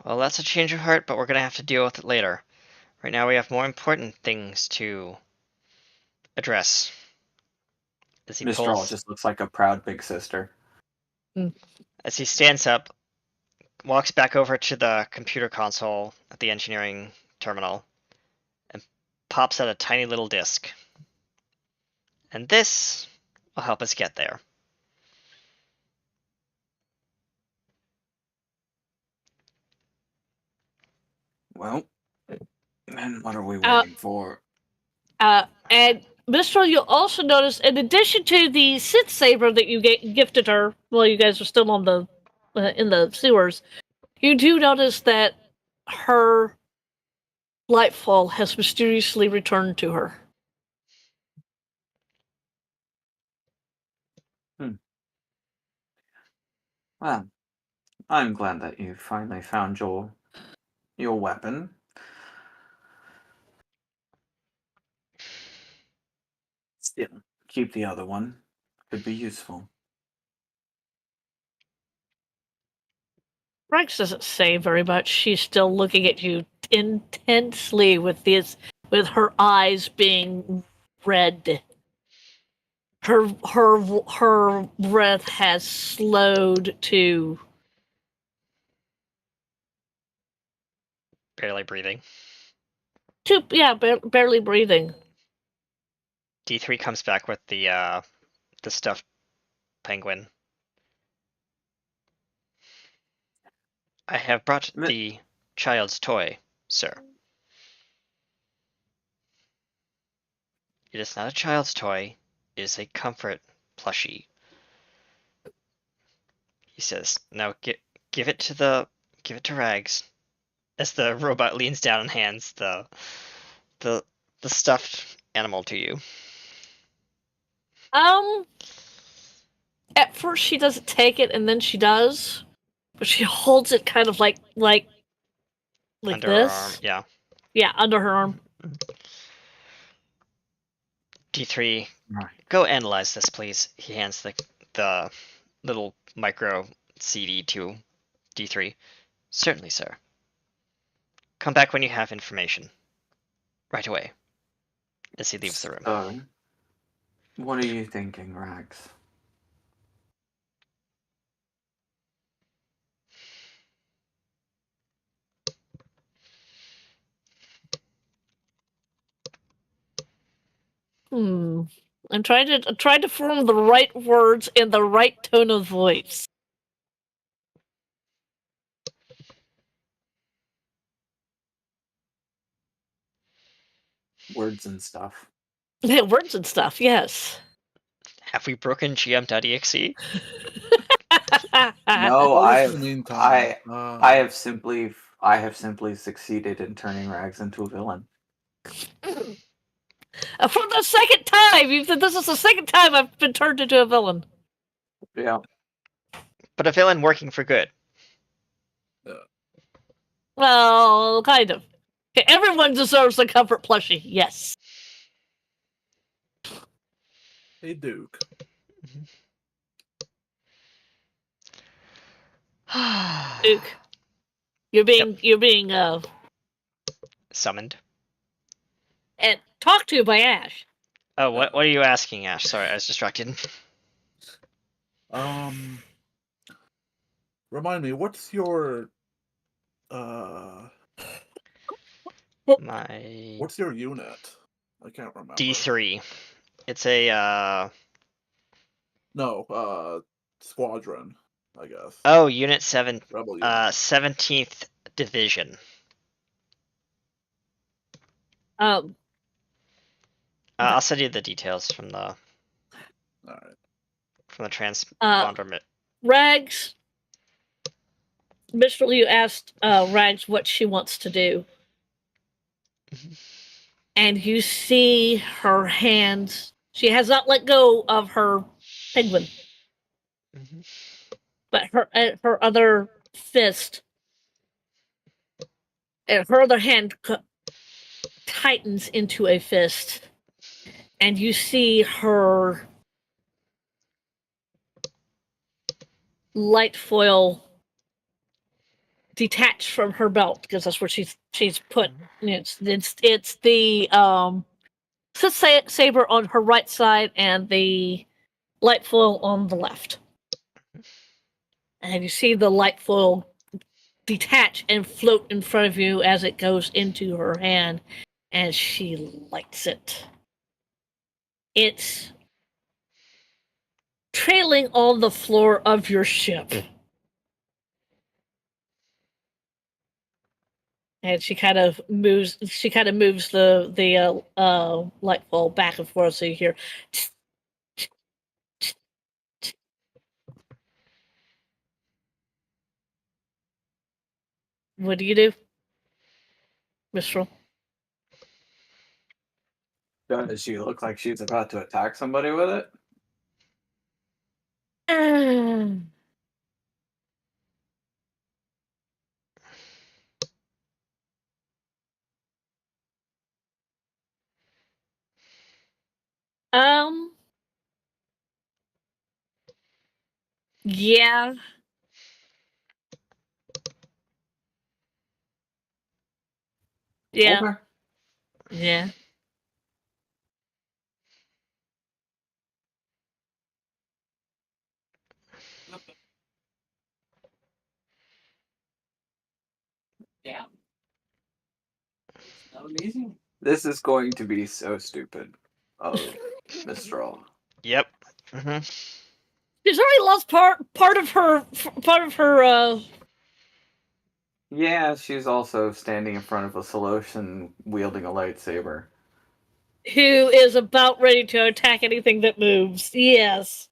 "Well, that's a change of heart, but we're gonna have to deal with it later. Right now, we have more important things to address." As he Mistral just looks like a proud big sister. as he stands up, walks back over to the computer console at the engineering terminal and pops out a tiny little disc. And this will help us get there. Well, then what are we waiting for? And Mistral, you'll also notice, in addition to the Sith saber that you gifted her while you guys were still on the in the sewers, you do notice that her lightfall has mysteriously returned to her. Well, I'm glad that you finally found your weapon. Still, keep the other one. Could be useful. Rex doesn't say very much. She's still looking at you intensely with her eyes being red. Her breath has slowed to Barely breathing. barely breathing. D3 comes back with the stuffed penguin. I have brought the child's toy, sir. It is not a child's toy. It is a comfort plushie. He says, "Now give it to Rags." As the robot leans down and hands the stuffed animal to you. At first she doesn't take it, and then she does, but she holds it kind of like Under this. her arm, yeah. Yeah, under her arm. D3, Right. go analyze this, please. He hands the little micro CD to D3. Certainly, sir. Come back when you have information. Right away. As he leaves the room. So, what are you thinking, Rags? I'm trying to form the right words in the right tone of voice. Words and stuff. Words and stuff, yes. Have we broken GM.exe? No, Well, I just in the meantime, have simply succeeded in turning Rags into a villain. For the second time! This is the second time I've been turned into a villain. Yeah. But a villain working for good. Well, kind of. Okay, everyone deserves a comfort plushie, yes. hey Duke. Duke, you're being Summoned. and talked to by Ash. Oh, what are you asking, Ash? Sorry, I was distracted. Remind me, what's your what's your unit? I can't remember. D3. It's a squadron, I guess. Oh, Unit 7. Rebel unit. 17th Division. I'll send you the details from the Alright. from the transponder. Rags, Mistral, you asked Rags what she wants to do. And you see her hands. She has not let go of her penguin. But her other fist, her other hand tightens into a fist. And you see her light foil detached from her belt, because that's where she's put. It's the Sith saber on her right side and the light foil on the left. And you see the light foil detach and float in front of you as it goes into her hand, and she lights it. It's trailing on the floor of your ship. And she kind of moves the light bulb back and forth so you hear what do you do, Mistral? Does she look like she's about to attack somebody with it? Um yeah. Yeah. Okay. Yeah. Yeah. It's not amazing. This is going to be so stupid of Mistral. Yep. Hmm. She's already lost part of her Yeah, she's also standing in front of a Solutian wielding a lightsaber. who is about ready to attack anything that moves. Yes.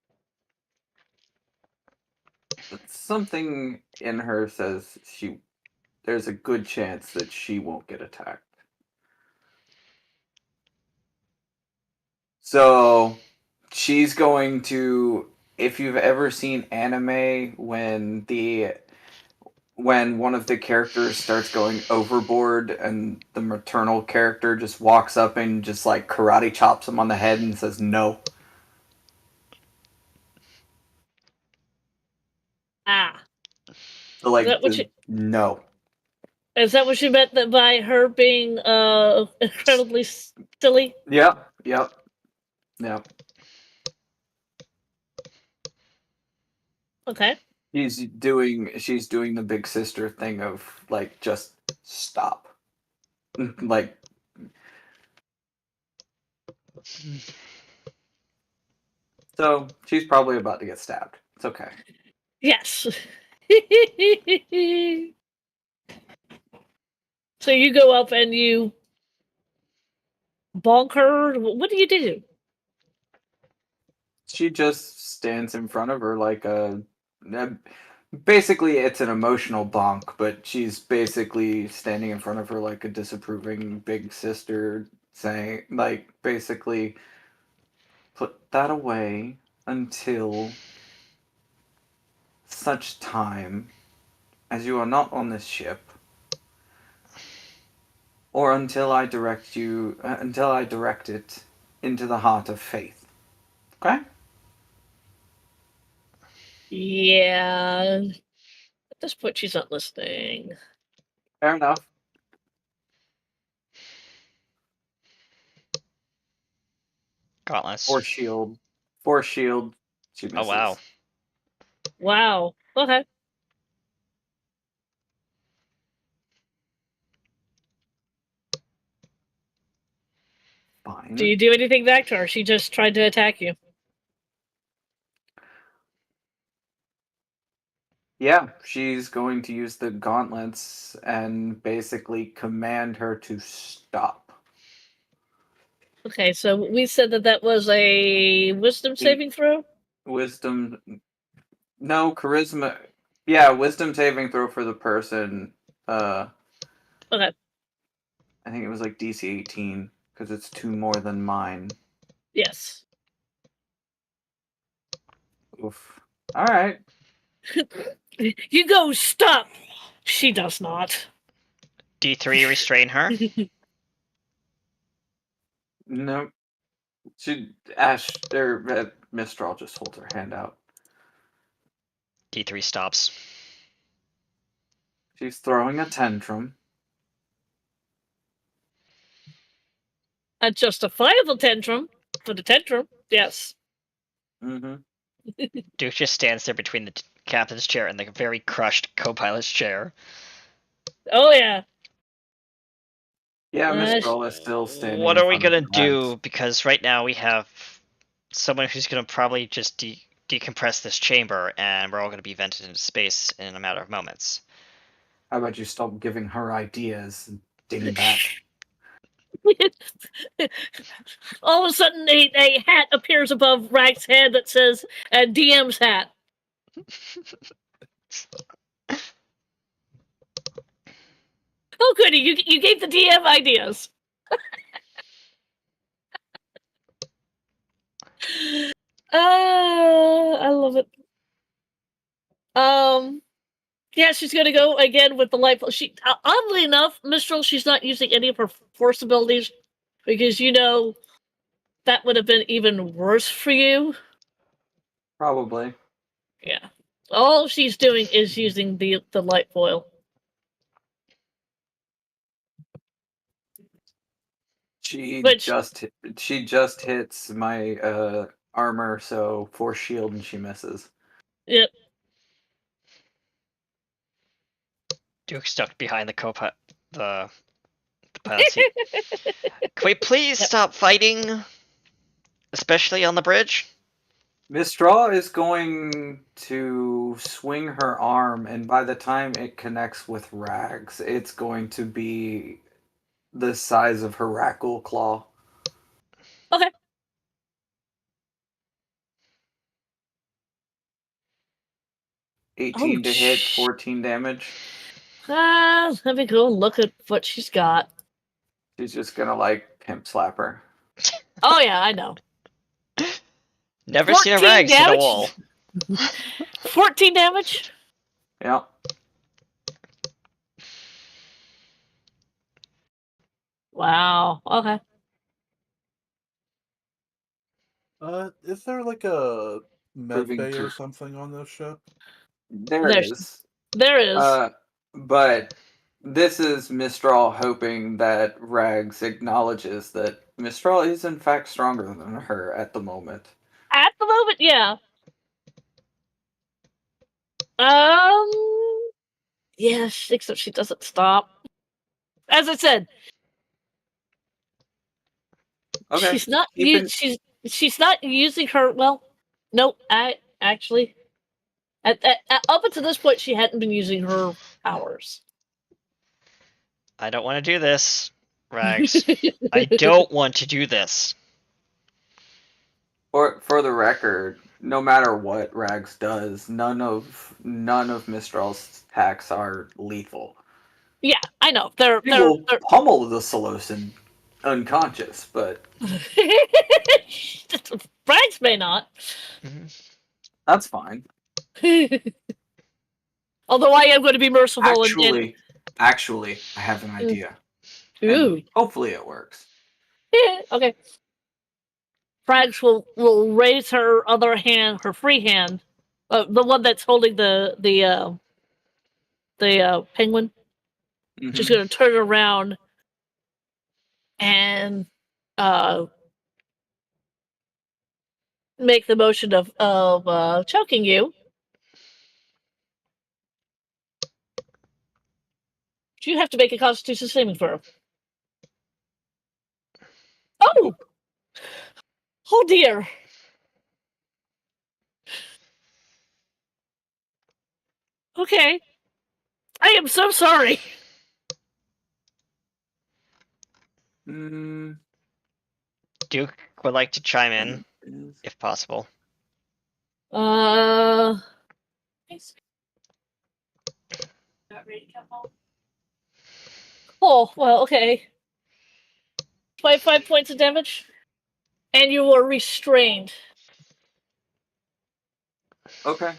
But something in her says there's a good chance that she won't get attacked. So she's going to, if you've ever seen anime when one of the characters starts going overboard and the maternal character just walks up and just like karate chops him on the head and says no. Ah. So Is that what you no. is that what you meant that by her being incredibly silly? Yep. Okay. She's doing the big sister thing of like just stop. Like so she's probably about to get stabbed. It's okay. Yes. So you go up and you bonk her. What do you do? She just stands in front of her like basically it's an emotional bonk, but she's basically standing in front of her like a disapproving big sister saying like basically put that away until such time as you are not on this ship or until I direct it into the heart of faith. Okay? Yeah. At this point, she's not listening. Fair enough. Gauntlets. Force shield. Force shield. She misses. Oh wow. Wow. Okay. Fine. Do you do anything back to her? She just tried to attack you. Yeah, she's going to use the gauntlets and basically command her to stop. Okay, so we said that was a wisdom saving throw? Wisdom. No, charisma. Yeah, wisdom saving throw for the person. Okay. I think it was like DC 18 because it's 2 more than mine. Yes. Oof. All right. You go, stop! She does not. D3 restrain her. No. Mistral just holds her hand out. D3 stops. She's throwing a tantrum. A justifiable tantrum. For the tantrum, yes. Mm-hmm. Duke just stands there between captain's chair and the very crushed co-pilot's chair. Oh yeah. Yeah, Uh, Mistral is still standing. What in are we front of gonna the do? rags. Because right now we have someone who's gonna probably just decompress this chamber, and we're all gonna be vented into space in a matter of moments. How about you stop giving her ideas, dingbat? All of a sudden, a hat appears above Rag's head that says "DM's hat." Oh, goody! You gave the DM ideas. I love it. Yeah, she's gonna go again with the light. She oddly enough, Mistral, she's not using any of her force abilities because that would have been even worse for you. Probably. Yeah, all she's doing is using the light foil. She Which just hits my armor, so force shield, and she misses. yep. Duke stuck behind the the pilot seat. Can we please Yep. stop fighting? Especially on the bridge? Mistral is going to swing her arm, and by the time it connects with Rags, it's going to be the size of her Rackle claw. Okay. 18 to hit, sh- 14 damage. Let me go look at what she's got. She's just gonna like pimp slap her. Oh yeah, I know. Never seen a 14 rag hit a damage? wall. 14 damage. Yeah. Wow. Okay. Is there like a med Proving bay or to- something on this ship? There There's- is. There is. But this is Mistral hoping that Rags acknowledges that Mistral is in fact stronger than her at the moment. At the moment, yeah. Um. Yes, except she doesn't stop. As I said, Okay. she's not. Keep in- She's not using her. Well, no. I actually, up until this point, she hadn't been using her powers. I don't want to do this, Rags. I don't want to do this. For the record, no matter what Rags does, none of Mistral's attacks are lethal. Yeah, I know. They're She will pummel the Solosan unconscious, but Frags may not. that's fine. Although I am going to be merciful Actually, I have an idea. and ooh. Hopefully it works. Okay. Frags will raise her other hand, her free hand, the one that's holding the penguin. She's going to turn around and make the motion of choking you. You have to make a Constitution saving throw. Oh! Oh dear. Okay. I am so sorry. Duke would like to chime in, if possible. Uh. Not ready to come home. Oh, well, okay. 25 points of damage. And you were restrained. Okay.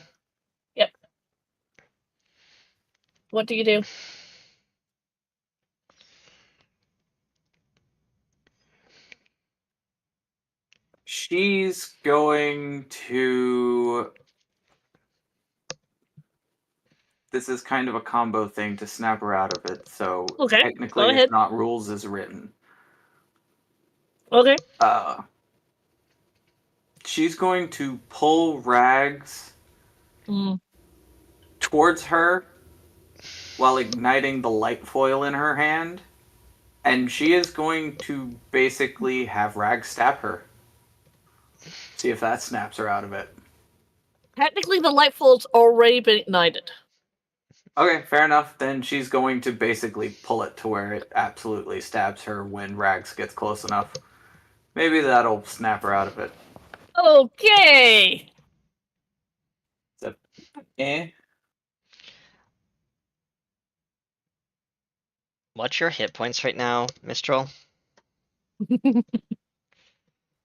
Yep. What do you do? She's going to. This is kind of a combo thing to snap her out of it, so Okay, technically go ahead. it's not rules as written. Okay. She's going to pull Rags towards her while igniting the light foil in her hand, and she is going to basically have Rag stab her. See if that snaps her out of it. Technically, the light foil's already been ignited. Okay, fair enough. Then she's going to basically pull it to where it absolutely stabs her when Rags gets close enough. Maybe that'll snap her out of it. Okay. So, eh? What's your hit points right now, Mistral?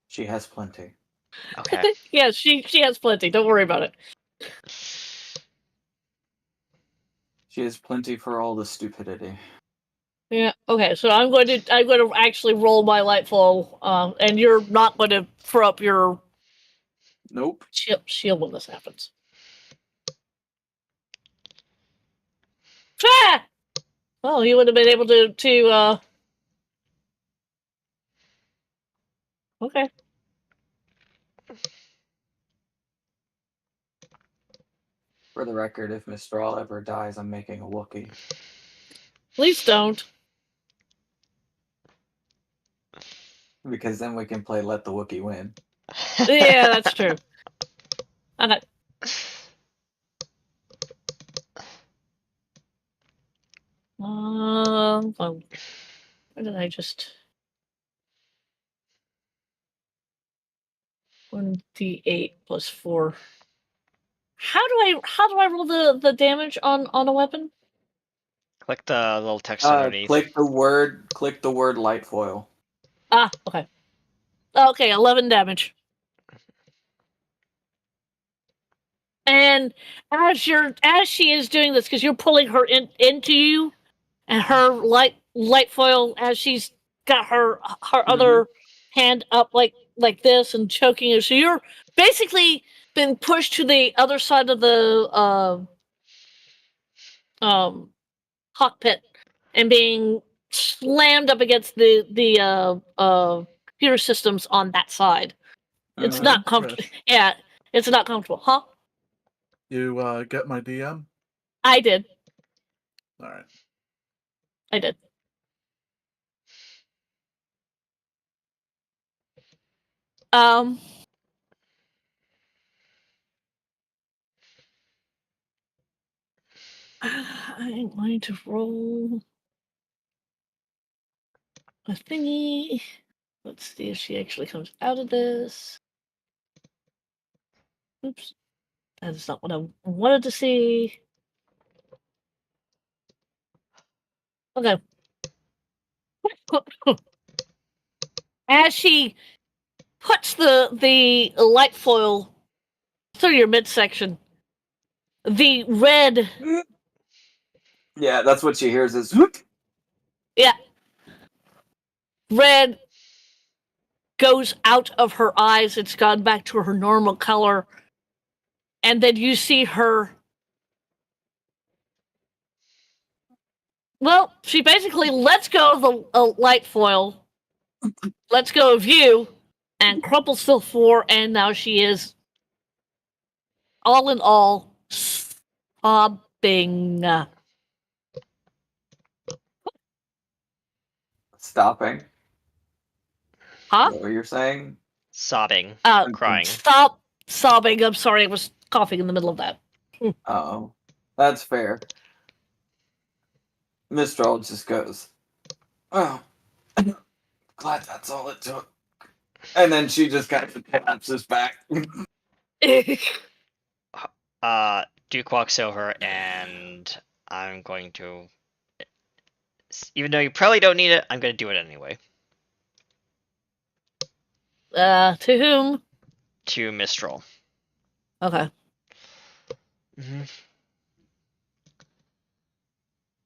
She has plenty. Okay. Yeah, she has plenty. Don't worry about it. She has plenty for all the stupidity. Yeah. Okay. So I'm going to actually roll my light foil, and you're not going to throw up your Nope. shield when this happens. Ah! Well, you would have been able to. Okay. For the record, if Mistral ever dies, I'm making a Wookiee. Please don't. Because then we can play Let the Wookiee Win. Yeah, that's true. Okay. Where did I just? 1d8 plus 4. How do I roll the damage on a weapon? Click the little text underneath. Click the word light foil. Ah, okay. Okay, 11 damage. And as she is doing this, because you're pulling her into you, and her light foil as she's got her other hand up like this and choking you, so you're basically been pushed to the other side of the cockpit and being slammed up against the computer systems on that side. It's not comfortable. Chris, Yeah, it's not comfortable, huh? you get my DM? I did. All right. I did. Um. I'm going to roll a thingy. Let's see if she actually comes out of this. Oops. That is not what I wanted to see. Okay. As she puts the light foil through your midsection, the red, Yeah, that's what she hears is whoop. yeah, red goes out of her eyes. It's gone back to her normal color. And then you see her. Well, she basically lets go of the light foil, lets go of you, and crumples to the floor, and now she is, all in all, sobbing. Stopping. Huh? Is that what you're saying? Sobbing. Crying. Stop sobbing. I'm sorry, I was coughing in the middle of that. Oh, that's fair. Mistral just goes, oh, glad that's all it took. And then she just kind of collapses back. Duke walks over and I'm going to, even though you probably don't need it, I'm going to do it anyway. To whom? To Mistral. Okay. Mm-hmm.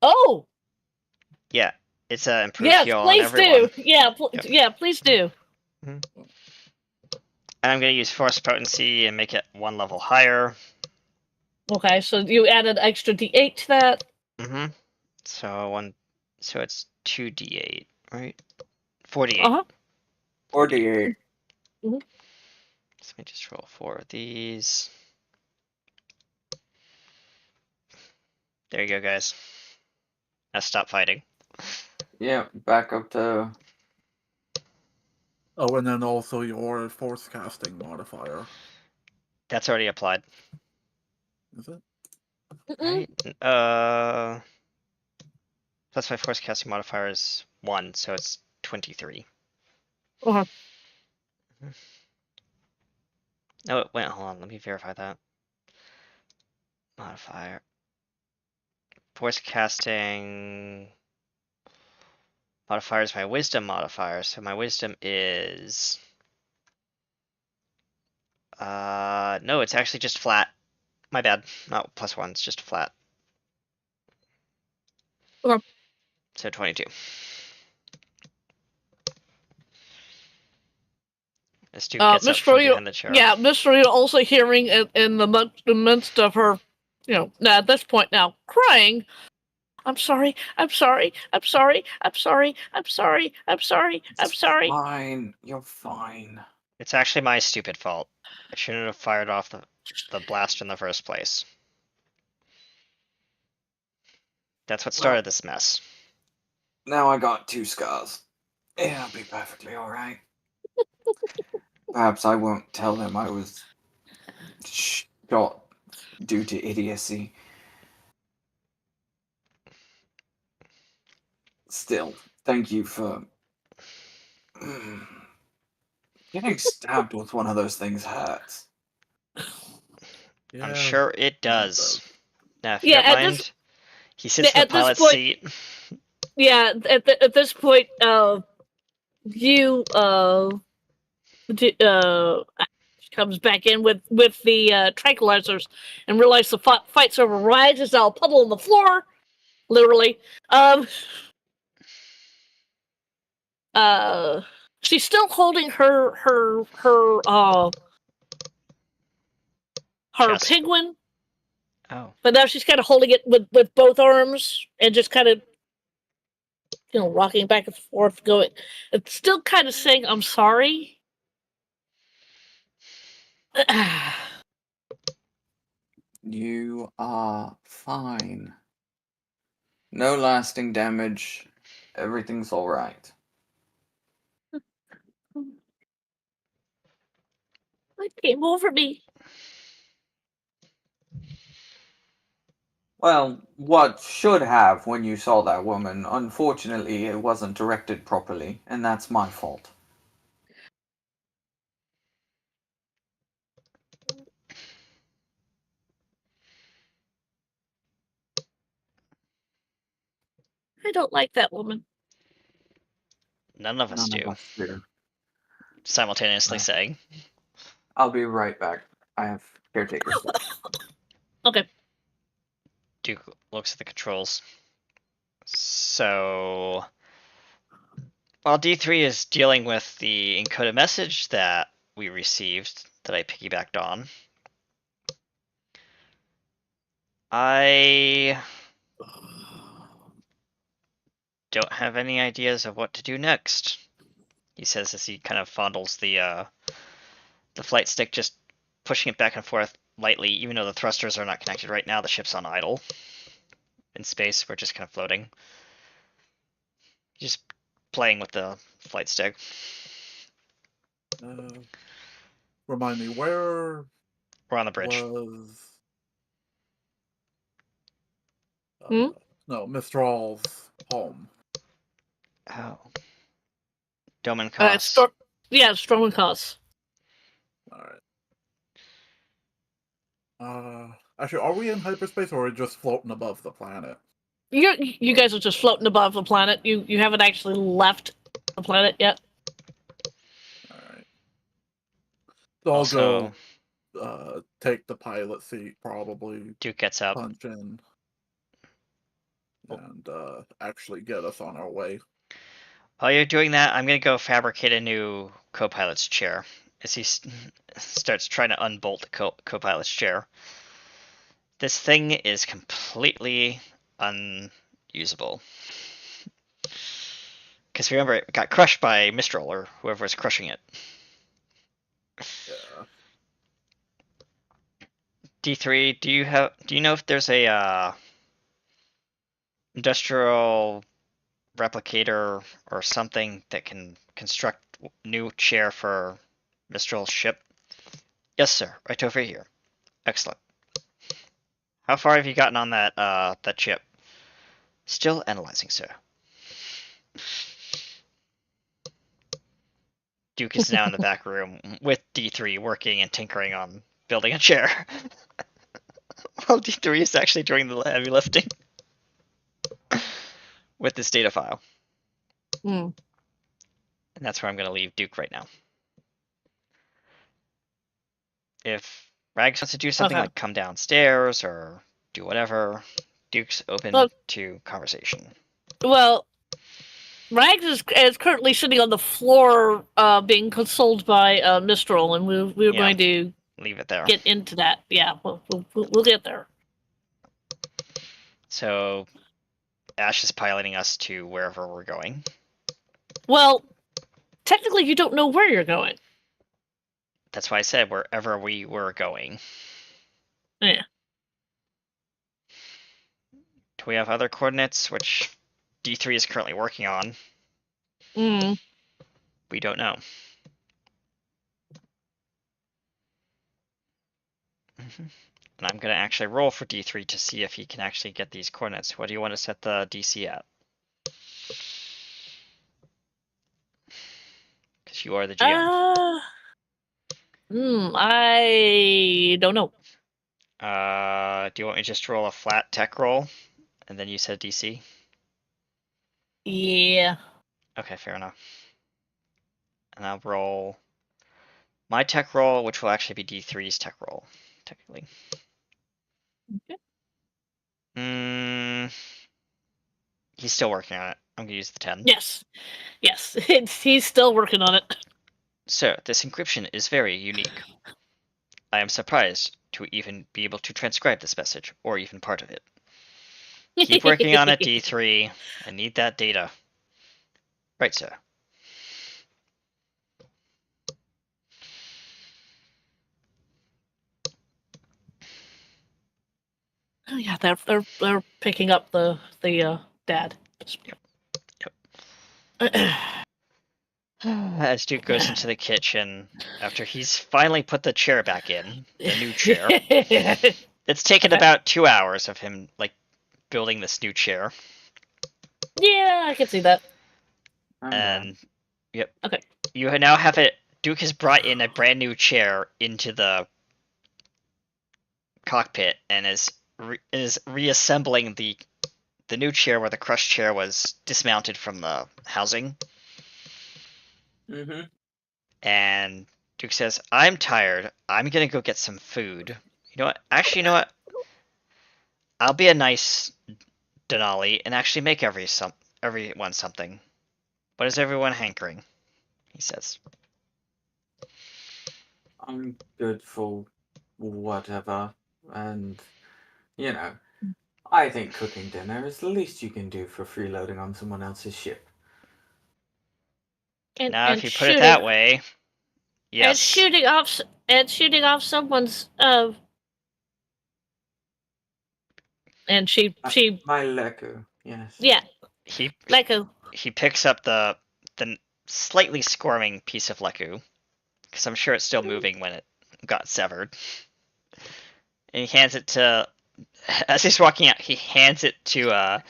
Oh! Yeah, it's an improved Yes, heal on please everyone. do. Yeah, Yep. yeah, please do. And I'm going to use Force Potency and make it 1 level higher. Okay, so you added extra d8 to that. Mm-hmm. So it's 2d8, right? 4d8. Uh-huh. 48. So let me just roll 4 of these. There you go, guys. Now stop fighting. Yeah, back up to. Oh, and then also your force casting modifier. That's already applied, Is it? Mm-mm. right? Plus my force casting modifier is 1, so it's 23. Uh-huh. Oh, wait, hold on. Let me verify that. Modifier. Force casting modifier is my wisdom modifier, so my wisdom is... no, it's actually just flat. My bad. Not +1, it's just flat. Okay. So 22. Stu gets up Miss from Rita, behind the chair. yeah, Miss Rita also hearing in the midst of her, at this point now, crying, I'm sorry, I'm sorry, I'm sorry, I'm sorry, I'm sorry, I'm sorry, I'm sorry. Fine, you're fine. It's actually my stupid fault. I shouldn't have fired off the blast in the first place. That's what started this mess. Now I got 2 scars. Yeah, I'll be perfectly alright. Perhaps I won't tell them I was shot due to idiocy. Still, thank you for getting stabbed with one of those things hurts. Yeah, I'm sure it does. does. Now, if you Yeah, don't at mind, this he sits in the at this pilot's point, seat. yeah, at this point, you comes back in with the tranquilizers and realizes the fight's over. Rise is now a puddle on the floor, literally. She's still holding her Chest. penguin, Oh. but now she's kind of holding it with both arms and just kind of rocking back and forth, going. It's still kind of saying, "I'm sorry." You are fine. No lasting damage. Everything's alright. What came over me? Well, what should have when you saw that woman? Unfortunately, it wasn't directed properly, and that's my fault. I don't like that woman. None of us None of do. us do. Simultaneously saying. I'll be right back. I have caretaker stuff. Okay. Duke looks at the controls. So, while D3 is dealing with the encoded message that we received that I piggybacked on, I don't have any ideas of what to do next. He says as he kind of fondles the flight stick, just pushing it back and forth lightly, even though the thrusters are not connected right now. The ship's on idle in space. We're just kind of floating. Just playing with the flight stick. Remind me, where We're on the bridge. was Hmm? no Mistral's home? Oh. Doman It's Koss. Storm Cause. All right. Actually, are we in hyperspace or are we just floating above the planet? You guys are just floating above the planet. You haven't actually left the planet yet. All right. So I'll Also, go take the pilot seat, probably Duke gets up. punch in, and actually get us on our way. While you're doing that, I'm gonna go fabricate a new co-pilot's chair. As he starts trying to unbolt the co-pilot's chair. This thing is completely unusable. Because remember, it got crushed by Mistral or whoever was crushing it. Yeah. D3, do you know if there's a industrial replicator or something that can construct new chair for Mistral's ship? Yes, sir. Right over here. Excellent. How far have you gotten on that chip? Still analyzing, sir. Duke is now in the back room with D3 working and tinkering on building a chair. While D3 is actually doing the heavy lifting with this data file. Hmm. And that's where I'm going to leave Duke right now. If Rags wants to do something Okay. like come downstairs or do whatever, Duke's open Well- to conversation. Well, Rags is currently sitting on the floor, being consoled by Mistral, and we're Yeah. going to Leave it there. get into that. Yeah, we'll get there. So Ash is piloting us to wherever we're going. Well, technically, you don't know where you're going. That's why I said wherever we were going. Yeah. Do we have other coordinates, which D3 is currently working on? Mm. We don't know. And I'm going to actually roll for D3 to see if he can actually get these coordinates. What do you want to set the DC at? Because you are the GM. I don't know. Do you want me to just roll a flat tech roll? And then you said DC? Yeah. Okay, fair enough. And I'll roll my tech roll, which will actually be D3's tech roll, technically. Okay. He's still working on it. I'm gonna use the 10. Yes. Yes. He's still working on it. So, this encryption is very unique. I am surprised to even be able to transcribe this message, or even part of it. Keep working on it, D3. I need that data. Right, sir. Oh yeah, they're picking up the dad. As Duke goes into the kitchen, after he's finally put the chair back in, the new chair. It's taken Okay. about 2 hours of him, like, building this new chair. Yeah, I can see that. I'm done. And, yep. Okay. You now have it. Duke has brought in a brand new chair into the cockpit and is reassembling the new chair where the crushed chair was dismounted from the housing. Mm-hmm. And Duke says, "I'm tired. I'm gonna go get some food. You know what? Actually, you know what? I'll be a nice Denali and actually make everyone something. What is everyone hankering?" He says. I'm good for whatever, and you know, I think cooking dinner is the least you can do for freeloading on someone else's ship. And, Now, and if you put it shooting, that way, yes. and shooting off someone's and she My Leku, yes. yeah, He like a he picks up the slightly squirming piece of Leku, because I'm sure it's still moving when it got severed. And he hands it to, as he's walking out, he hands it to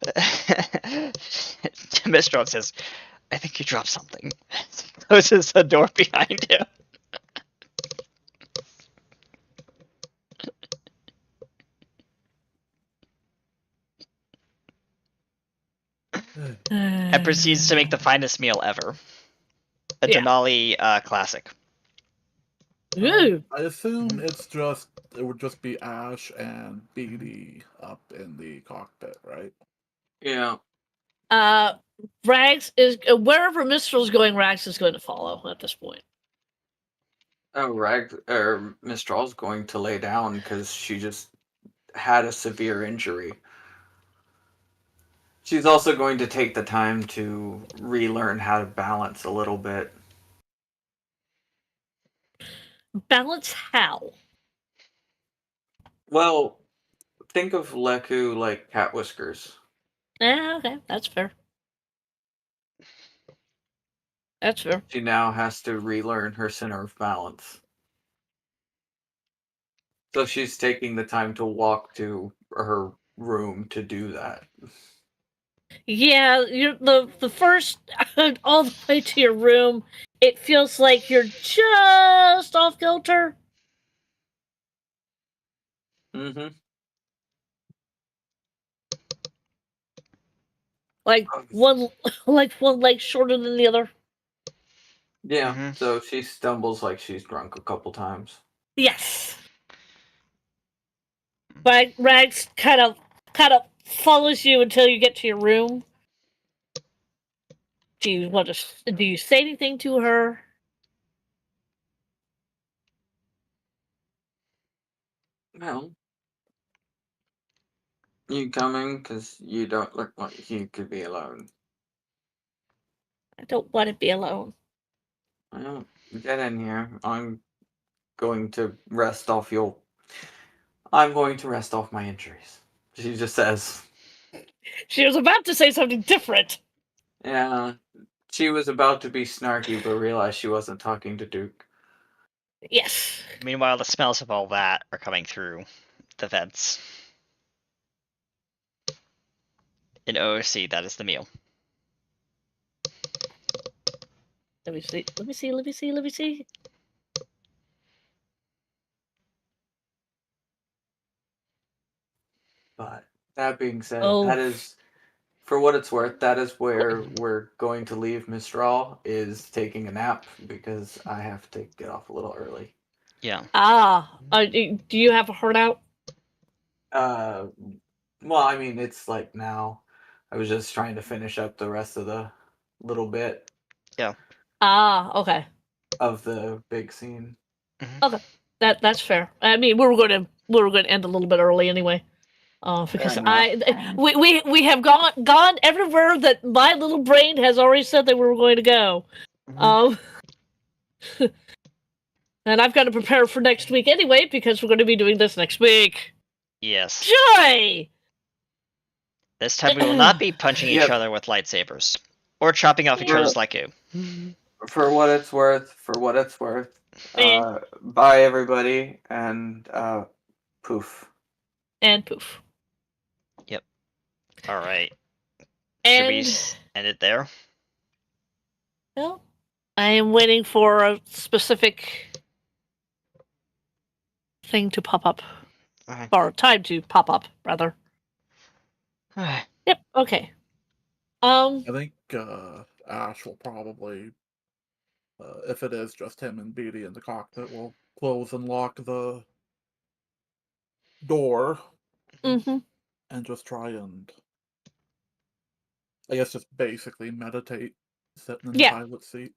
to Mistral and says, "I think you dropped something." Closes the door behind him. And proceeds to make the finest meal ever. A Yeah. Denali classic. Ooh. I assume it would just be Ash and BD up in the cockpit, right? Yeah. Rags is wherever Mistral's going. Rags is going to follow at this point. Oh, Mistral's going to lay down because she just had a severe injury. She's also going to take the time to relearn how to balance a little bit. Balance how? Well, think of Leku like cat whiskers. Okay, that's fair. That's fair. She now has to relearn her center of balance. So she's taking the time to walk to her room to do that. Yeah, you're the first all the way to your room. It feels like you're just off kilter. Mm-hmm. Like one leg shorter than the other. Yeah, Mm-hmm. so she stumbles like she's drunk a couple times. Yes. But Rags kind of follows you until you get to your room. Do you say anything to her? Well, you coming? Because you don't look like you could be alone. I don't want to be alone. Well, get in here. I'm going to rest off my injuries. She just says. She was about to say something different. Yeah, she was about to be snarky, but realized she wasn't talking to Duke. Yes. Meanwhile, the smells of all that are coming through the vents. In OOC, that is the meal. Let me see. Let me see. Let me see. Let me see. But that being said, Oh. that is, for what it's worth, that is where we're going to leave Mistral, is taking a nap, because I have to get off a little early. Yeah. Do you have a heart out? Well, I mean, it's like now. I was just trying to finish up the rest of the little bit Yeah. Okay. of the big scene. Mm-hmm. Okay. That's fair. I mean, we were going to end a little bit early anyway. Because enough. we have gone everywhere that my little brain has already said that we were going to go. Mhm. And I've got to prepare for next week anyway because we're going to be doing this next week. Yes. Joy! This time we will not be punching each Yep. other with lightsabers. Or chopping off each other's Laiku. For what it's worth, Eh. bye everybody, and poof. And poof. Alright. And Should we end it there? well, I am waiting for a specific thing to pop up. Okay. Or time to pop up, rather. Yep, okay. I think Ash will probably, if it is just him and Beatty in the cockpit, will close and lock the door Mm-hmm. and just try and, I guess, just basically meditate sitting in the Yeah. pilot seat.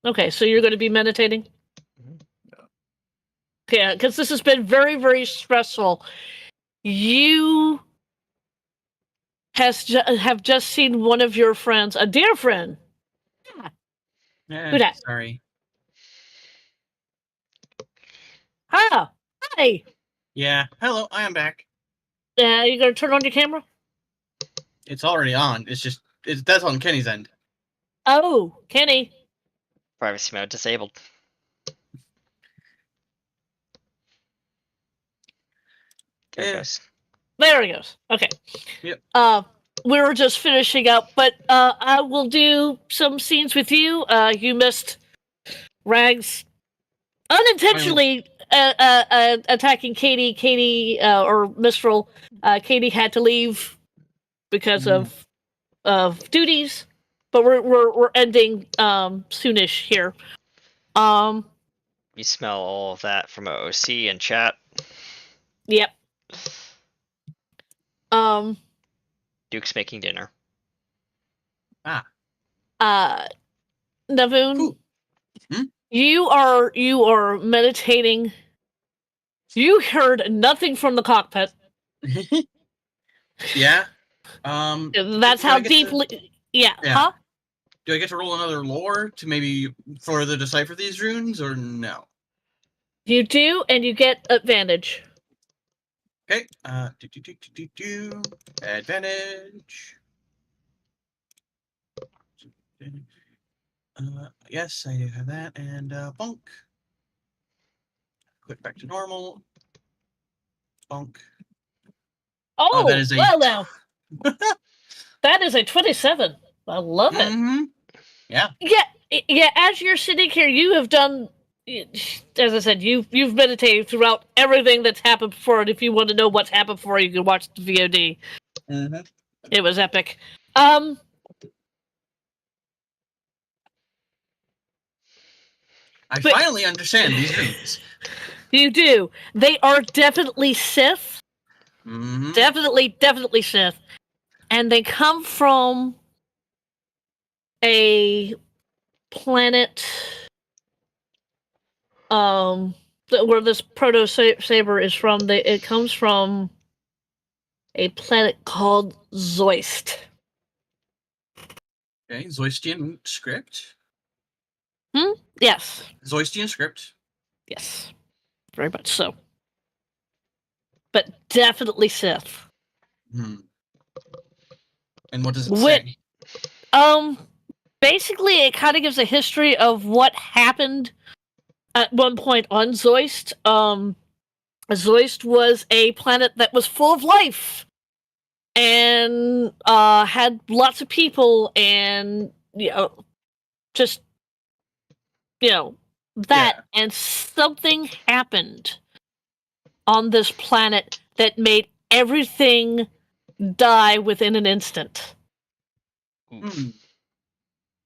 Okay, so you're going to be meditating? Mhm. Yeah, because this has been very, very stressful. You have just seen one of your friends, a dear friend. Who dat? Sorry. Ah, hi. Yeah. Hello, I am back. You gonna turn on your camera? It's already on. That's on Kenny's end. Oh, Kenny. Privacy mode disabled. There it Yeah. goes. There he goes. Okay. Yep. We were just finishing up, but I will do some scenes with you. You missed Rags unintentionally attacking Katie. Katie or Mistral. Katie had to leave because of duties, but we're ending soonish here. You smell all of that from OOC and chat. Yep. Duke's making dinner. Navoon, Cool. Hmm? you are meditating. You heard nothing from the cockpit. Yeah. That's do how I get to- deeply. Yeah. Yeah. Huh? Do I get to roll another lore to maybe further decipher these runes, or no? You do, and you get advantage. Okay. Advantage. Yes, I do have that, and bonk. Click back to normal. Bonk. Oh, that is a. well now. That is a 27. I love it. Mm-hmm. Yeah. Yeah. As you're sitting here, you have done. As I said, you've meditated throughout everything that's happened before, and if you want to know what's happened before, you can watch the VOD. Mm-hmm. It was epic. I But- finally understand these runes. You do. They are definitely Sith. Mm-hmm. Definitely Sith. And they come from a planet where this proto saber is from. It comes from a planet called Zoist. Okay, Zoistian script. Yes. Zoistian script. Yes. Very much so. But definitely Sith. Hmm. And what does it Wit- say? Basically it kind of gives a history of what happened at one point on Zoist. Zoist was a planet that was full of life and had lots of people and just that, and something happened on this planet that made everything die within an instant. Hmm.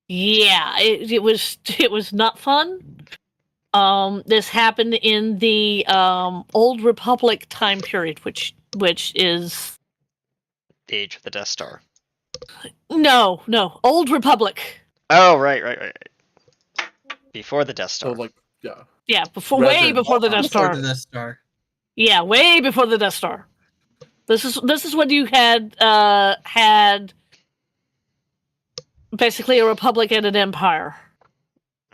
Yeah, it was not fun. This happened in the Old Republic time period, which is The age of the Death Star. no Old Republic. Oh, right. Before the Death Star. So like, yeah. Yeah, Rather way than before the Death Before Star. the Death Star. Yeah, way before the Death Star. This is when you had basically a republic and an empire,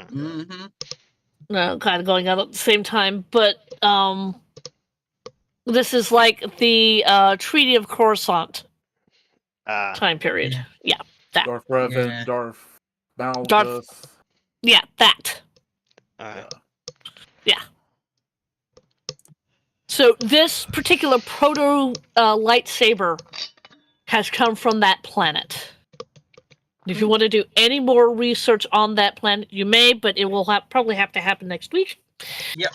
Mm-hmm. kind of going on at the same time. But this is like the Treaty of Coruscant time period. Yeah, that. Darth Revan, Yeah. Darth Malgus. Yeah, that. Yeah. So this particular proto lightsaber has come from that planet. If you want to do any more research on that planet, you may, but it will probably have to happen next week. Yep.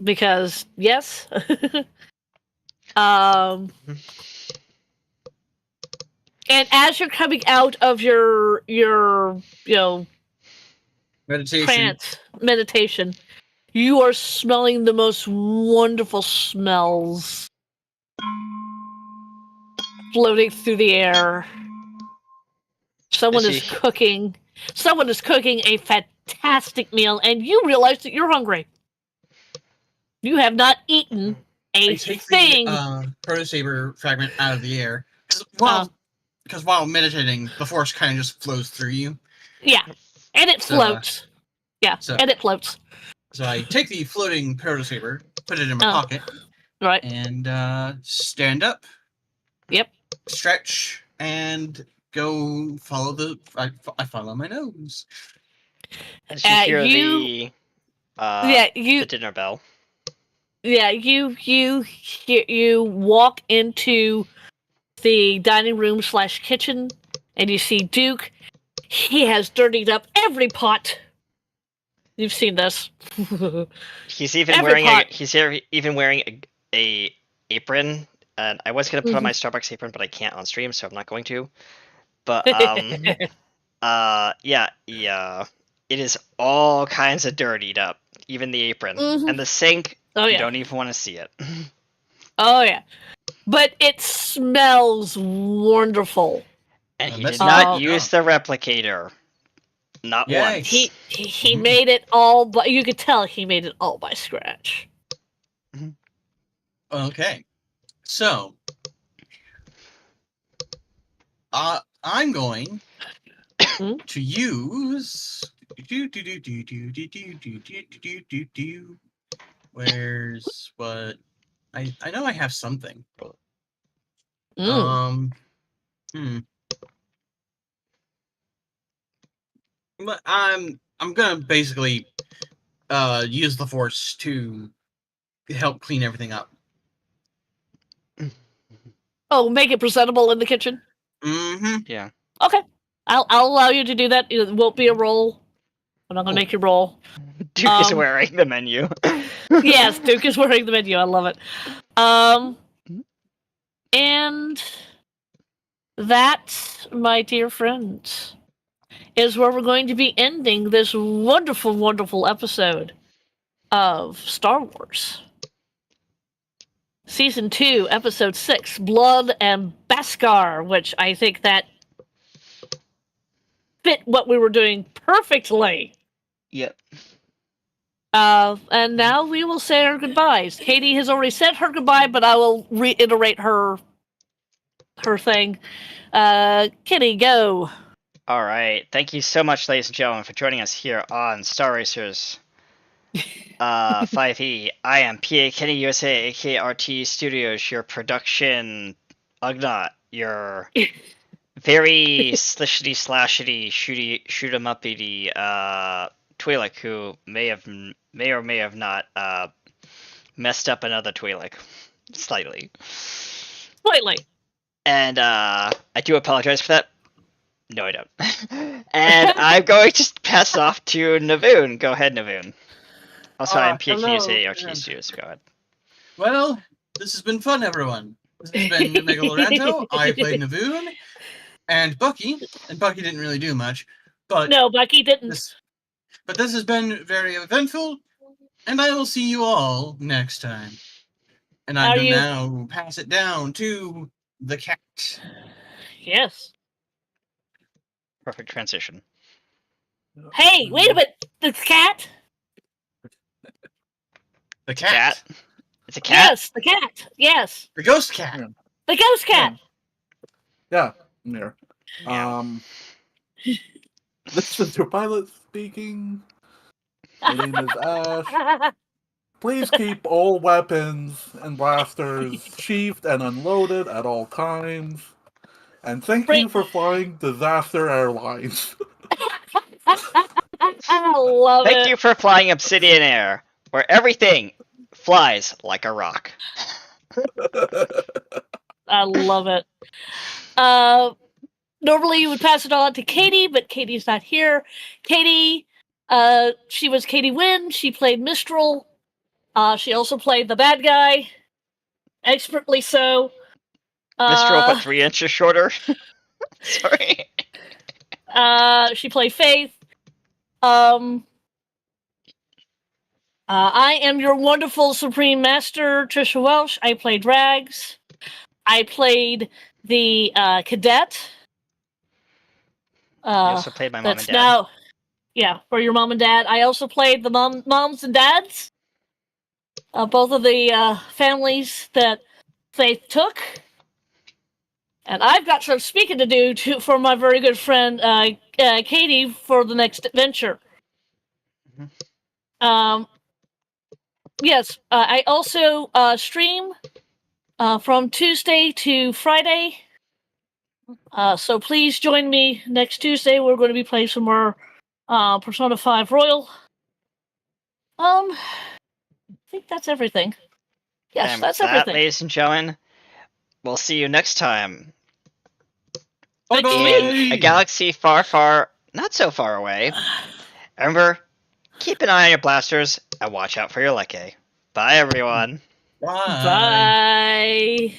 Because yes. And as you're coming out of your Meditation. meditation, you are smelling the most wonderful smells floating through the air. Someone is cooking a fantastic meal, and you realize that you're hungry. You have not eaten I a take thing. the protosaber fragment out of the air. Because while meditating, the force kind of just flows through you. Yeah, and it floats. And it floats. So I take the floating protosaber, put it in my pocket, right, and stand up. Yep. Stretch and go follow I follow my nose. As you hear the dinner bell. Yeah, you walk into the dining room / kitchen, and you see Duke. He has dirtied up every pot. You've seen this. He's even wearing a apron. And I was gonna put on my Starbucks apron, but I can't on stream, so I'm not going to. But yeah, it is all kinds of dirtied up, even the apron and the sink. Oh, yeah. You don't even want to see it. Oh yeah, but it smells wonderful. And he did not use the replicator, not once. He made it all, but you could tell he made it all by scratch. Okay, so I'm going to use where's what I know I have something. Mm. But I'm gonna basically use the force to help clean everything up. Oh, make it presentable in the kitchen. Mm-hmm. Yeah. Okay, I'll allow you to do that. It won't be a roll. I'm not gonna Cool. make you roll. Duke is wearing the menu. Yes, Duke is wearing the menu. I love it. And that, my dear friends, is where we're going to be ending this wonderful, wonderful episode of Star Wars. Season 2, Episode 6, Blood and Beskar, which I think that fit what we were doing perfectly. Yep. And now we will say our goodbyes. Katie has already said her goodbye, but I will reiterate her thing. Kitty, go. All right. Thank you so much, ladies and gentlemen, for joining us here on Star Racers 5e. I am PA Kenny USA, aka RT Studios, your production Ugnaught, your very slishity slashity shoot 'em uppity Twi'lek who may or may have not messed up another Twi'lek slightly. Slightly. And I do apologize for that. No, I don't. And I'm going to pass it off to Navoon. Go ahead, Navoon. Also, I'm PA Hello, USA RT and- Studios. Go ahead. Well, this has been fun, everyone. This has been Megaloranto. I played Navoon, and Bucky. And Bucky didn't really do much, but No, Bucky didn't. this has been very eventful, and I will see you all next time. And I'm Are going to you- now pass it down to the cat. Yes. Perfect transition. Hey, wait a minute. The cat? The cat. Cat? It's a cat? Yes, the cat. Yes. The ghost cat. Yeah. The ghost cat. Yeah, I'm here. Yeah. This is your pilot speaking. My name is Ash. Please keep all weapons and blasters sheathed and unloaded at all times. And thank you for flying Disaster Airlines. I love Thank it. you for flying Obsidian Air, where everything flies like a rock. I love it. Normally you would pass it on to Katie, but Katie's not here. Katie, she was Katie Wynn. She played Mistral. She also played the bad guy, expertly so. Mistral, but 3 inches shorter. Sorry. She played Faith. I am your wonderful Supreme Master, Trisha Welsh. I played Rags. I played the cadet. You also played my mom and That's dad. now, yeah, for your mom and dad. I also played the moms and dads. Both of the families that Faith took. And I've got some speaking to do for my very good friend Katie for the next adventure. Yes, I also stream from Tuesday to Friday. So please join me next Tuesday. We're going to be playing some more Persona 5 Royal. I think that's everything. Yes, And that's with that, everything. ladies and gentlemen, we'll see you next time Thanks to in me. a galaxy far, far, not so far away. Remember, keep an eye on your blasters and watch out for your Leke. Bye, everyone. Bye. Bye.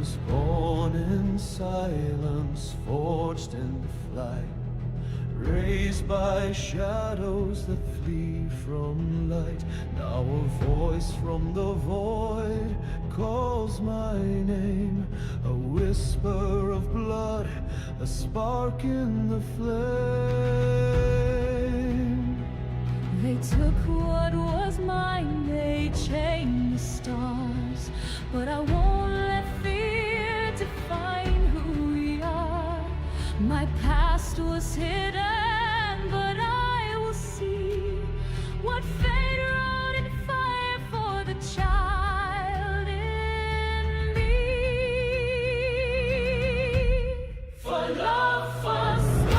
was born in silence, forged in flight, raised by shadows that flee from light. Now a voice from the void calls my name, a whisper of blood, a spark in the flame. They took what was mine, they chained the stars, but I won't let fear define who we are. My past was hidden, but I will see what fate wrote in fire for the child in me. For love, for scorn.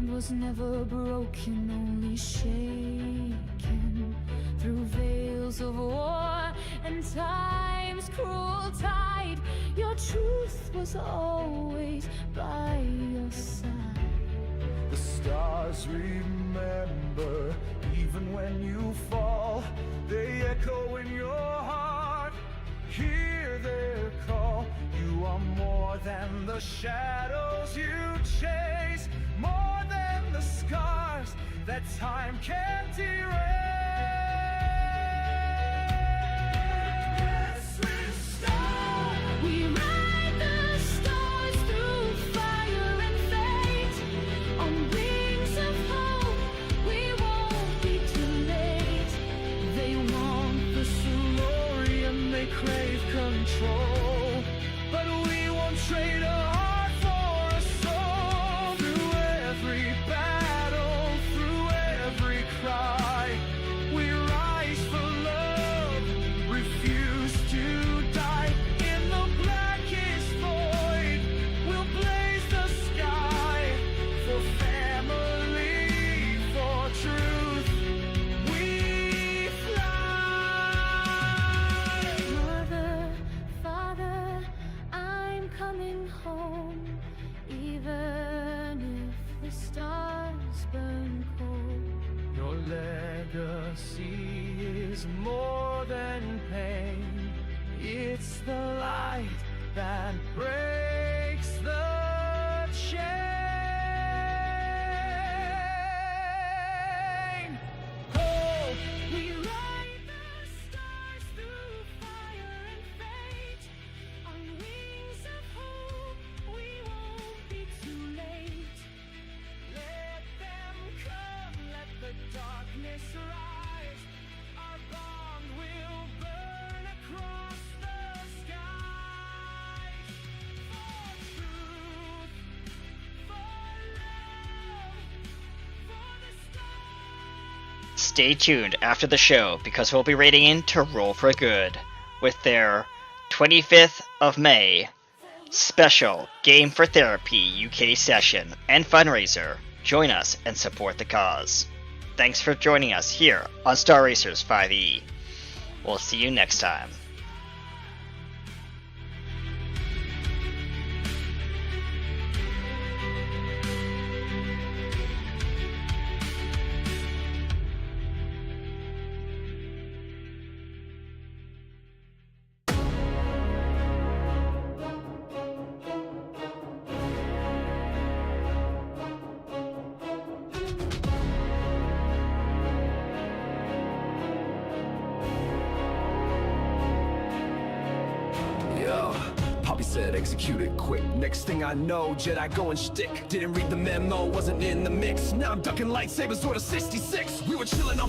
Was never broken, only shaken through veils of war and time's cruel tide. Your truth was always by your side. The stars remember, even when you fall, they echo in your heart. Hear their call. You are more than the shadows you chase, more than the scars that time can't erase. We ride the stars through fire and fate. On wings of hope, we won't be too late. They want the glory and they crave control, but we won't trade a heart for a soul. Through every battle, through every cry, we rise for love, refuse to die. In the blackest void, we'll blaze the sky for family, for truth. We fly. Mother, Father, I'm coming home, even if the stars burn cold. Your legacy is more than pain. It's the light that breaks the chain. Hope. We ride the stars through fire and fate. On wings of hope, we won't be too late. Let them come, let the darkness rise. Our bond will burn across the skies. For truth, for love, for the stars. Stay tuned after the show because we'll be rating into Roll for Good with their 25th of May special Game for Therapy UK session and fundraiser. Join us and support the cause. Thanks for joining us here on Star Racers 5e. We'll see you next time. Yo, Poppy said execute it quick. Next thing I know, Jedi going shtick. Didn't read the memo, wasn't in the mix. Now I'm ducking lightsabers, sort of 66. We were chilling off